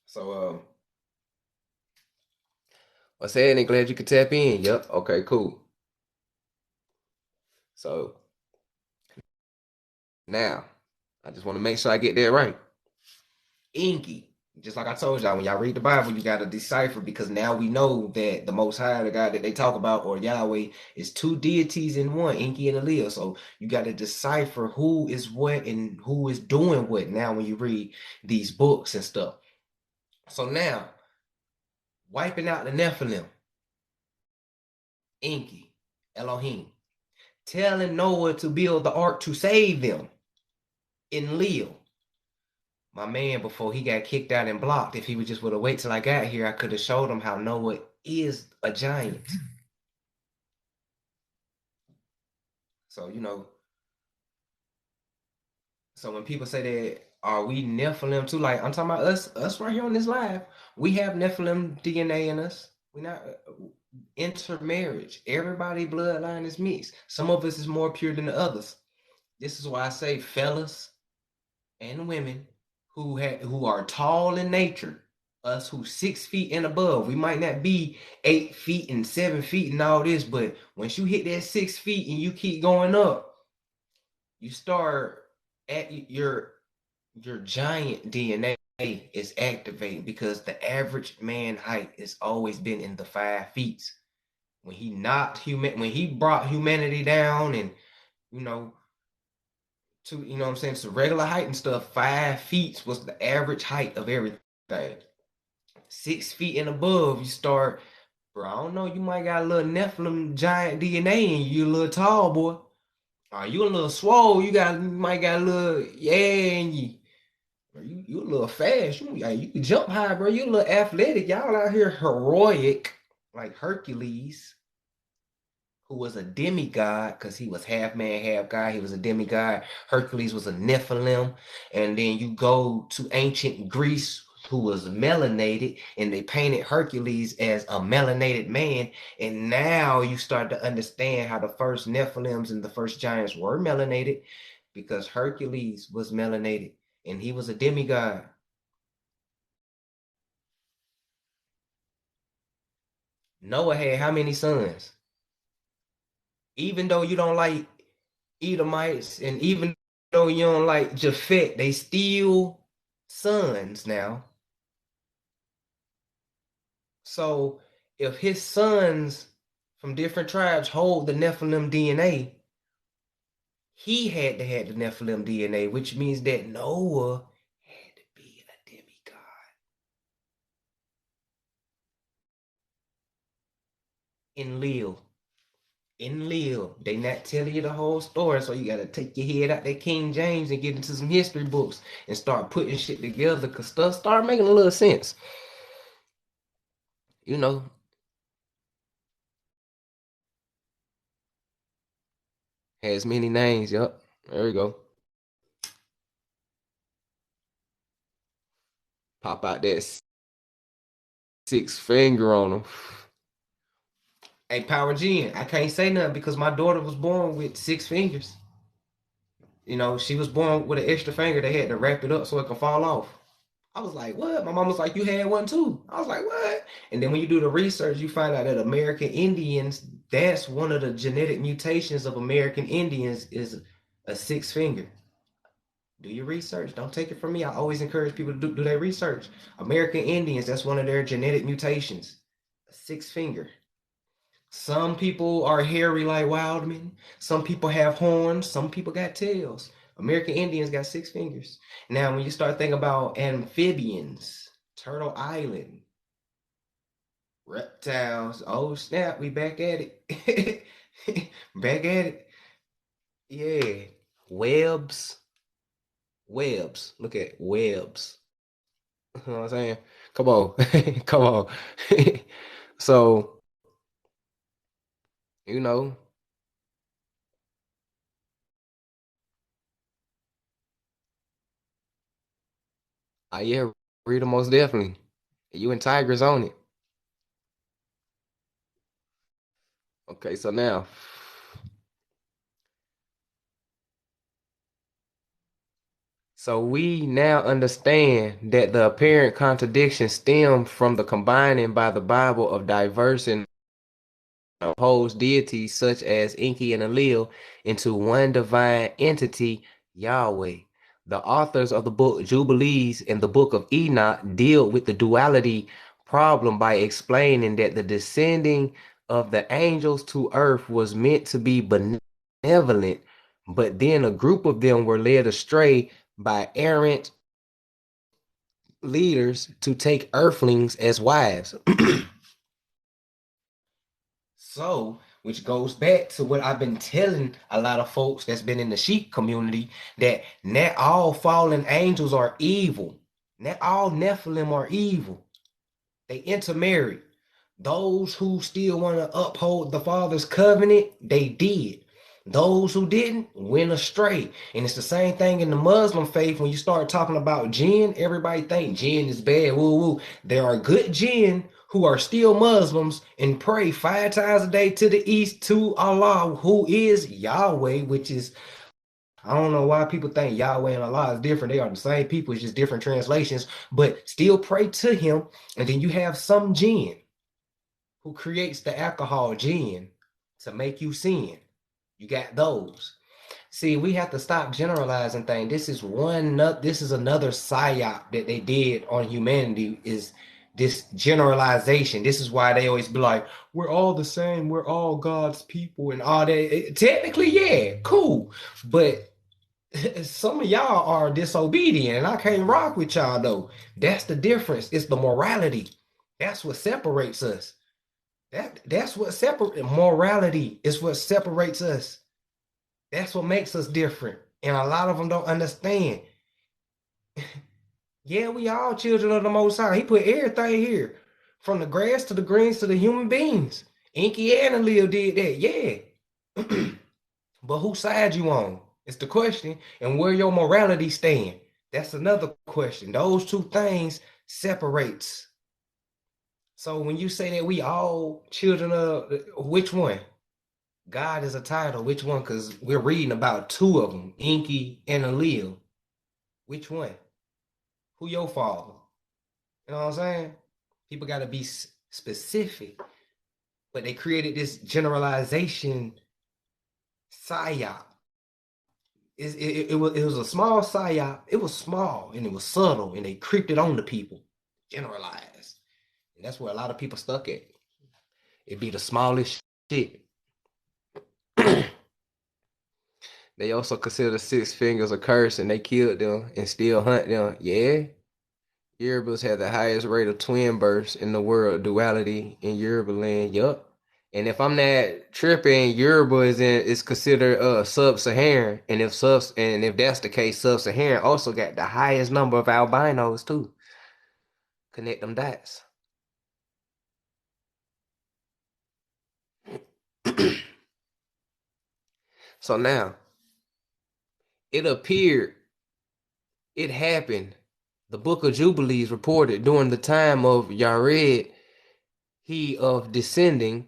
So, what's happening? Glad you could tap in. Yep. Okay. Cool. So now, I just want to make sure I get that right. Inky. Just like I told y'all, when y'all read the Bible, you got to decipher because now we know that the Most High, the God that they talk about, or Yahweh, is two deities in one, Inky and Aaliyah. So you got to decipher who is what and who is doing what now when you read these books and stuff. So now, wiping out the Nephilim, Inky, Elohim, telling Noah to build the ark to save them in Leo. My man, before he got kicked out and blocked, if he would just would have waited till I got here, I could have showed him how Noah is a giant. So, so when people say that, are we Nephilim too? Like I'm talking about us right here on this live. We have Nephilim DNA in us. We're not intermarriage. Everybody bloodline is mixed. Some of us is more pure than the others. This is why I say fellas and women who are tall in nature, us who 6 feet and above. We might not be 8 feet and 7 feet and all this, but once you hit that 6 feet and you keep going up, you start at your giant DNA is activating because the average man height has always been in the 5 feet. When he brought humanity down and you know to what I'm saying, to regular height and stuff, 5 feet was the average height of everything. 6 feet and above, you start, bro. I don't know, you might got a little Nephilim giant DNA in you, a little tall boy. You a little swole, you might got a little in you. You a little fast. You can jump high, bro. You a little athletic. Y'all out here heroic, like Hercules, who was a demigod because he was half man, half god. He was a demigod. Hercules was a Nephilim. And then you go to ancient Greece, who was melanated, and they painted Hercules as a melanated man. And now you start to understand how the first Nephilims and the first giants were melanated because Hercules was melanated and he was a demigod. Noah had how many sons? Even though you don't like Edomites, and even though you don't like Japhet, they still sons now. So if his sons from different tribes hold the Nephilim DNA, he had to have the Nephilim DNA, which means that Noah had to be a demigod. Enlil. Enlil. They not telling you the whole story, so you gotta take your head out that King James and get into some history books and start putting shit together because stuff start making a little sense. You know, has many names. Yup. There we go. Pop out that six finger on them. Hey, Power Gen, I can't say nothing because my daughter was born with 6 fingers. She was born with an extra finger. They had to wrap it up so it could fall off. I was like, what? My mom was like, you had one too. I was like, what? And then when you do the research, you find out that American Indians, that's one of the genetic mutations of American Indians is a six finger. Do your research. Don't take it from me. I always encourage people to do their research. American Indians, that's one of their genetic mutations. A six finger. Some people are hairy like Wildman. Some people have horns. Some people got tails. American Indians got 6 fingers. Now, when you start thinking about amphibians, Turtle Island, reptiles, oh snap, we back at it. Back at it. Yeah. Webs. Webs. Look at webs. You know what I'm saying? Come on. Come on. So, you know, yeah, read them most definitely. You and Tiger's on it. Okay, so now, so we now understand that the apparent contradiction stemmed from the combining by the Bible of diverse and opposed deities such as Enki and Enlil into one divine entity, Yahweh. The authors of the book Jubilees and the book of Enoch deal with the duality problem by explaining that the descending of the angels to earth was meant to be benevolent, but then a group of them were led astray by errant leaders to take earthlings as wives. So, which goes back to what I've been telling a lot of folks that's been in the sheep community, that not all fallen angels are evil. Not all Nephilim are evil. They intermarried. Those who still want to uphold the Father's covenant, they did. Those who didn't went astray. And it's the same thing in the Muslim faith. When you start talking about jinn, everybody think jinn is bad. Woo woo. There are good jinn who are still Muslims and pray 5 times a day to the east to Allah, who is Yahweh, which is, I don't know why people think Yahweh and Allah is different. They are the same people, it's just different translations, but still pray to him. And then you have some jinn who creates the alcohol jinn to make you sin. You got those. See, we have to stop generalizing things. This is another psyop that they did on humanity, is this generalization. This is why they always be like, we're all the same, we're all God's people and all that. Technically, yeah, cool. But some of y'all are disobedient, and I can't rock with y'all though. That's the difference. It's the morality. That's what separates us. That's what separate morality is what separates us. That's what makes us different. And a lot of them don't understand. Yeah, we all children of the Most High. He put everything here, from the grass to the greens to the human beings. Inky and Lil did that, yeah. But whose side you on? It's the question. And where your morality stand? That's another question. Those two things separates. So when you say that we all children of, which one? God is a title. Which one? Because we're reading about two of them, Inky and Alil. Which one? Who your father? You know what I'm saying? People got to be specific. But they created this generalization psyop. It was a small psyop. It was small and it was subtle, and they creeped it on the people. Generalized. And that's where a lot of people stuck at. It'd be the smallest shit. They also consider 6 fingers a curse, and they killed them and still hunt them. Yeah. Yorubas have the highest rate of twin births in the world, duality in Yoruba land. Yup. And if I'm not tripping, Yoruba is considered sub-Saharan. And if that's the case, sub-Saharan also got the highest number of albinos too. Connect them dots. So now, it appeared, it happened. The Book of Jubilees reported during the time of Yared, he of descending,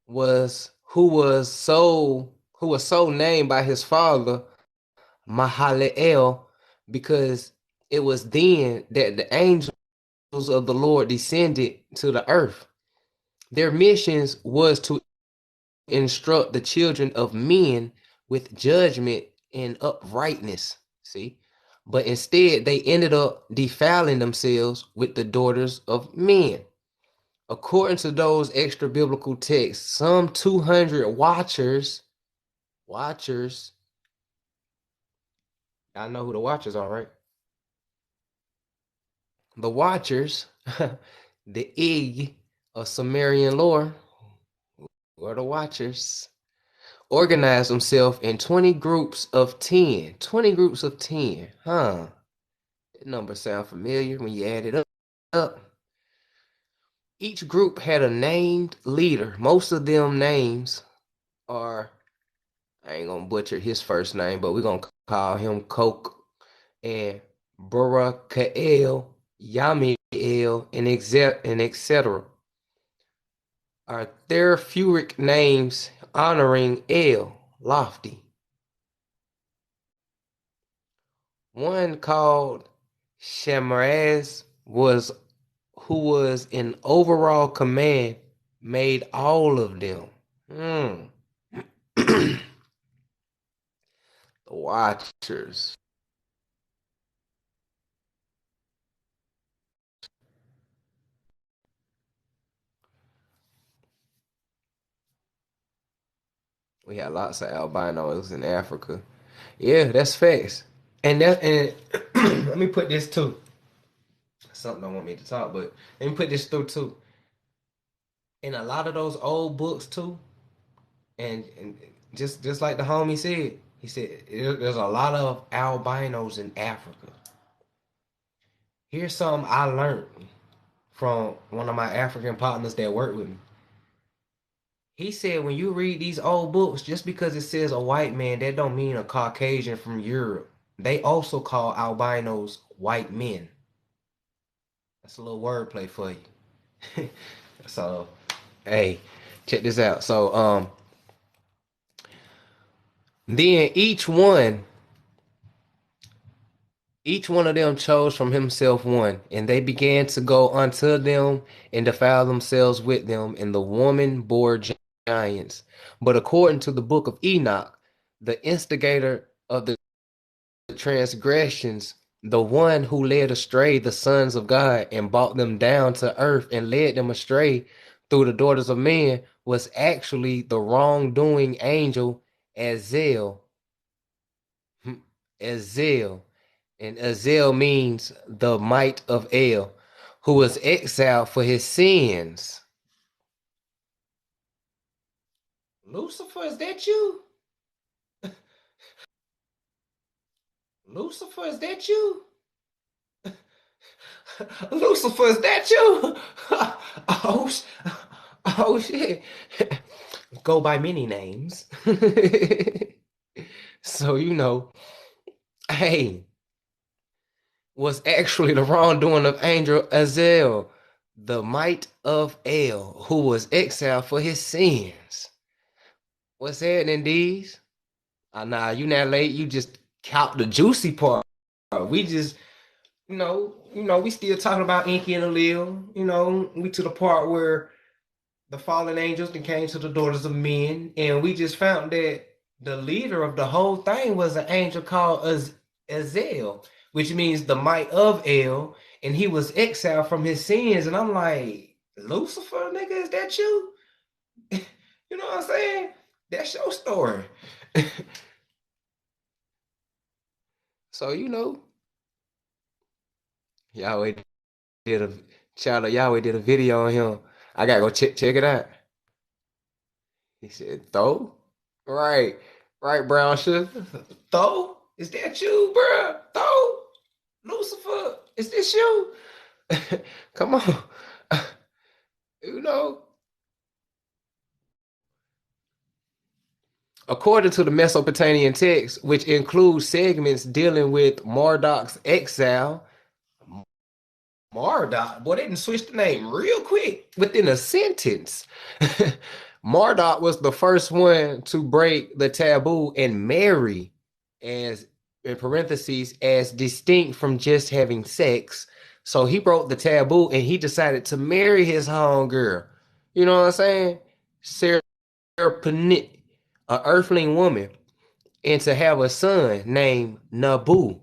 who was so named by his father Mahaleel, because it was then that the angels of the Lord descended to the earth. Their missions was to instruct the children of men with judgment and uprightness. See? But instead, they ended up defiling themselves with the daughters of men. According to those extra biblical texts, some 200 watchers, I know who the watchers are, right? The watchers, the Ig of Sumerian lore, or the watchers, organized themselves in 20 groups of 10. 20 groups of 10, huh? That number sound familiar when you add it up. Each group had a named leader. Most of them names are, I ain't gonna butcher his first name, but we're gonna call him Coke and Barakael, Yamiel, and etc. are therapeutic names honoring El Lofty. One called Shamraz was who was in overall command made all of them. The Watchers. We had lots of albinos in Africa. Yeah, that's facts. And let me put this too. Something don't want me to talk, but let me put this through too. In a lot of those old books too, and just like the homie said, he said there's a lot of albinos in Africa. Here's something I learned from one of my African partners that worked with me. He said when you read these old books, just because it says a white man, that don't mean a Caucasian from Europe. They also call albinos white men. That's a little wordplay for you. So, hey, check this out. So, then each one of them chose from himself one, and they began to go unto them and defile themselves with them, and the woman bore giants. But according to the book of Enoch, the instigator of the transgressions, the one who led astray the sons of God and brought them down to earth and led them astray through the daughters of men, was actually the wrongdoing angel Azazel. Azazel. And Azel means the might of El, who was exiled for his sins. Lucifer, is that you? Lucifer, is that you? Lucifer, is that you? Oh, oh shit. Go by many names. So, hey, was actually the wrongdoing of angel Azel, the might of El, who was exiled for his sins. What's happening, D's? Nah, you not late. You just count the juicy part. We just, we still talking about Inky and Alil. We to the part where the fallen angels then came to the daughters of men, and we just found that the leader of the whole thing was an angel called Azel, which means the might of El, and he was exiled from his sins. And I'm like, Lucifer, nigga, is that you? You know what I'm saying? That's your story. So Yahweh did a child of Yahweh did a video on him. I gotta go check it out. He said, "Tho, right, right, brown sugar. Tho, is that you, bro? Tho, Lucifer, is this you? Come on, you know." According to the Mesopotamian text, which includes segments dealing with Marduk's exile, Marduk, boy, they didn't switch the name real quick within a sentence. Marduk was the first one to break the taboo and marry, as in parentheses, as distinct from just having sex. So he broke the taboo and he decided to marry his homegirl. You know what I'm saying? Sarah Panit, an earthling woman, and to have a son named Nabu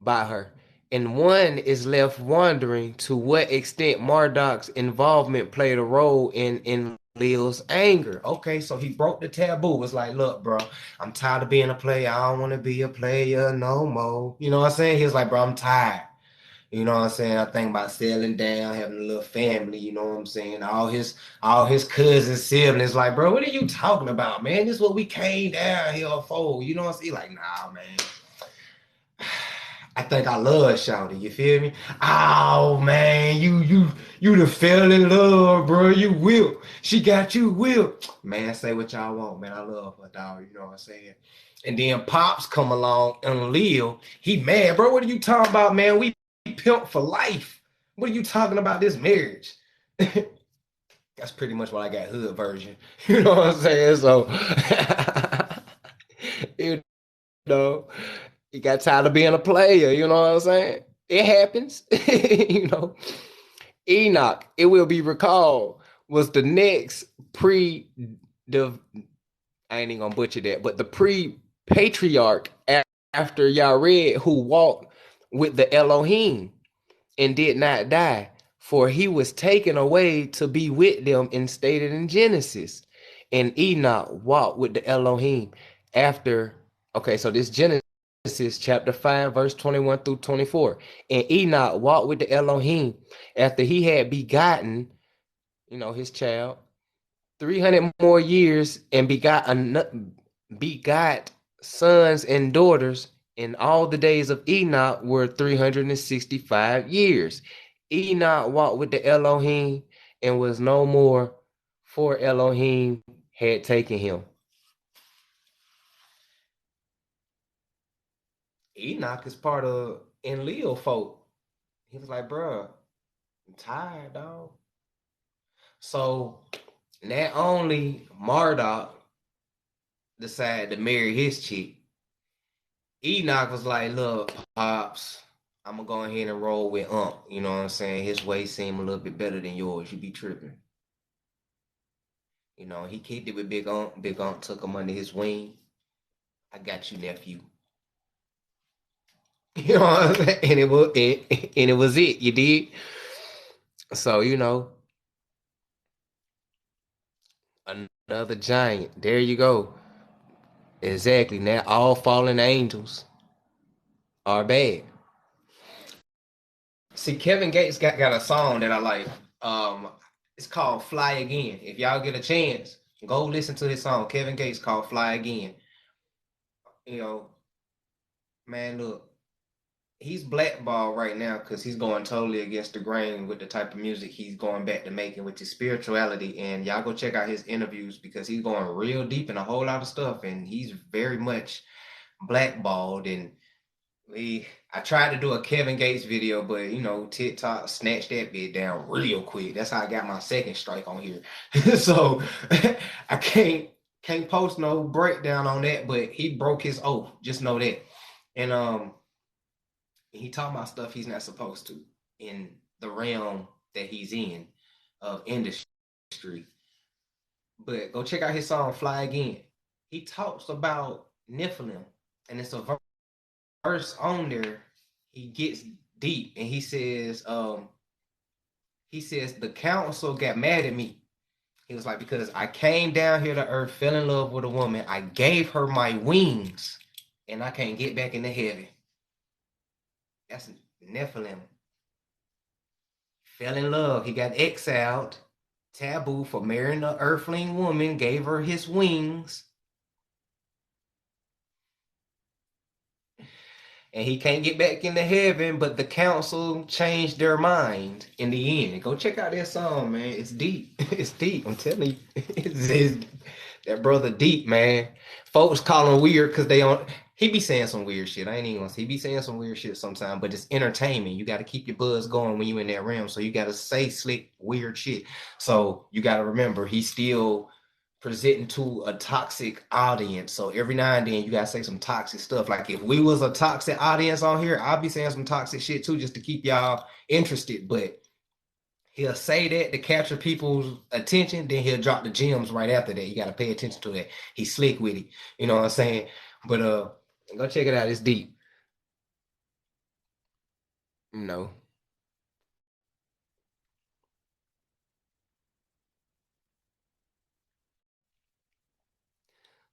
by her. And one is left wondering to what extent Marduk's involvement played a role in Leo's anger. Okay, so he broke the taboo. It's like, look, bro, I'm tired of being a player. I don't want to be a player no more. You know what I'm saying? He's like, bro, I'm tired. You know what I'm saying? I think about settling down, having a little family, you know what I'm saying? All his cousins, siblings, like, bro, what are you talking about, man? This is what we came down here for. You know what I'm saying? Like, nah, man. I think I love Shawty, you feel me? Oh man, you done fell in love, bro. You will. She got you will. Man, say what y'all want, man. I love her, dog. You know what I'm saying? And then Pops come along and Leo, he mad, bro. What are you talking about, man? We pimp for life. What are you talking about this marriage? That's pretty much what I got hood version. You know what I'm saying? So you know, you got tired of being a player, you know what I'm saying? It happens. You know. Enoch, it will be recalled, was the next pre the I ain't even gonna butcher that, but the pre patriarch after Yared who walked with the Elohim and did not die, for he was taken away to be with them and stated in Genesis. And Enoch walked with the Elohim after, okay, so this Genesis chapter 5, verse 21 through 24. And Enoch walked with the Elohim after he had begotten, his child, 300 more years and begot sons and daughters, and all the days of Enoch were 365 years. Enoch walked with the Elohim and was no more, for Elohim had taken him. Enoch is part of Enlil folk. He was like, bruh, I'm tired, dog. So not only Marduk decided to marry his chick, Enoch was like, look, Pops, I'm gonna go ahead and roll with Ump. You know what I'm saying? His way seemed a little bit better than yours. You be tripping. He kicked it with Big Ump. Big Ump took him under his wing. I got you, nephew. You know what I'm saying? And it was it. You did. So, another giant. There you go. Exactly. Now all fallen angels are bad. See, Kevin Gates got a song that I like. It's called "Fly Again." If y'all get a chance, go listen to his song. Kevin Gates called "Fly Again." You know, man, look, he's blackballed right now because he's going totally against the grain with the type of music he's going back to making with his spirituality. And y'all go check out his interviews because he's going real deep in a whole lot of stuff, and he's very much blackballed. And I tried to do a Kevin Gates video, but TikTok snatched that bit down real quick. That's how I got my second strike on here. So I can't post no breakdown on that, but he broke his oath. Just know that. And he talking about stuff he's not supposed to in the realm that he's in of industry. But go check out his song "Fly Again." He talks about Nephilim, and it's a verse on there. He gets deep and he says the council got mad at me. He was like, because I came down here to earth, fell in love with a woman, I gave her my wings, and I can't get back into heaven. That's Nephilim. Fell in love. He got exiled, taboo for marrying an earthling woman, gave her his wings, and he can't get back into heaven, but the council changed their mind in the end. Go check out that song, man. It's deep. It's deep. I'm telling you. It's that brother deep, man. Folks call him weird because they don't. He be saying some weird shit. I ain't even gonna say he be saying some weird shit sometimes, but it's entertainment. You got to keep your buzz going when you in that realm. So you got to say slick, weird shit. So you got to remember, he's still presenting to a toxic audience. So every now and then you gotta say some toxic stuff. Like if we was a toxic audience on here, I'll be saying some toxic shit too, just to keep y'all interested. But he'll say that to capture people's attention, then he'll drop the gems right after that. You gotta pay attention to that. He's slick with it. You know what I'm saying? But go check it out. It's deep. No.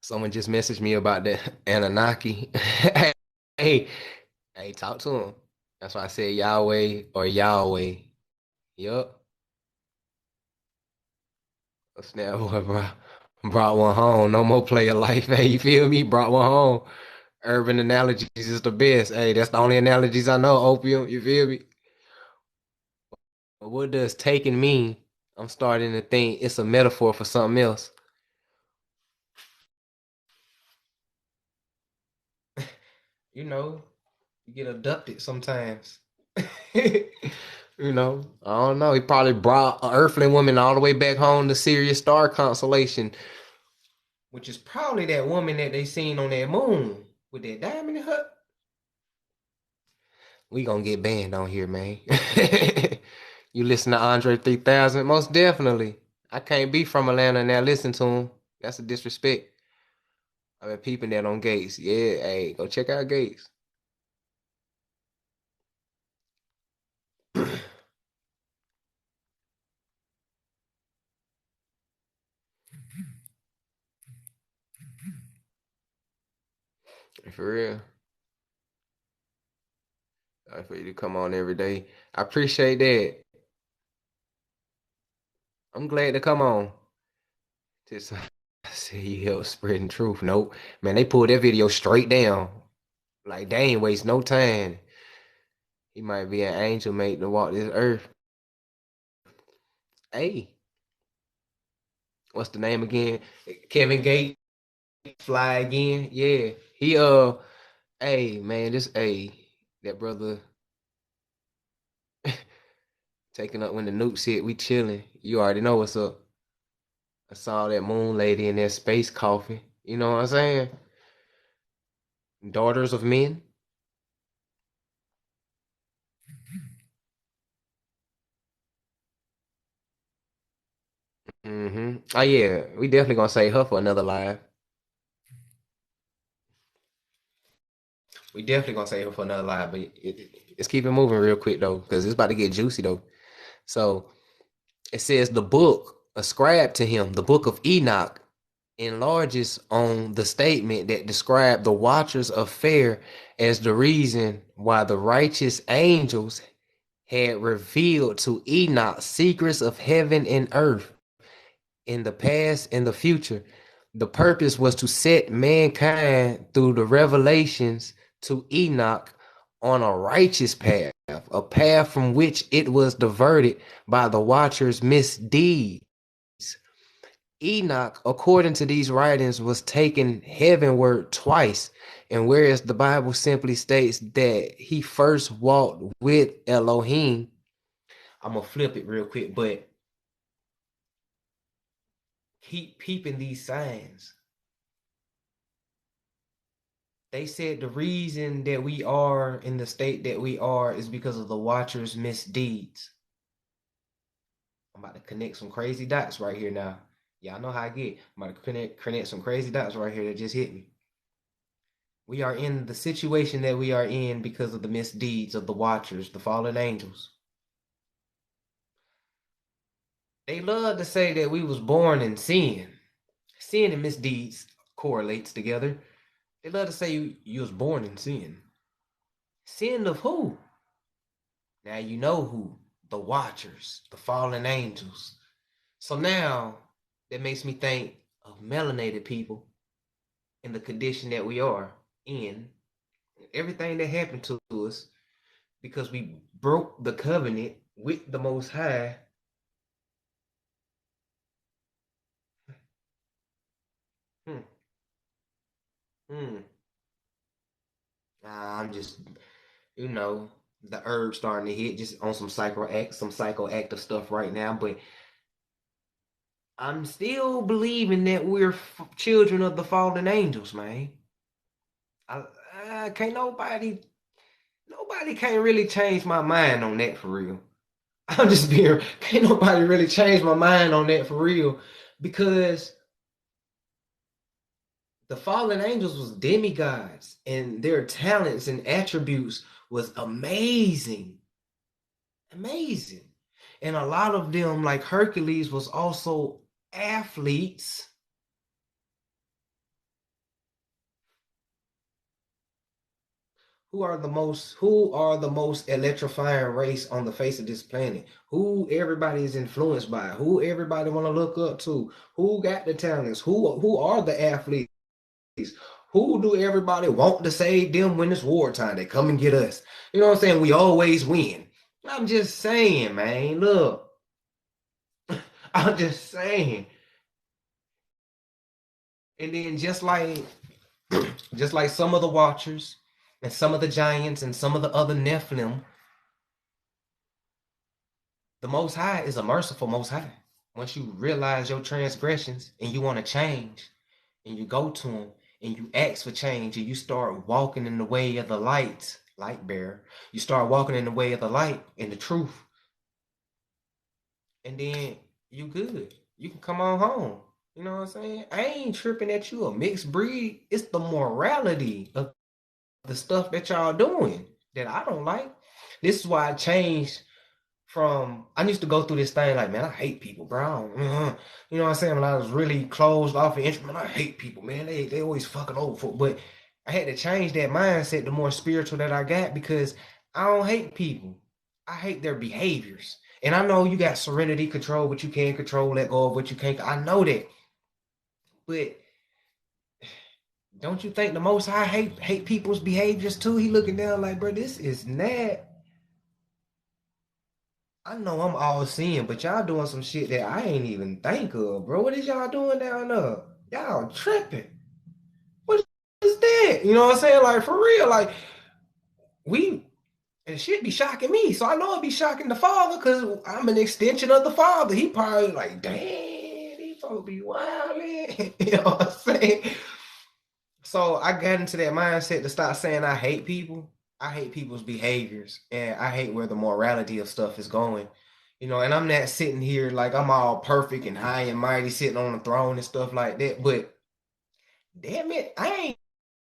Someone just messaged me about that Anunnaki. hey, hey, talk to him. That's why I said Yahweh or Yahweh. Yup. A snap boy, brought one home. No more player life. Hey, you feel me? Brought one home. Urban analogies is the best. Hey, that's the only analogies I know. Opium. You feel me? But what does taking mean? I'm starting to think it's a metaphor for something else. You know, you get abducted sometimes. You know, I don't know. He probably brought an Earthling woman all the way back home to Sirius Star Constellation, which is probably that woman that they seen on that moon with that diamond in her. We gonna get banned on here, man. You listen to Andre 3000? Most definitely. I can't be from Atlanta and now listen to him. That's a disrespect. I've been peeping that on Gates. Yeah, hey, go check out Gates. For real. For you to come on every day. I appreciate that. I'm glad to come on. Just say you help spreading truth. Nope. Man, they pulled that video straight down. Like they ain't waste no time. He might be an angel mate to walk this earth. Hey, what's the name again? Kevin Gates, fly again. Yeah. He hey man, that brother taking up when the nukes hit, we chilling. You already know what's up. I saw that moon lady in that space coffee. You know what I'm saying? Daughters of men. Oh yeah, we definitely gonna save her for another live. We definitely gonna save her for another live, but let's keep it moving real quick though, because it's about to get juicy though. So it says the book ascribed to him, the book of Enoch, enlarges on the statement that described the watchers of fair as the reason why the righteous angels had revealed to Enoch secrets of heaven and earth in the past and the future. The purpose was to set mankind through the revelations to Enoch on a righteous path, a path from which it was diverted by the watcher's misdeeds. Enoch, according to these writings, was taken heavenward twice, and whereas the Bible simply states that he first walked with Elohim, I'm gonna flip it real quick, but keep peeping these signs. They said the reason that we are in the state that we are is because of the watcher's misdeeds. I'm about to connect some crazy dots right here now. Y'all know how I get. I'm about to connect some crazy dots right here that just hit me. We are in the situation that we are in because of the misdeeds of the watchers, the fallen angels. They love to say that we was born in sin. Sin and misdeeds correlates together. They love to say you was born in sin. Sin of who? Now you know who. The watchers, the fallen angels. So now that makes me think of melanated people in the condition that we are in. Everything that happened to us because we broke the covenant with the Most High. Hmm. Hmm. I'm just, the herb starting to hit just on some psychoactive stuff right now. But I'm still believing that we're children of the fallen angels, man. I can't nobody can't really change my mind on that for real. I'm just being, can't nobody really change my mind on that for real because the fallen angels was demigods and their talents and attributes was amazing. Amazing. And a lot of them, like Hercules, was also athletes who are the most electrifying race on the face of this planet, who everybody is influenced by, who everybody want to look up to, who got the talents, who are the athletes, who do everybody want to save them when it's wartime? They come and get us. You know what I'm saying? We always win. I'm just saying, man. Look, I'm just saying. And then just like some of the Watchers and some of the Giants and some of the other Nephilim, The Most High is a merciful Most High. Once you realize your transgressions and you want to change, and you go to him and you ask for change and you start walking in the way of the light bearer, you start walking in the way of the light and the truth, and then you good. You can come on home. You know what I'm saying? I ain't tripping that you a mixed breed. It's the morality of the stuff that y'all doing that I don't like. This is why I changed from I used to go through this thing like, man, I hate people, bro. You know what I'm saying? When I was really closed off and introvert, man, I hate people, man. They always fucking over for. But I had to change that mindset the more spiritual that I got because I don't hate people. I hate their behaviors. And I know you got serenity, control what you can control, let go of what you can't. I know that. But don't you think the Most High hate people's behaviors too? He looking down like, bro, this is not. I know I'm all seeing, but y'all doing some shit that I ain't even think of, bro. What is y'all doing down there? Y'all tripping. What is that? You know what I'm saying? Like for real, like we and shit be shocking me. So I know it be shocking the father because I'm an extension of the father. He probably like, damn, these folks be wild, man. You know what I'm saying? So I got into that mindset to start saying I hate people. I hate people's behaviors and I hate where the morality of stuff is going. You know, and I'm not sitting here like I'm all perfect and high and mighty sitting on the throne and stuff like that. But damn it, I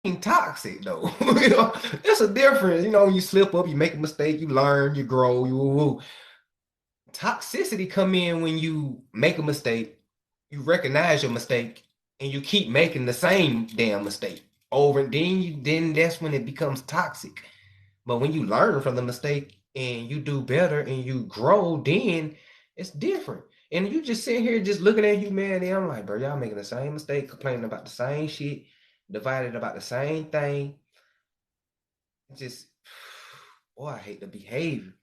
ain't toxic though. You know, it's a difference. You know, you slip up, you make a mistake, you learn, you grow, you woo. Toxicity come in when you make a mistake, you recognize your mistake, and you keep making the same damn mistake over, and then that's when it becomes toxic. But when you learn from the mistake and you do better and you grow, then it's different. And you just sit here just looking at humanity. I'm like, bro, y'all making the same mistake, complaining about the same shit, divided about the same thing. Just, boy, I hate the behavior.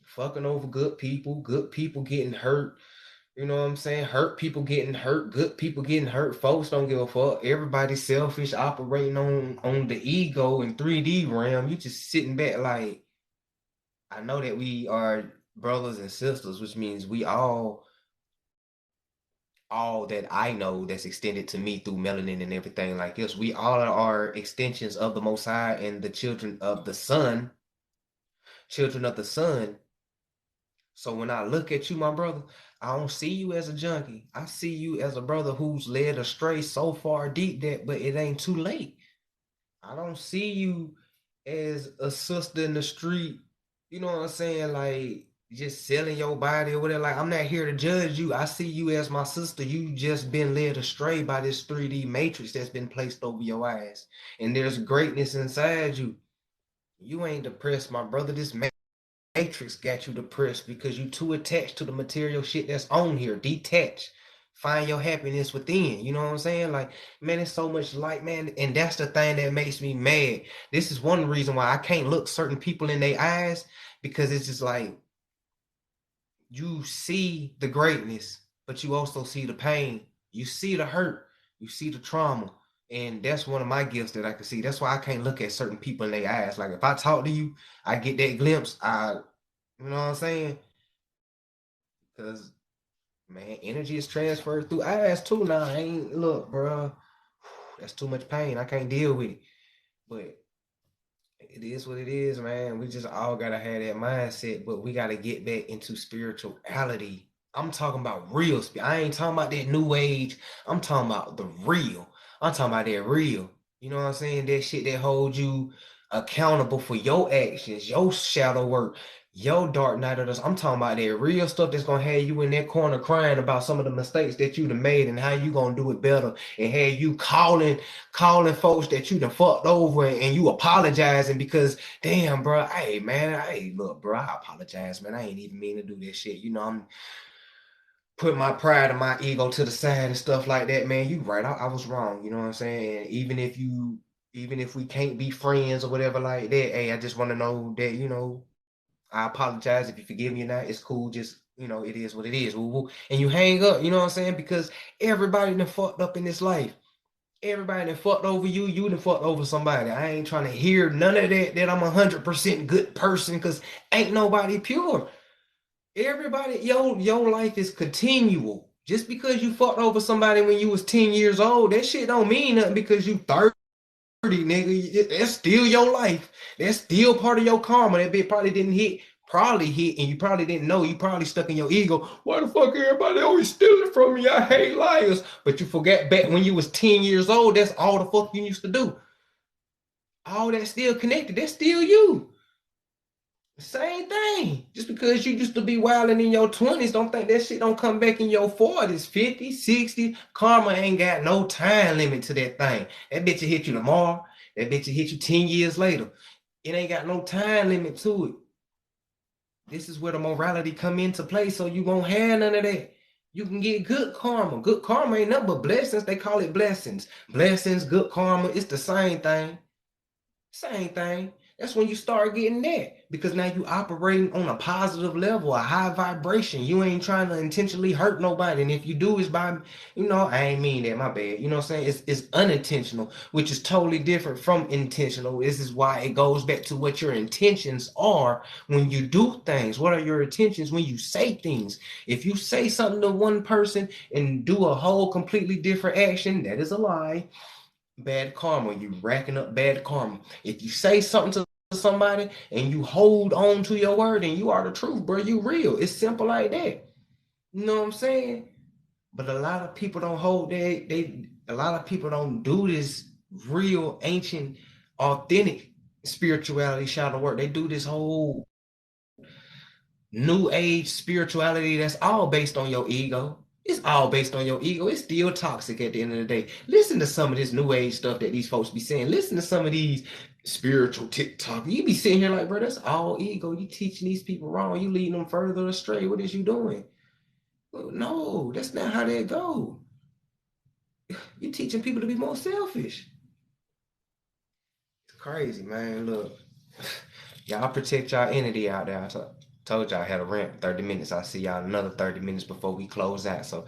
Fucking over good people getting hurt. You know what I'm saying? Hurt people getting hurt, good people getting hurt. Folks don't give a fuck. Everybody's selfish, operating on the ego in 3D realm. You just sitting back like, I know that we are brothers and sisters, which means we all that I know that's extended to me through melanin and everything like this. We all are extensions of the Most High and the children of the Sun, children of the Sun. So when I look at you, my brother, I don't see you as a junkie. I see you as a brother who's led astray so far deep that, but it ain't too late. I don't see you as a sister in the street, you know what I'm saying? Like just selling your body or whatever. Like I'm not here to judge you. I see you as my sister. You just been led astray by this 3D matrix that's been placed over your eyes. And there's greatness inside you. You ain't depressed, my brother. This matrix got you depressed because you too attached to the material shit that's on here. Detach. Find your happiness within. You know what I'm saying? Like, man, it's so much light, man. And that's the thing that makes me mad. This is one reason why I can't look certain people in their eyes because it's just like you see the greatness, but you also see the pain. You see the hurt. You see the trauma. And that's one of my gifts that I can see. That's why I can't look at certain people in their eyes. Like if I talk to you, I get that glimpse. You know what I'm saying? Because man, energy is transferred through eyes too. Now, I ain't look, bro. That's too much pain. I can't deal with it. But it is what it is, man. We just all gotta have that mindset, but we gotta get back into spirituality. I'm talking about real. I ain't talking about that new age. I'm talking about the real. I'm talking about that real. You know what I'm saying? That shit that holds you accountable for your actions, your shadow work, your dark night of this. I'm talking about that real stuff that's gonna have you in that corner crying about some of the mistakes that you done made and how you gonna do it better, and have you calling folks that you done fucked over and you apologizing because damn, bro, hey man, hey look, bro, I apologize, man. I ain't even mean to do this shit. You know, I'm put my pride and my ego to the side and stuff like that, man. You right. I was wrong. You know what I'm saying? And even if we can't be friends or whatever like that, hey, I just want to know that, you know, I apologize if you forgive me or not. It's cool. Just, you know, it is what it is. Woo, woo. And you hang up, you know what I'm saying? Because everybody done fucked up in this life. Everybody done fucked over you. You done fucked over somebody. I ain't trying to hear none of that I'm 100% good person because ain't nobody pure. Everybody, your life is continual. Just because you fucked over somebody when you was 10 years old, that shit don't mean nothing because you 30, nigga. That's still your life. That's still part of your karma. That bitch probably hit, and you probably didn't know. You probably stuck in your ego. Why the fuck everybody always stealing from me? I hate liars. But you forgot back when you was 10 years old, that's all the fuck you used to do. All that's still connected. That's still you. Same thing. Just because you used to be wilding in your 20s, don't think that shit don't come back in your 40s, 50s, 60s. Karma ain't got no time limit to that thing. That bitch will hit you tomorrow. That bitch will hit you 10 years later. It ain't got no time limit to it. This is where the morality come into play, so you won't have none of that. You can get good karma. Good karma ain't nothing but blessings. They call it blessings. Blessings, good karma, it's the same thing. Same thing. That's when you start getting that because now you operating on a positive level, a high vibration. You ain't trying to intentionally hurt nobody. And if you do, it's by, I ain't mean that, my bad. You know what I'm saying? It's unintentional, which is totally different from intentional. This is why it goes back to what your intentions are when you do things. What are your intentions when you say things? If you say something to one person and do a whole completely different action, that is a lie. Bad karma. You racking up bad karma. If you say something to somebody and you hold on to your word and you are the truth, bro, you real. It's simple like that. You know what I'm saying? But a lot of people don't hold a lot of people don't do this real ancient authentic spirituality shadow work. They do this whole new age spirituality that's all based on your ego. It's all based on your ego. It's still toxic at the end of the day. Listen to some of this new age stuff that these folks be saying. Listen to some of these spiritual TikTok. You be sitting here like, bro, that's all ego. You teaching these people wrong. You leading them further astray. What is you doing? Well, no, that's not how that go. You teaching people to be more selfish. It's crazy, man. Look, y'all protect y'all entity out there. Told y'all I had a rant 30 minutes. I'll see y'all another 30 minutes before we close out. So,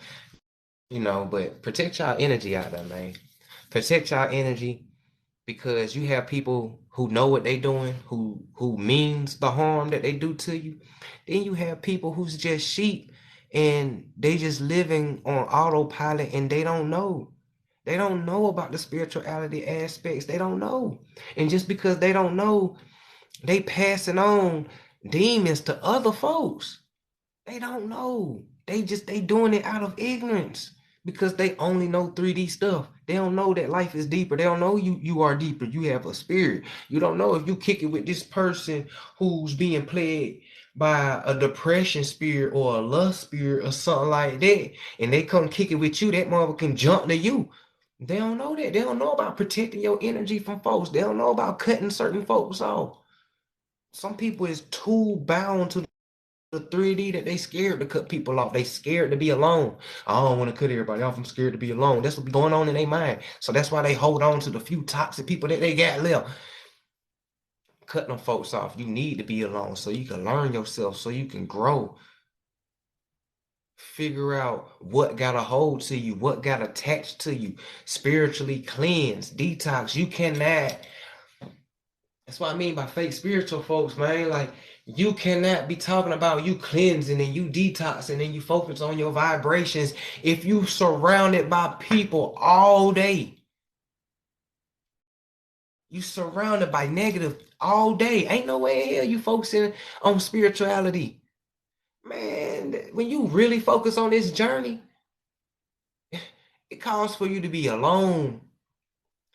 but protect y'all energy out there, man. Protect y'all energy because you have people who know what they doing, who means the harm that they do to you. Then you have people who's just sheep and they just living on autopilot and they don't know. They don't know about the spirituality aspects. They don't know. And just because they don't know, they passing on demons to other folks. They don't know. They doing it out of ignorance because they only know 3D stuff. They don't know that life is deeper. They don't know you are deeper. You have a spirit. You don't know if you kick it with this person who's being plagued by a depression spirit or a lust spirit or something like that, and they come kick it with you, that mother can jump to you. They don't know that. They don't know about protecting your energy from folks. They don't know about cutting certain folks off. Some people is too bound to the 3D that they scared to cut people off. They scared to be alone. I don't want to cut everybody off. I'm scared to be alone. That's what's going on in their mind. So that's why they hold on to the few toxic people that they got left. Cut them folks off. You need to be alone so you can learn yourself, so you can grow. Figure out what got a hold to you, what got attached to you. Spiritually cleanse, detox. You cannot. That's what I mean by fake spiritual folks, man. Like, you cannot be talking about you cleansing and you detoxing and you focus on your vibrations if you surrounded by people all day. You surrounded by negative all day. Ain't no way in hell you focusing on spirituality. Man, when you really focus on this journey, it calls for you to be alone,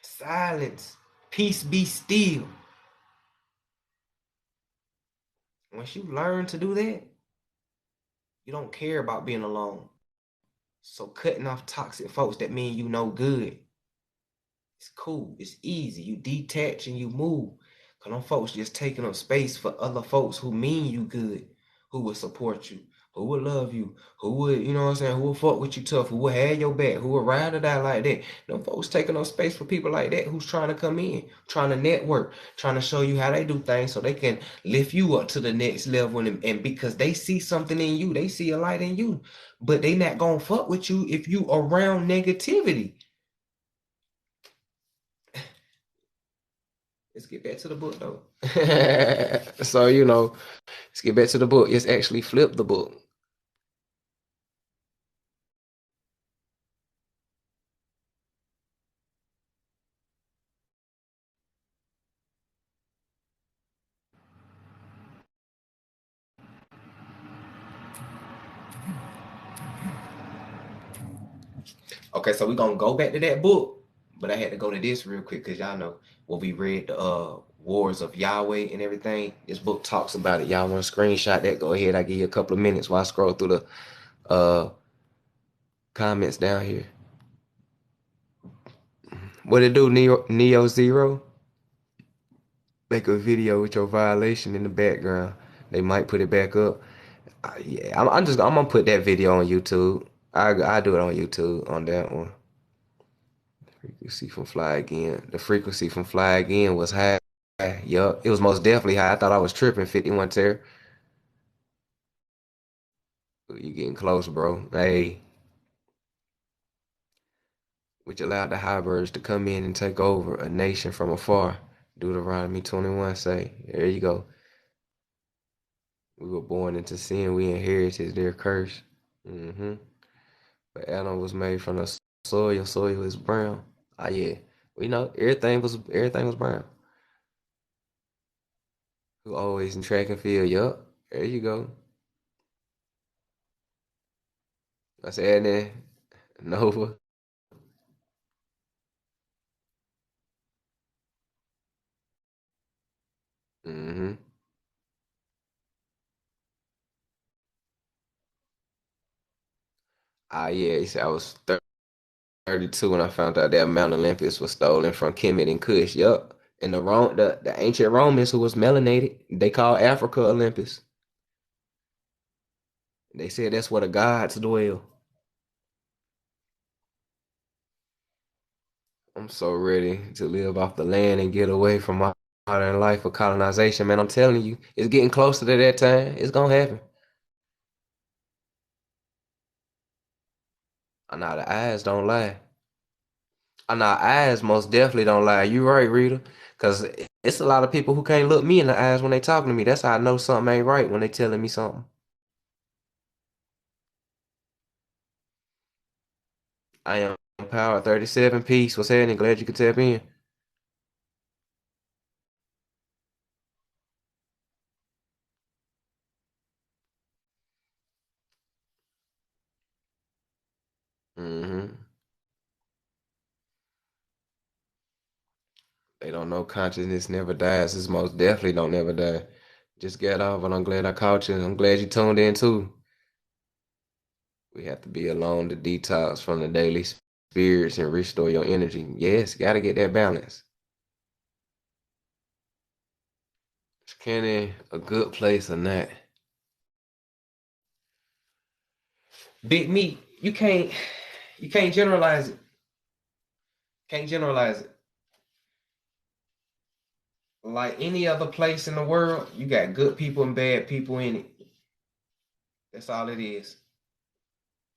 silence, peace, be still. Once you learn to do that, you don't care about being alone. So cutting off toxic folks, that mean you know good. It's cool. It's easy. You detach and you move. Cause them folks just taking up space for other folks who mean you good, who will support you, who will love you, who would, you know what I'm saying, who will fuck with you tough, who will have your back, who will ride or die like that. Them folks taking up space for people like that who's trying to come in, trying to network, trying to show you how they do things so they can lift you up to the next level. And because they see something in you, they see a light in you. But they not gonna fuck with you if you around negativity. let's get back to the book though. So let's get back to the book. Let's actually flip the book. Okay, so we're gonna go back to that book, but I had to go to this real quick because y'all know when we read the Wars of Yahweh and everything. This book talks about it. Y'all want to screenshot that? Go ahead. I give you a couple of minutes while I scroll through the comments down here. What it do, Neo Zero? Make a video with your violation in the background. They might put it back up. Yeah, I'm gonna put that video on YouTube. I do it on YouTube on that one. Frequency from Fly Again. The frequency from Fly Again was high. Yup, it was most definitely high. I thought I was tripping. 51 Terror. You getting close, bro. Hey, which allowed the Highbirds to come in and take over a nation from afar. Deuteronomy 21 say, there you go. We were born into sin. We inherited their curse. But Adam was made from the soil. Soil is brown. Ah, yeah. We know everything was brown. Who always in track and field? Yup. There you go. I said that. Nova. Mm-hmm. Ah, yeah. He said I was 32 when I found out that Mount Olympus was stolen from Kemet and Kush. Yup. And the ancient Romans who was melanated, they called Africa Olympus. They said that's where the gods dwell. I'm so ready to live off the land and get away from my modern life of colonization, man. I'm telling you, it's getting closer to that time. It's gonna happen. I know the eyes don't lie. I know eyes most definitely don't lie. You right, Rita. Cause it's a lot of people who can't look me in the eyes when they talking to me. That's how I know something ain't right when they telling me something. I am Power 37 Peace. What's happening? Glad you could tap in. hmm They don't know consciousness never dies. It's most definitely don't never die. Just get off, and I'm glad I caught you. I'm glad you tuned in too. We have to be alone to detox from the daily spirits and restore your energy. Yes, gotta get that balance. Is Kenny a good place or not? Big meat, you can't generalize it. Can't generalize it. Like any other place in the world, you got good people and bad people in it. That's all it is.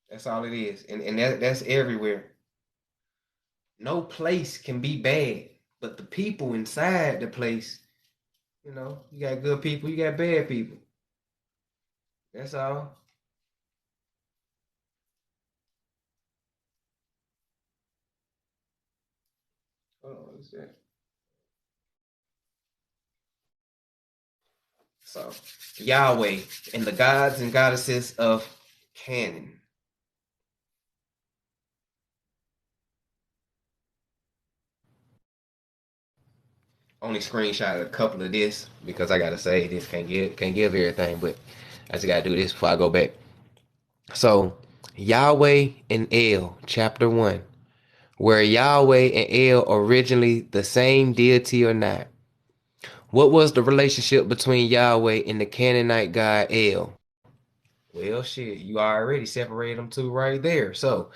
That's all it is. And that's everywhere. No place can be bad, but the people inside the place, you got good people, you got bad people. That's all. Hold on, what's that? So, Yahweh and the gods and goddesses of Canaan. Only screenshot a couple of this because I gotta say this can't give everything, but I just gotta do this before I go back. So, Yahweh and El, chapter 1. Were Yahweh and El originally the same deity or not? What was the relationship between Yahweh and the Canaanite god El? Well, shit, you already separated them two right there. So,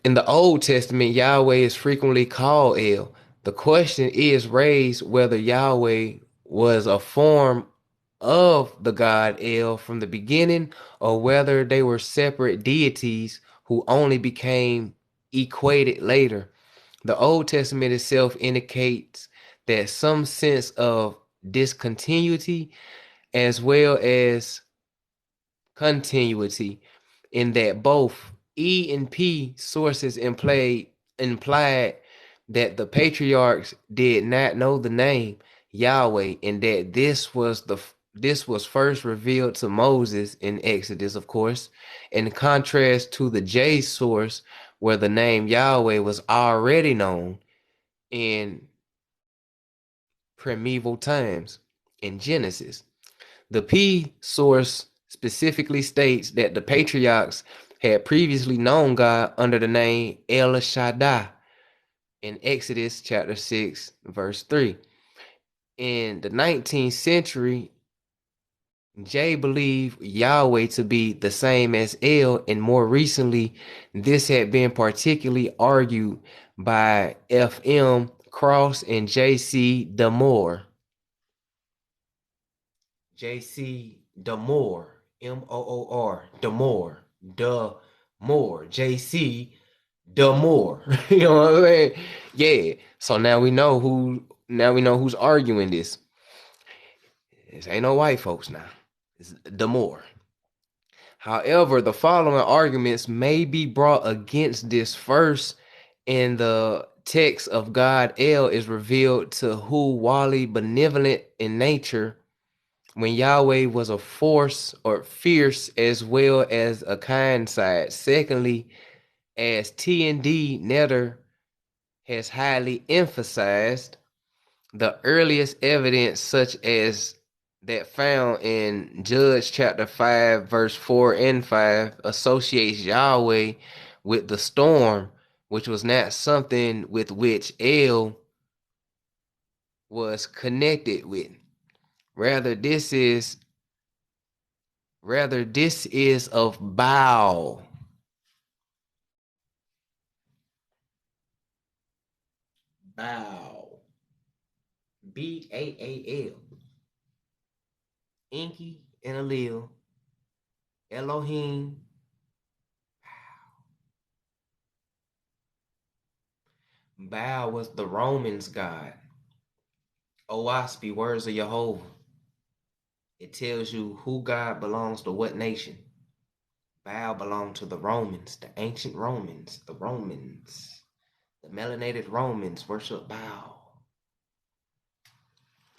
in the Old Testament, Yahweh is frequently called El. The question is raised whether Yahweh was a form of the god El from the beginning or whether they were separate deities who only became equated later. The Old Testament itself indicates that some sense of discontinuity as well as continuity, in that both E and P sources implied that the patriarchs did not know the name Yahweh, and that this was first revealed to Moses in Exodus, of course, in contrast to the J source, where the name Yahweh was already known in primeval times in Genesis. The P source specifically states that the patriarchs had previously known God under the name El Shaddai in Exodus chapter 6, verse 3. In the 19th century, J believed Yahweh to be the same as El, and more recently, this had been particularly argued by F.M. Cross and J.C. Damore. J.C. Damore, Moor, Damore, Damore, J.C. Damore. You know what I'm saying? Yeah. So now we know who's arguing this. This ain't no white folks now. It's Damore. However, the following arguments may be brought against this. First, in the text of God, El is revealed to who Wali benevolent in nature, when Yahweh was a force or fierce as well as a kind side. Secondly, as T&D Netter has highly emphasized, the earliest evidence such as that found in Judge chapter 5 verse 4 and 5 associates Yahweh with the storm, which was not something with which El was connected with. Rather, this is of Baal. Baal. Baal. Enki and Elil. Elohim. Baal was the Romans' god. Oaspi, words of Jehovah. It tells you who God belongs to what nation. Baal belonged to the Romans, the ancient Romans, the Romans. The melanated Romans worship Baal.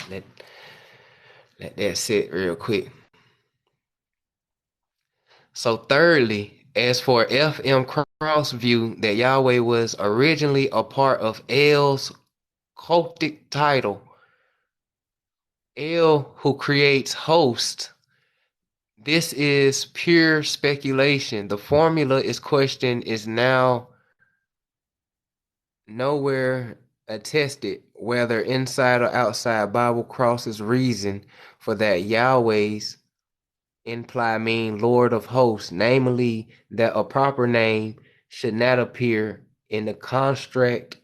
Let that sit real quick. So thirdly, as for F.M. Cross' view that Yahweh was originally a part of El's cultic title, El who creates host, this is pure speculation. The formula is questioned, is now nowhere attested, whether inside or outside Bible Cross's reason for that Yahweh's imply mean Lord of hosts, namely that a proper name should not appear in the construct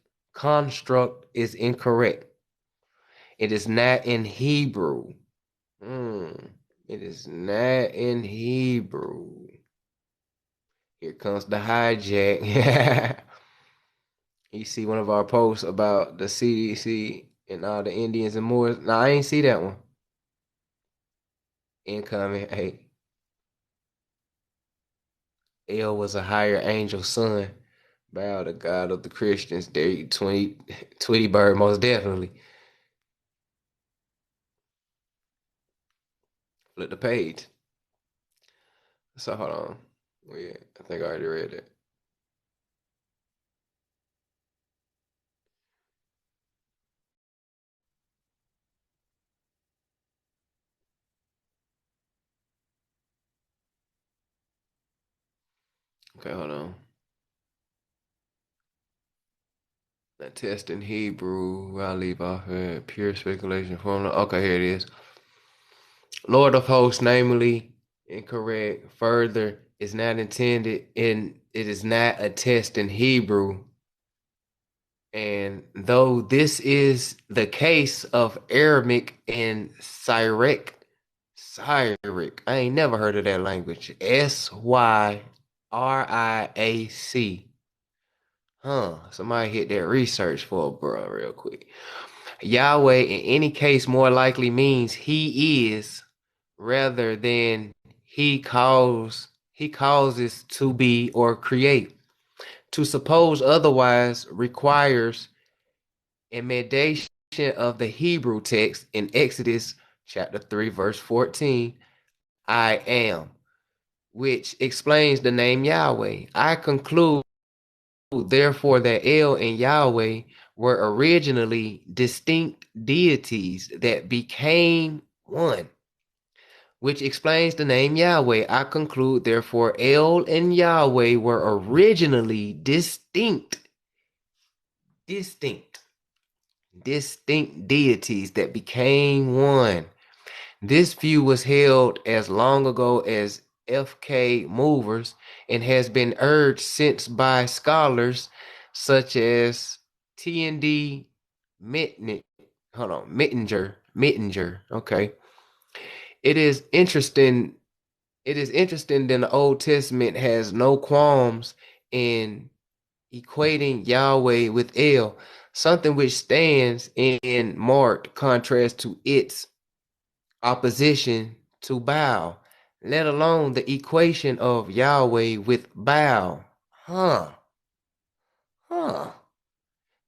is incorrect. It is not in Hebrew. It is not in Hebrew. Here comes the hijack. You see one of our posts about the CDC and all the Indians and Moors. No, I ain't see that one. Incoming. Hey. El was a higher angel son. Bow the God of the Christians. There you Tweety Bird, most definitely. Flip the page. So hold on. Yeah, I think I already read it. Okay, hold on. That test in Hebrew, I'll leave off here. Pure speculation formula. Okay, here it is. Lord of hosts, namely, incorrect. Further, is not intended in, it is not a test in Hebrew. And though this is the case of Aramaic and Syriac, I ain't never heard of that language. Syriac. Somebody hit that research for a bro real quick. Yahweh in any case more likely means he is rather than he causes to be or create. To suppose otherwise requires emendation of the Hebrew text in Exodus chapter 3 verse 14, I am, which explains the name Yahweh. I conclude therefore that El and Yahweh were originally distinct deities that became one, which explains the name Yahweh. I conclude therefore El and Yahweh were originally distinct deities that became one. This view was held as long ago as F.K. Movers and has been urged since by scholars such as T.N.D. Mittinger. Okay. It is interesting. It is interesting that the Old Testament has no qualms in equating Yahweh with El, something which stands in marked contrast to its opposition to Baal, let alone the equation of Yahweh with Baal. Huh. Huh.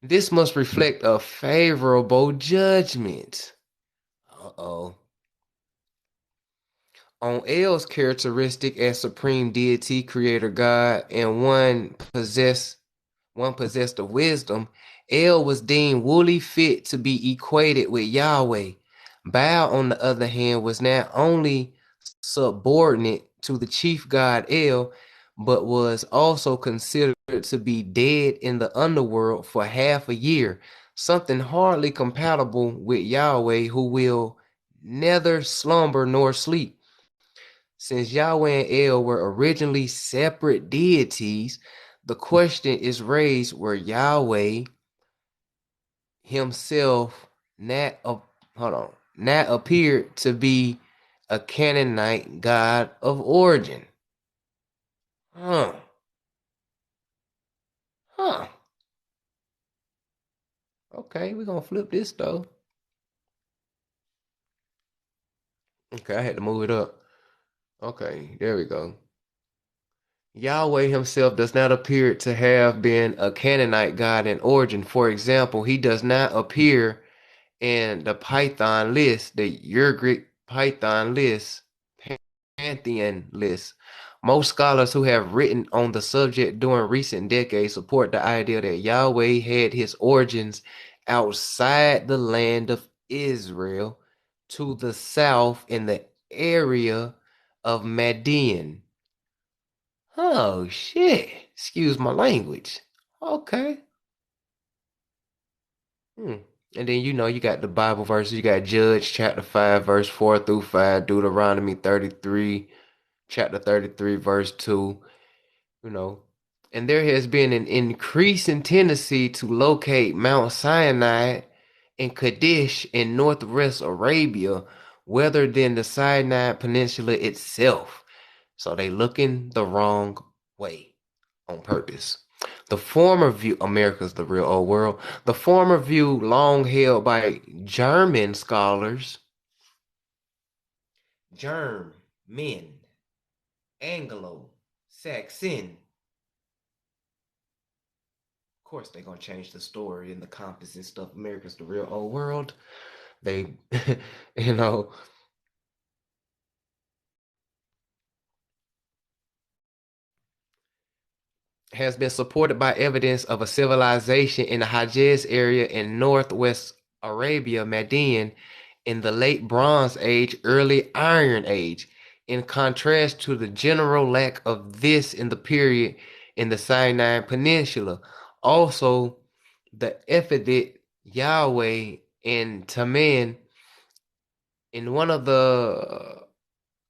This must reflect a favorable judgment. Uh-oh. On El's characteristic as supreme deity, creator God, and one possessed of wisdom, El was deemed wholly fit to be equated with Yahweh. Baal, on the other hand, was not only subordinate to the chief god El, but was also considered to be dead in the underworld for half a year, something hardly compatible with Yahweh, who will neither slumber nor sleep. Since Yahweh and El were originally separate deities, the question is raised where Yahweh himself not appeared to be a Canaanite god of origin. Huh. Okay, we're gonna flip this though. Okay, I had to move it up. Okay, there we go. Yahweh himself does not appear to have been a Canaanite god in origin. For example, he does not appear in the Python list, the Ugric Python list, Pantheon list. Most scholars who have written on the subject during recent decades support the idea that Yahweh had his origins outside the land of Israel to the south in the area of Madian. Oh shit. Excuse my language. Okay. And then you got the Bible verses. You got Judge chapter 5, verse 4 through 5, Deuteronomy 33, chapter 33, verse 2, you know. And there has been an increasing tendency to locate Mount Sinai and Kadesh in northwest Arabia rather than the Sinai Peninsula itself. So they looking the wrong way on purpose. The former view, America's the real old world, the former view long held by German scholars, German, Anglo-Saxon. Of course, they're going to change the story and the compass and stuff. America's the real old world. They, you know, has been supported by evidence of a civilization in the Hejaz area in northwest Arabia, Madian, in the late Bronze Age, early Iron Age, in contrast to the general lack of this in the period in the Sinai Peninsula. Also, the epithet Yahweh in Taman in one of the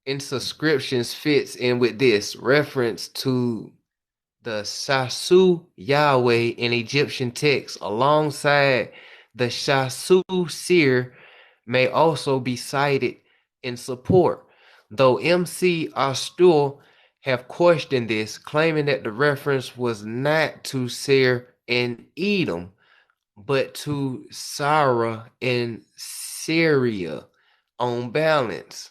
inscriptions fits in with this reference to the Shasu Yahweh in Egyptian texts alongside the Shasu Seer may also be cited in support, though MC Astur have questioned this, claiming that the reference was not to Ser and Edom, but to Sarah and Syria on balance.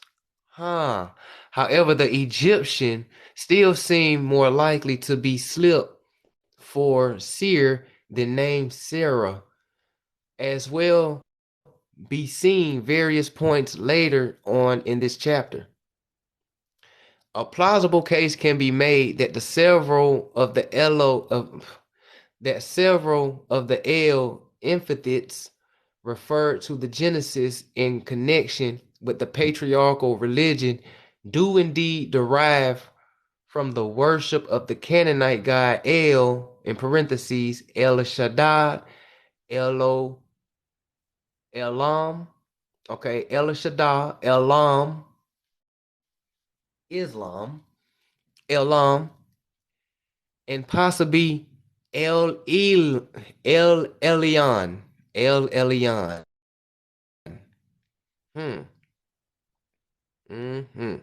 However, the Egyptian still seemed more likely to be slipped for Seir than named Sarah, as well be seen various points later on in this chapter. A plausible case can be made that several of the El epithets referred to the Genesis in connection with the patriarchal religion do indeed derive from the worship of the Canaanite god El, in parentheses, El Shaddad, Elo, Elam, okay, El Shaddad, Elam, Islam, Elam, and possibly El Elyon, El Elyon. Hmm. Hmm.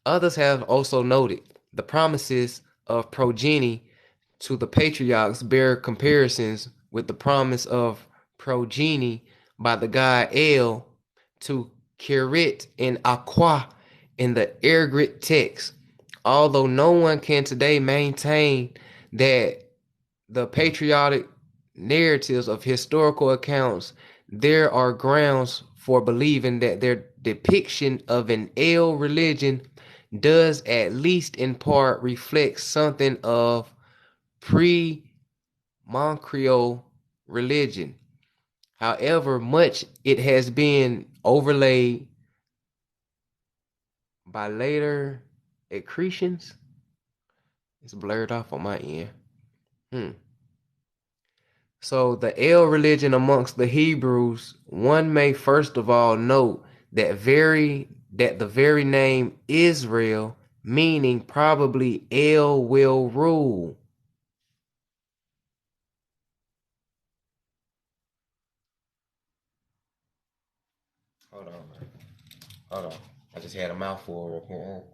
Others have also noted the promises of progeny to the patriarchs bear comparisons with the promise of progeny by the god El to Kerit and Aqua in the Ergrit text, although no one can today maintain that the patriotic narratives of historical accounts, there are grounds for believing that their depiction of an El religion does at least in part reflect something of pre-Montreal religion. However much it has been overlaid by later accretions, it's blurred off on my end. So the El religion amongst the Hebrews, one may first of all note that the very name Israel, meaning probably El will rule. Hold on, man. Hold on. I just had a mouthful real quick.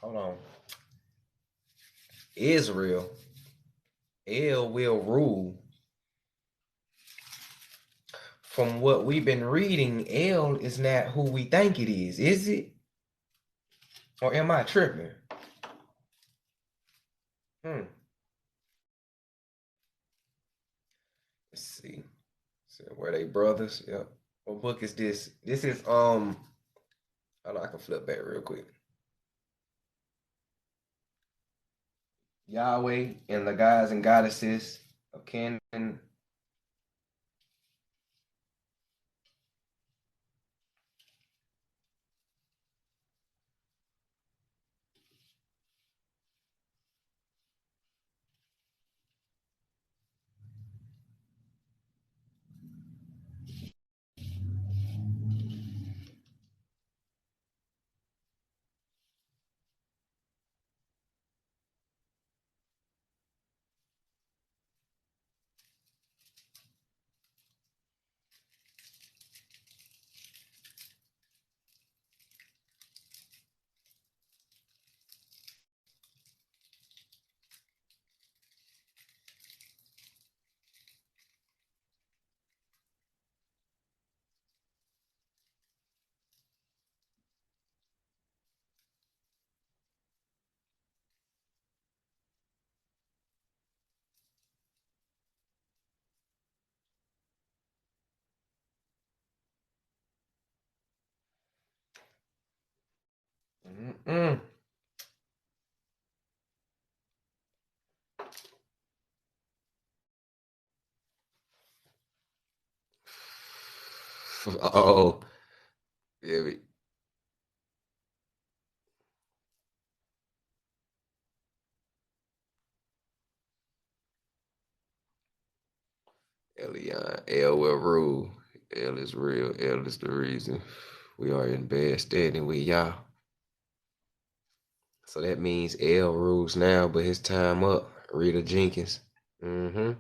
Hold on. Israel, El will rule. From what we've been reading, El is not who we think it is it? Or am I tripping? Let's see. So were they brothers? Yep. What book is this? This is hold on, I can flip back real quick. Yahweh and the gods and goddesses of Canaan. Mm-mm. Oh, yeah, Elion, El will rule. El is real. El is the reason we are in bad standing with Yah. So that means El rules now, but his time up. Rita Jenkins. Mm-hmm.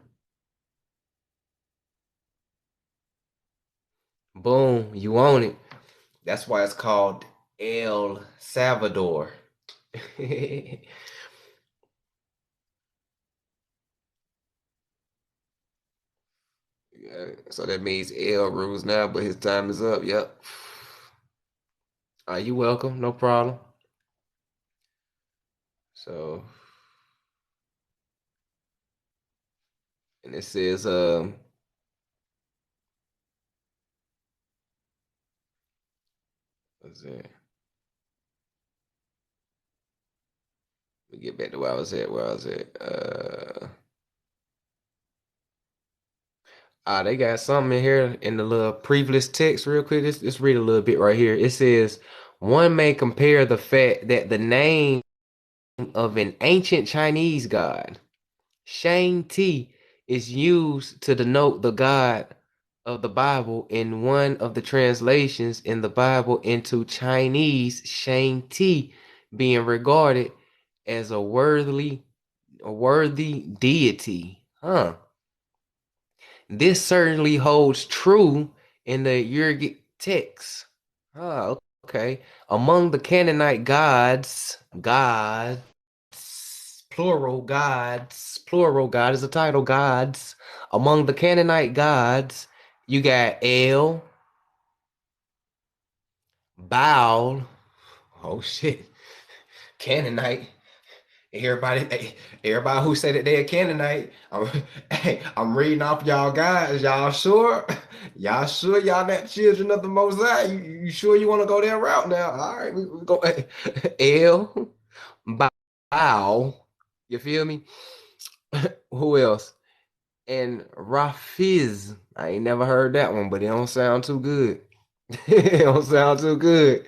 Boom, you own it. That's why it's called El Salvador. So that means L rules now, but his time is up. Yep. Are you welcome? No problem. So, and it says, what's that? Let me get back to where I was at. Where I was at. They got something in here in the little previous text, real quick. Let's read a little bit right here. It says, one may compare the fact that the name of an ancient Chinese god, Shang Ti, is used to denote the God of the Bible in one of the translations in the Bible into Chinese, Shang Ti being regarded as a worthy deity. Huh. This certainly holds true in the Uric text. Oh, okay. Among the Canaanite gods, plural god is a title, gods. Among the Canaanite gods, you got El, Baal. Oh shit, Canaanite. Everybody who said that they're Canaanite, I'm reading off y'all guys. Y'all sure? Y'all sure y'all not children of the Most High? You sure you want to go that route now? All right, we go. El, Baal. You feel me? Who else? And Rafiz. I ain't never heard that one, but it don't sound too good. It don't sound too good.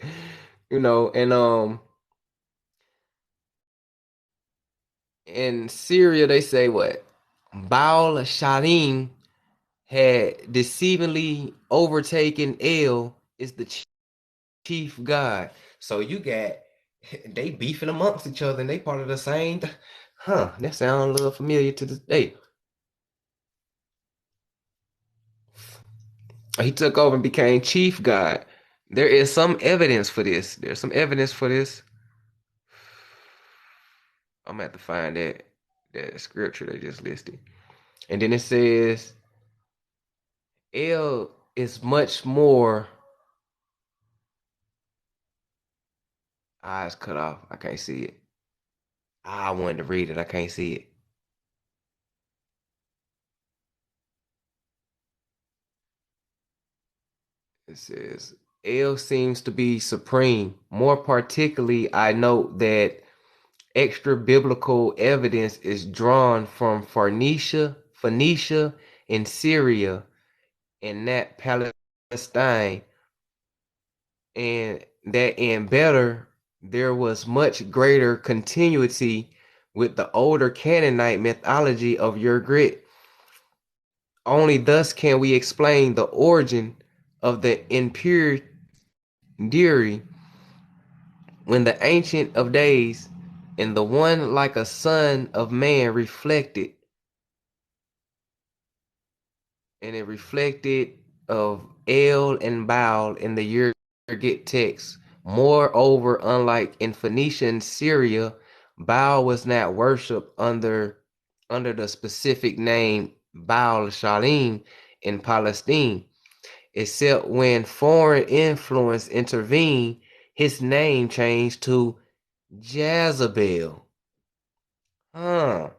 And in Syria they say what? Baal Shalim had deceivingly overtaken El is the chief god. So you got they beefing amongst each other and they part of the same. Huh, that sounds a little familiar to this day. He took over and became chief god. There is some evidence for this. There's some evidence for this. I'm gonna have to find that scripture they just listed. And then it says El is much more. Eyes cut off. I can't see it. I wanted to read it. I can't see it. It says El seems to be supreme. More particularly, I note that extra biblical evidence is drawn from Phoenicia, and Syria, and that Palestine, and that in better there was much greater continuity with the older Canaanite mythology of your grit. Only thus can we explain the origin of the impure dairy when the Ancient of Days and the one like a son of man reflected, and it reflected of El and Baal in the Ugaritic text. Moreover, unlike in Phoenician Syria, Baal was not worshipped under the specific name Baal Shalim in Palestine, except when foreign influence intervened, his name changed to Jezebel. Huh.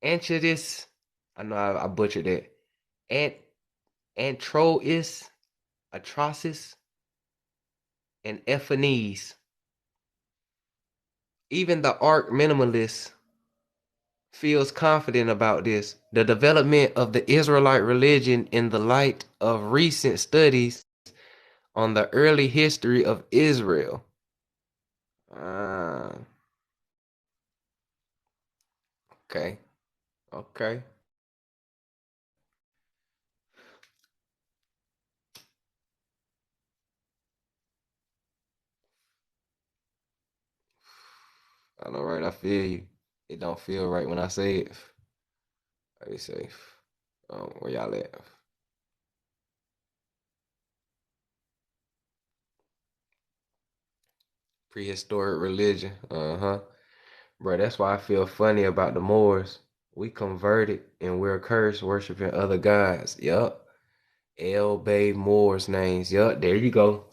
Antiochus, I know I butchered that. Ant Antrois, Atrocis, and Ephanes. Even the arch minimalist feels confident about this. The development of the Israelite religion in the light of recent studies on the early history of Israel. Ah, okay, okay. I know, right? I feel you. It don't feel right when I say it. Let me say, where y'all at? Prehistoric religion. Uh-huh. Bro, that's why I feel funny about the Moors. We converted and we're cursed worshiping other gods. Yup. El Bay Moore's names. Yup, there you go.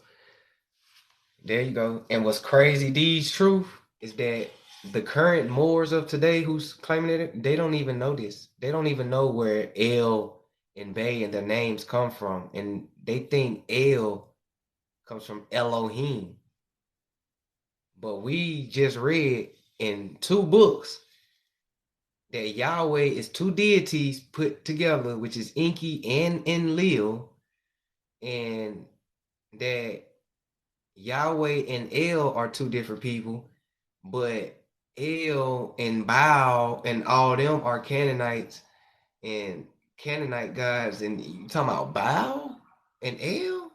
There you go. And what's crazy, D's truth, is that the current Moors of today who's claiming it, they don't even know this. They don't even know where El and Bay and their names come from. And they think El comes from Elohim. But we just read in two books that Yahweh is two deities put together, which is Enki and Enlil, and that Yahweh and El are two different people, but El and Baal and all them are Canaanites and Canaanite gods. And you talking about Baal and El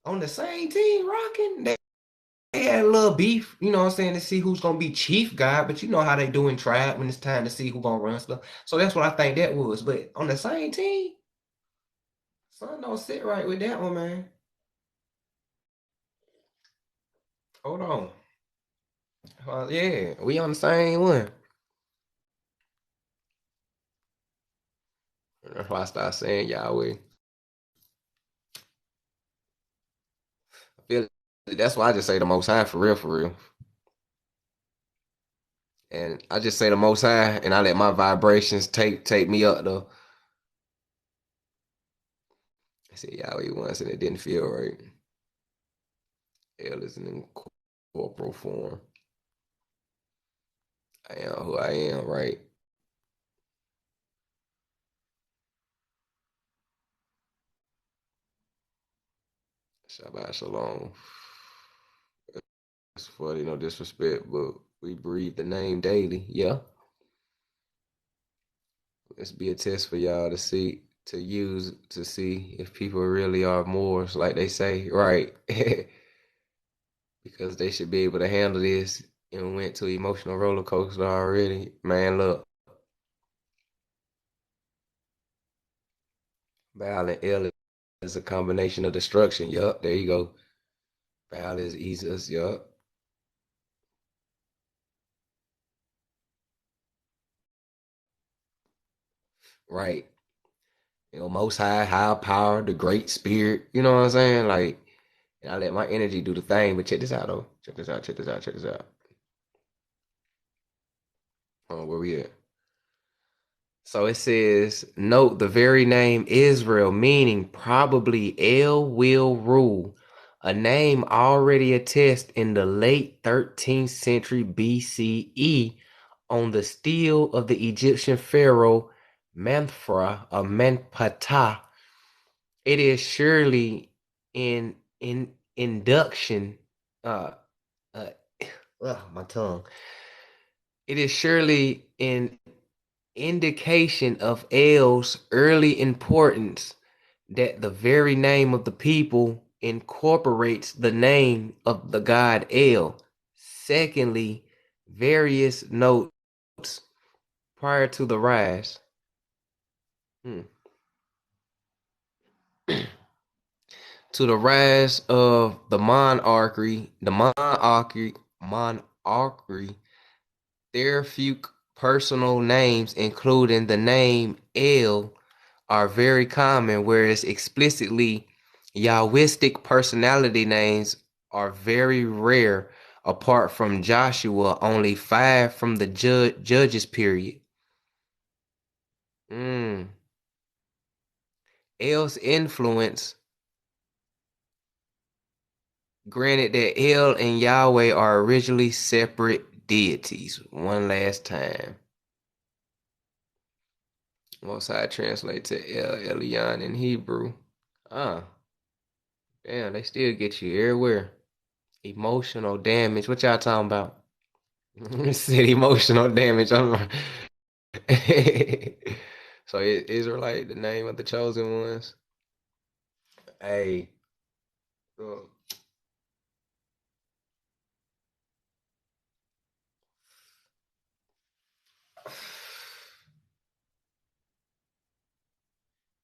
on the same team rocking? They had a little beef, you know what I'm saying, to see who's gonna be chief god, but you know how they do in tribe when it's time to see who gonna run stuff. So that's what I think that was. But on the same team, son don't sit right with that one, man. Hold on. Yeah, we on the same one. That's why I start saying Yahweh. I feel that's why I just say the Most High for real, for real. And I just say the Most High, and I let my vibrations take me up though. I said Yahweh once, and it didn't feel right. Hell is in corporal form. I am who I am, right? Shabbat shalom. It's funny, no disrespect, but we breathe the name daily. Yeah. Let's be a test for y'all to see, to use to see if people really are Moors, like they say, right? Because they should be able to handle this and went to emotional roller coaster already. Man, look, Baal and El is a combination of destruction. Yup, there you go. Baal is Jesus. Yup, right. You know, most high, high power, the great spirit. You know what I'm saying? Like, and I let my energy do the thing. But check this out, though. Check this out. Check this out. Check this out. Where we at? So it says, note the very name Israel, meaning probably El will rule, a name already attested in the late 13th century BCE on the stele of the Egyptian pharaoh Menphra or Menptah. It is surely in induction. Uh, uh, my tongue. It is surely in indication of El's early importance that the very name of the people incorporates the name of the god El. Secondly, various notes prior to the rise. Hmm. To the rise of the monarchy, their few personal names, including the name El, are very common, whereas explicitly Yahwistic personality names are very rare. Apart from Joshua, only 5 from the Judges period. El's influence, granted that El and Yahweh are originally separate deities. One last time. Most I translate to El Elyon in Hebrew. Ah, damn, they still get you everywhere. Emotional damage. What y'all talking about? Said emotional damage. So Israelite, the name of the chosen ones. Hey, look,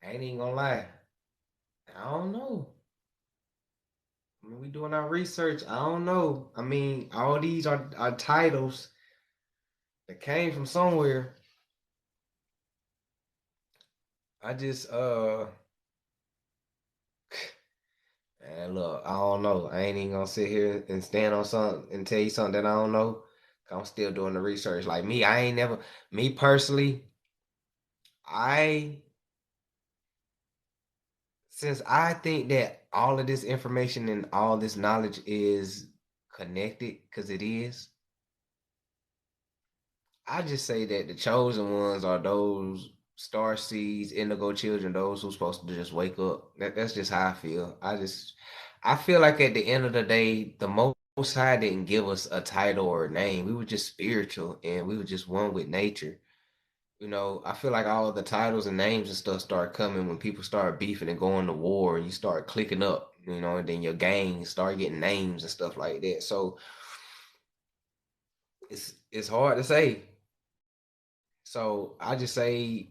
I ain't even gonna lie. I don't know. I mean, we doing our research. I don't know. I mean, all these are titles that came from somewhere. I just man, look, I don't know. I ain't even gonna sit here and stand on something and tell you something that I don't know. 'Cause I'm still doing the research. Like me, I ain't never me personally, I since I think that all of this information and all this knowledge is connected, because it is, I just say that the chosen ones are those star seeds, indigo children, those who's supposed to just wake up. That's just how I feel. I feel like at the end of the day, the Most High didn't give us a title or a name. We were just spiritual and we were just one with nature. I feel like all of the titles and names and stuff start coming when people start beefing and going to war and you start clicking up, and then your gangs start getting names and stuff like that. So it's hard to say. So I just say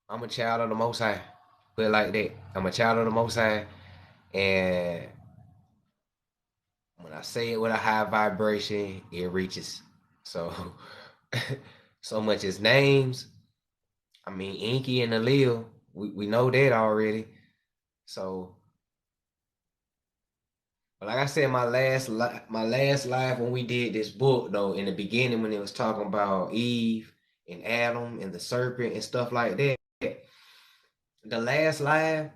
I'm a child of the Most High. Put it like that. I'm a child of the Most High, and when I say it with a high vibration, it reaches. So, so much as names. I mean, Inky and Alil, we know that already. So, but like I said, my last live when we did this book though, in the beginning when it was talking about Eve and Adam and the serpent and stuff like that, the last live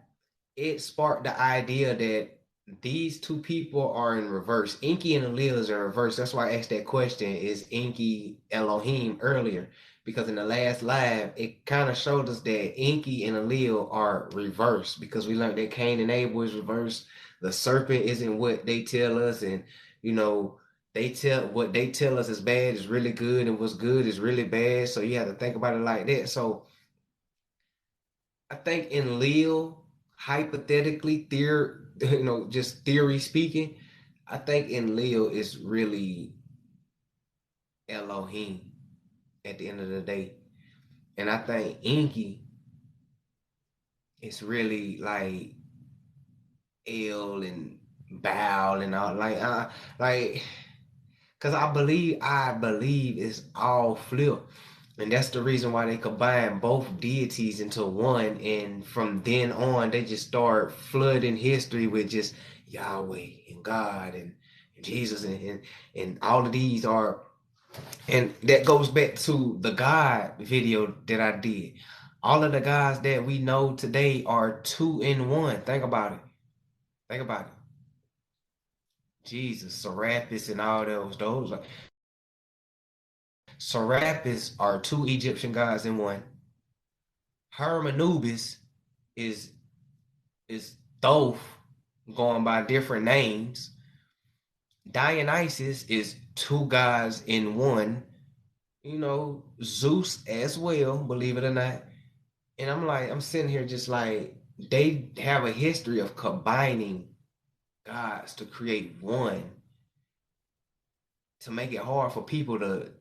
it sparked the idea that these two people are in reverse. Inky and Alil is in reverse. That's why I asked that question, is Inky Elohim earlier? Because in the last live, it kind of showed us that Inky and Alil are reverse because we learned that Cain and Abel is reverse. The serpent isn't what they tell us, and you know, what they tell us is bad is really good, and what's good is really bad. So you have to think about it like that. So I think in Lil, hypothetically, just theory speaking, I think in Lil is really Elohim at the end of the day. And I think Inky is really like El and Baal and all like because I believe it's all flip. And that's the reason why they combine both deities into one. And from then on, they just start flooding history with just Yahweh and God and Jesus and all of these are. And that goes back to the God video that I did. All of the guys that we know today are two in one. Think about it. Think about it. Jesus, Serapis, and all those. Serapis are two Egyptian gods in one. Hermanubis is is Thoth going by different names. Dionysus is two gods in one. Zeus as well, believe it or not. And I'm sitting here just like they have a history of combining gods to create one to make it hard for people to.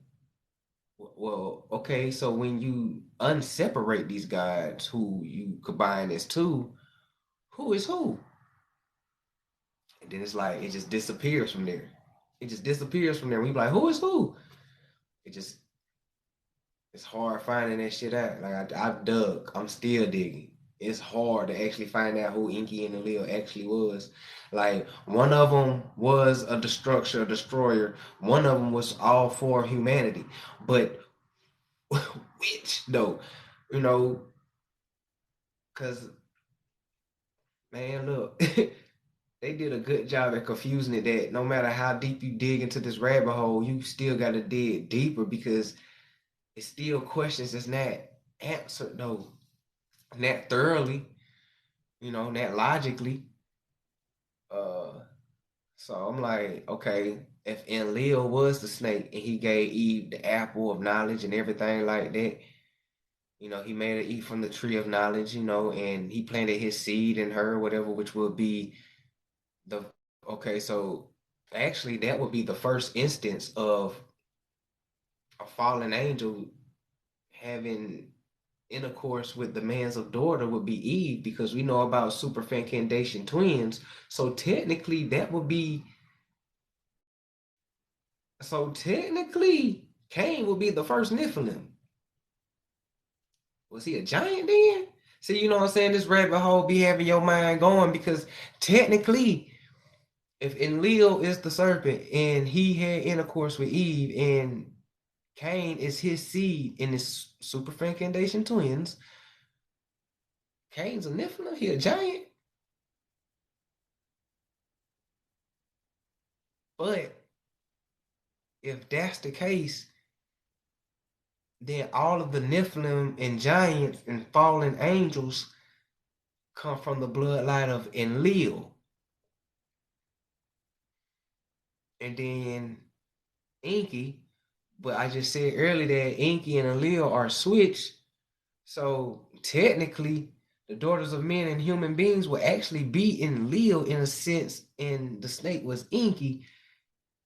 Well, okay, so when you unseparate these gods who you combine as two, who is who? And then it's like it just disappears from there. It just disappears from there. We be like, who is who? It just it's hard finding that shit out. Like I've dug, I'm still digging. It's hard to actually find out who Inky and Alil actually was. Like one of them was a destroyer. One of them was all for humanity. But which though? You know, because man, look, they did a good job at confusing it that no matter how deep you dig into this rabbit hole, you still got to dig deeper because it's still questions that's not answered though, not thoroughly, not logically. Uh, so I'm like, okay, if Enlil was the snake and he gave Eve the apple of knowledge and everything like that, he made her eat from the tree of knowledge, and he planted his seed in her, whatever, which will be the okay. So actually, that would be the first instance of a fallen angel having intercourse with the man's of daughter would be Eve because we know about superfecundation twins. So technically, Cain would be the first Nephilim. Was he a giant then? See, you know what I'm saying? This rabbit hole be having your mind going because technically, if Enlil is the serpent and he had intercourse with Eve and Cain is his seed in his super fecundation twins, Cain's a Nephilim, he a giant. But if that's the case, then all of the Nephilim and giants and fallen angels come from the bloodline of Enlil. And then Enki, but I just said earlier that Enki and Enlil are switched. So technically, the daughters of men and human beings will actually be Enlil in a sense, and the snake was Enki,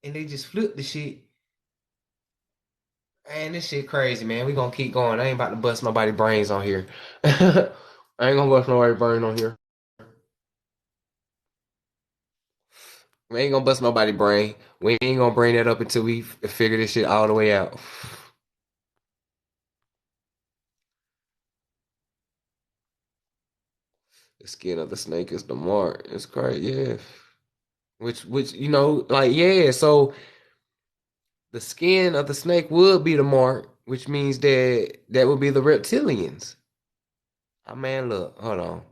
and they just flipped the shit. Man, this shit crazy, man. We gonna keep going. I ain't about to bust nobody brains on here. I ain't gonna bust nobody brain on here. We ain't gonna bust nobody brain. We ain't gonna bring that up until we figure this shit all the way out. The skin of the snake is the mark. It's crazy, yeah. Which like yeah. So the skin of the snake would be the mark, which means that would be the reptilians. Oh man, look, hold on.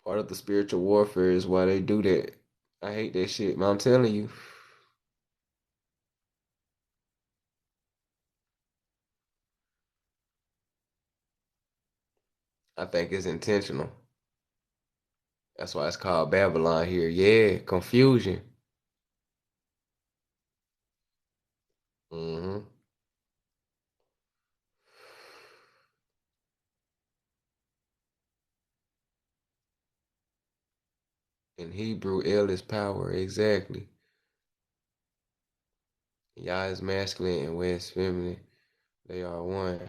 Part of the spiritual warfare is why they do that. I hate that shit, man. I'm telling you. I think it's intentional. That's why it's called Babylon here. Yeah, confusion. hmm In Hebrew, El is power, exactly. Yah is masculine and West feminine. They are one.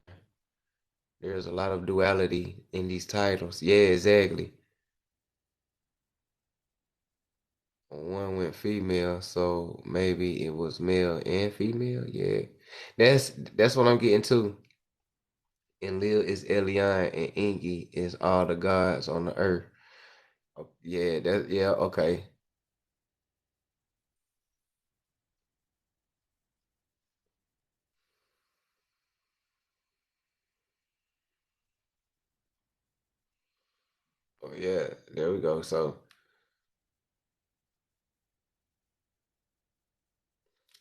There's a lot of duality in these titles. Yeah, exactly. One went female, so maybe it was male and female. Yeah, that's what I'm getting to. Enlil is Elion, and Enki is all the gods on the earth. Yeah, yeah, okay. Oh yeah, there we go. So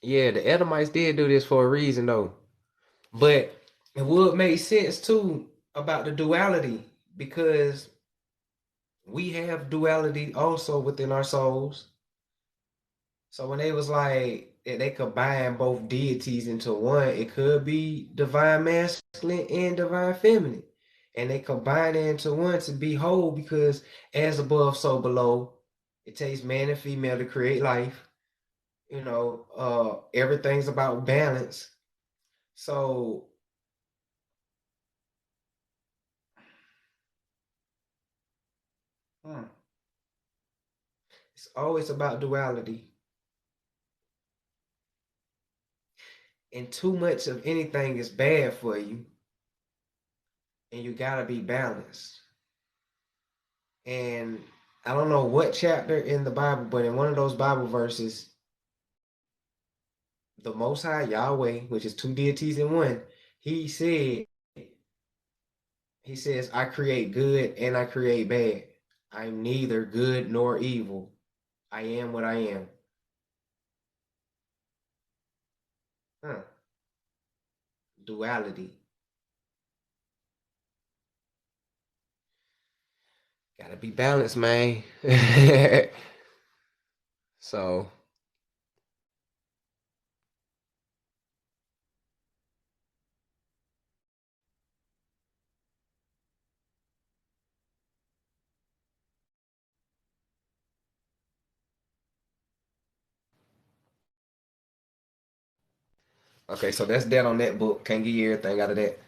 yeah, the Edomites did do this for a reason though. But it would make sense too about the duality because we have duality also within our souls. So when they was like they combine both deities into one, it could be divine masculine and divine feminine. And they combine it into one to be whole because as above, so below. It takes man and female to create life. Everything's about balance. So hmm, it's always about duality. And too much of anything is bad for you. And you gotta be balanced. And I don't know what chapter in the Bible, but in one of those Bible verses, the Most High Yahweh, which is two deities in one, he said, he says, I create good and I create bad. I'm neither good nor evil. I am what I am. Huh. Duality. Gotta be balanced, man. So, okay, so that's that on that book. Can't give you everything out of that.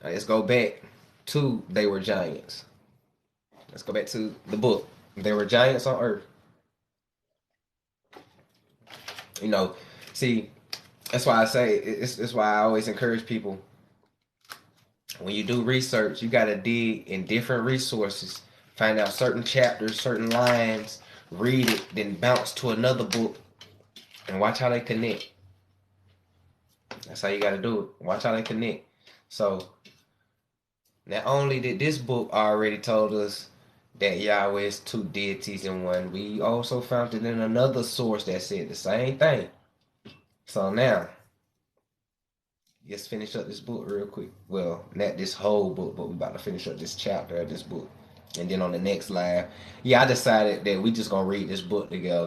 Let's go back to They Were Giants. Let's go back to the book. There were giants on Earth. You know, see, That's why I say it's why I always encourage people, when you do research, you gotta dig in different resources, find out certain chapters, certain lines, read it, then bounce to another book and watch how they connect. That's how you gotta do it. Watch how they connect. So not only did this book already told us that Yahweh is two deities in one, we also found it in another source that said the same thing. So now, let's finish up this book real quick. Well, not this whole book, but we about to finish up this chapter of this book. And then on the next live, yeah, I decided that we just gonna read this book together.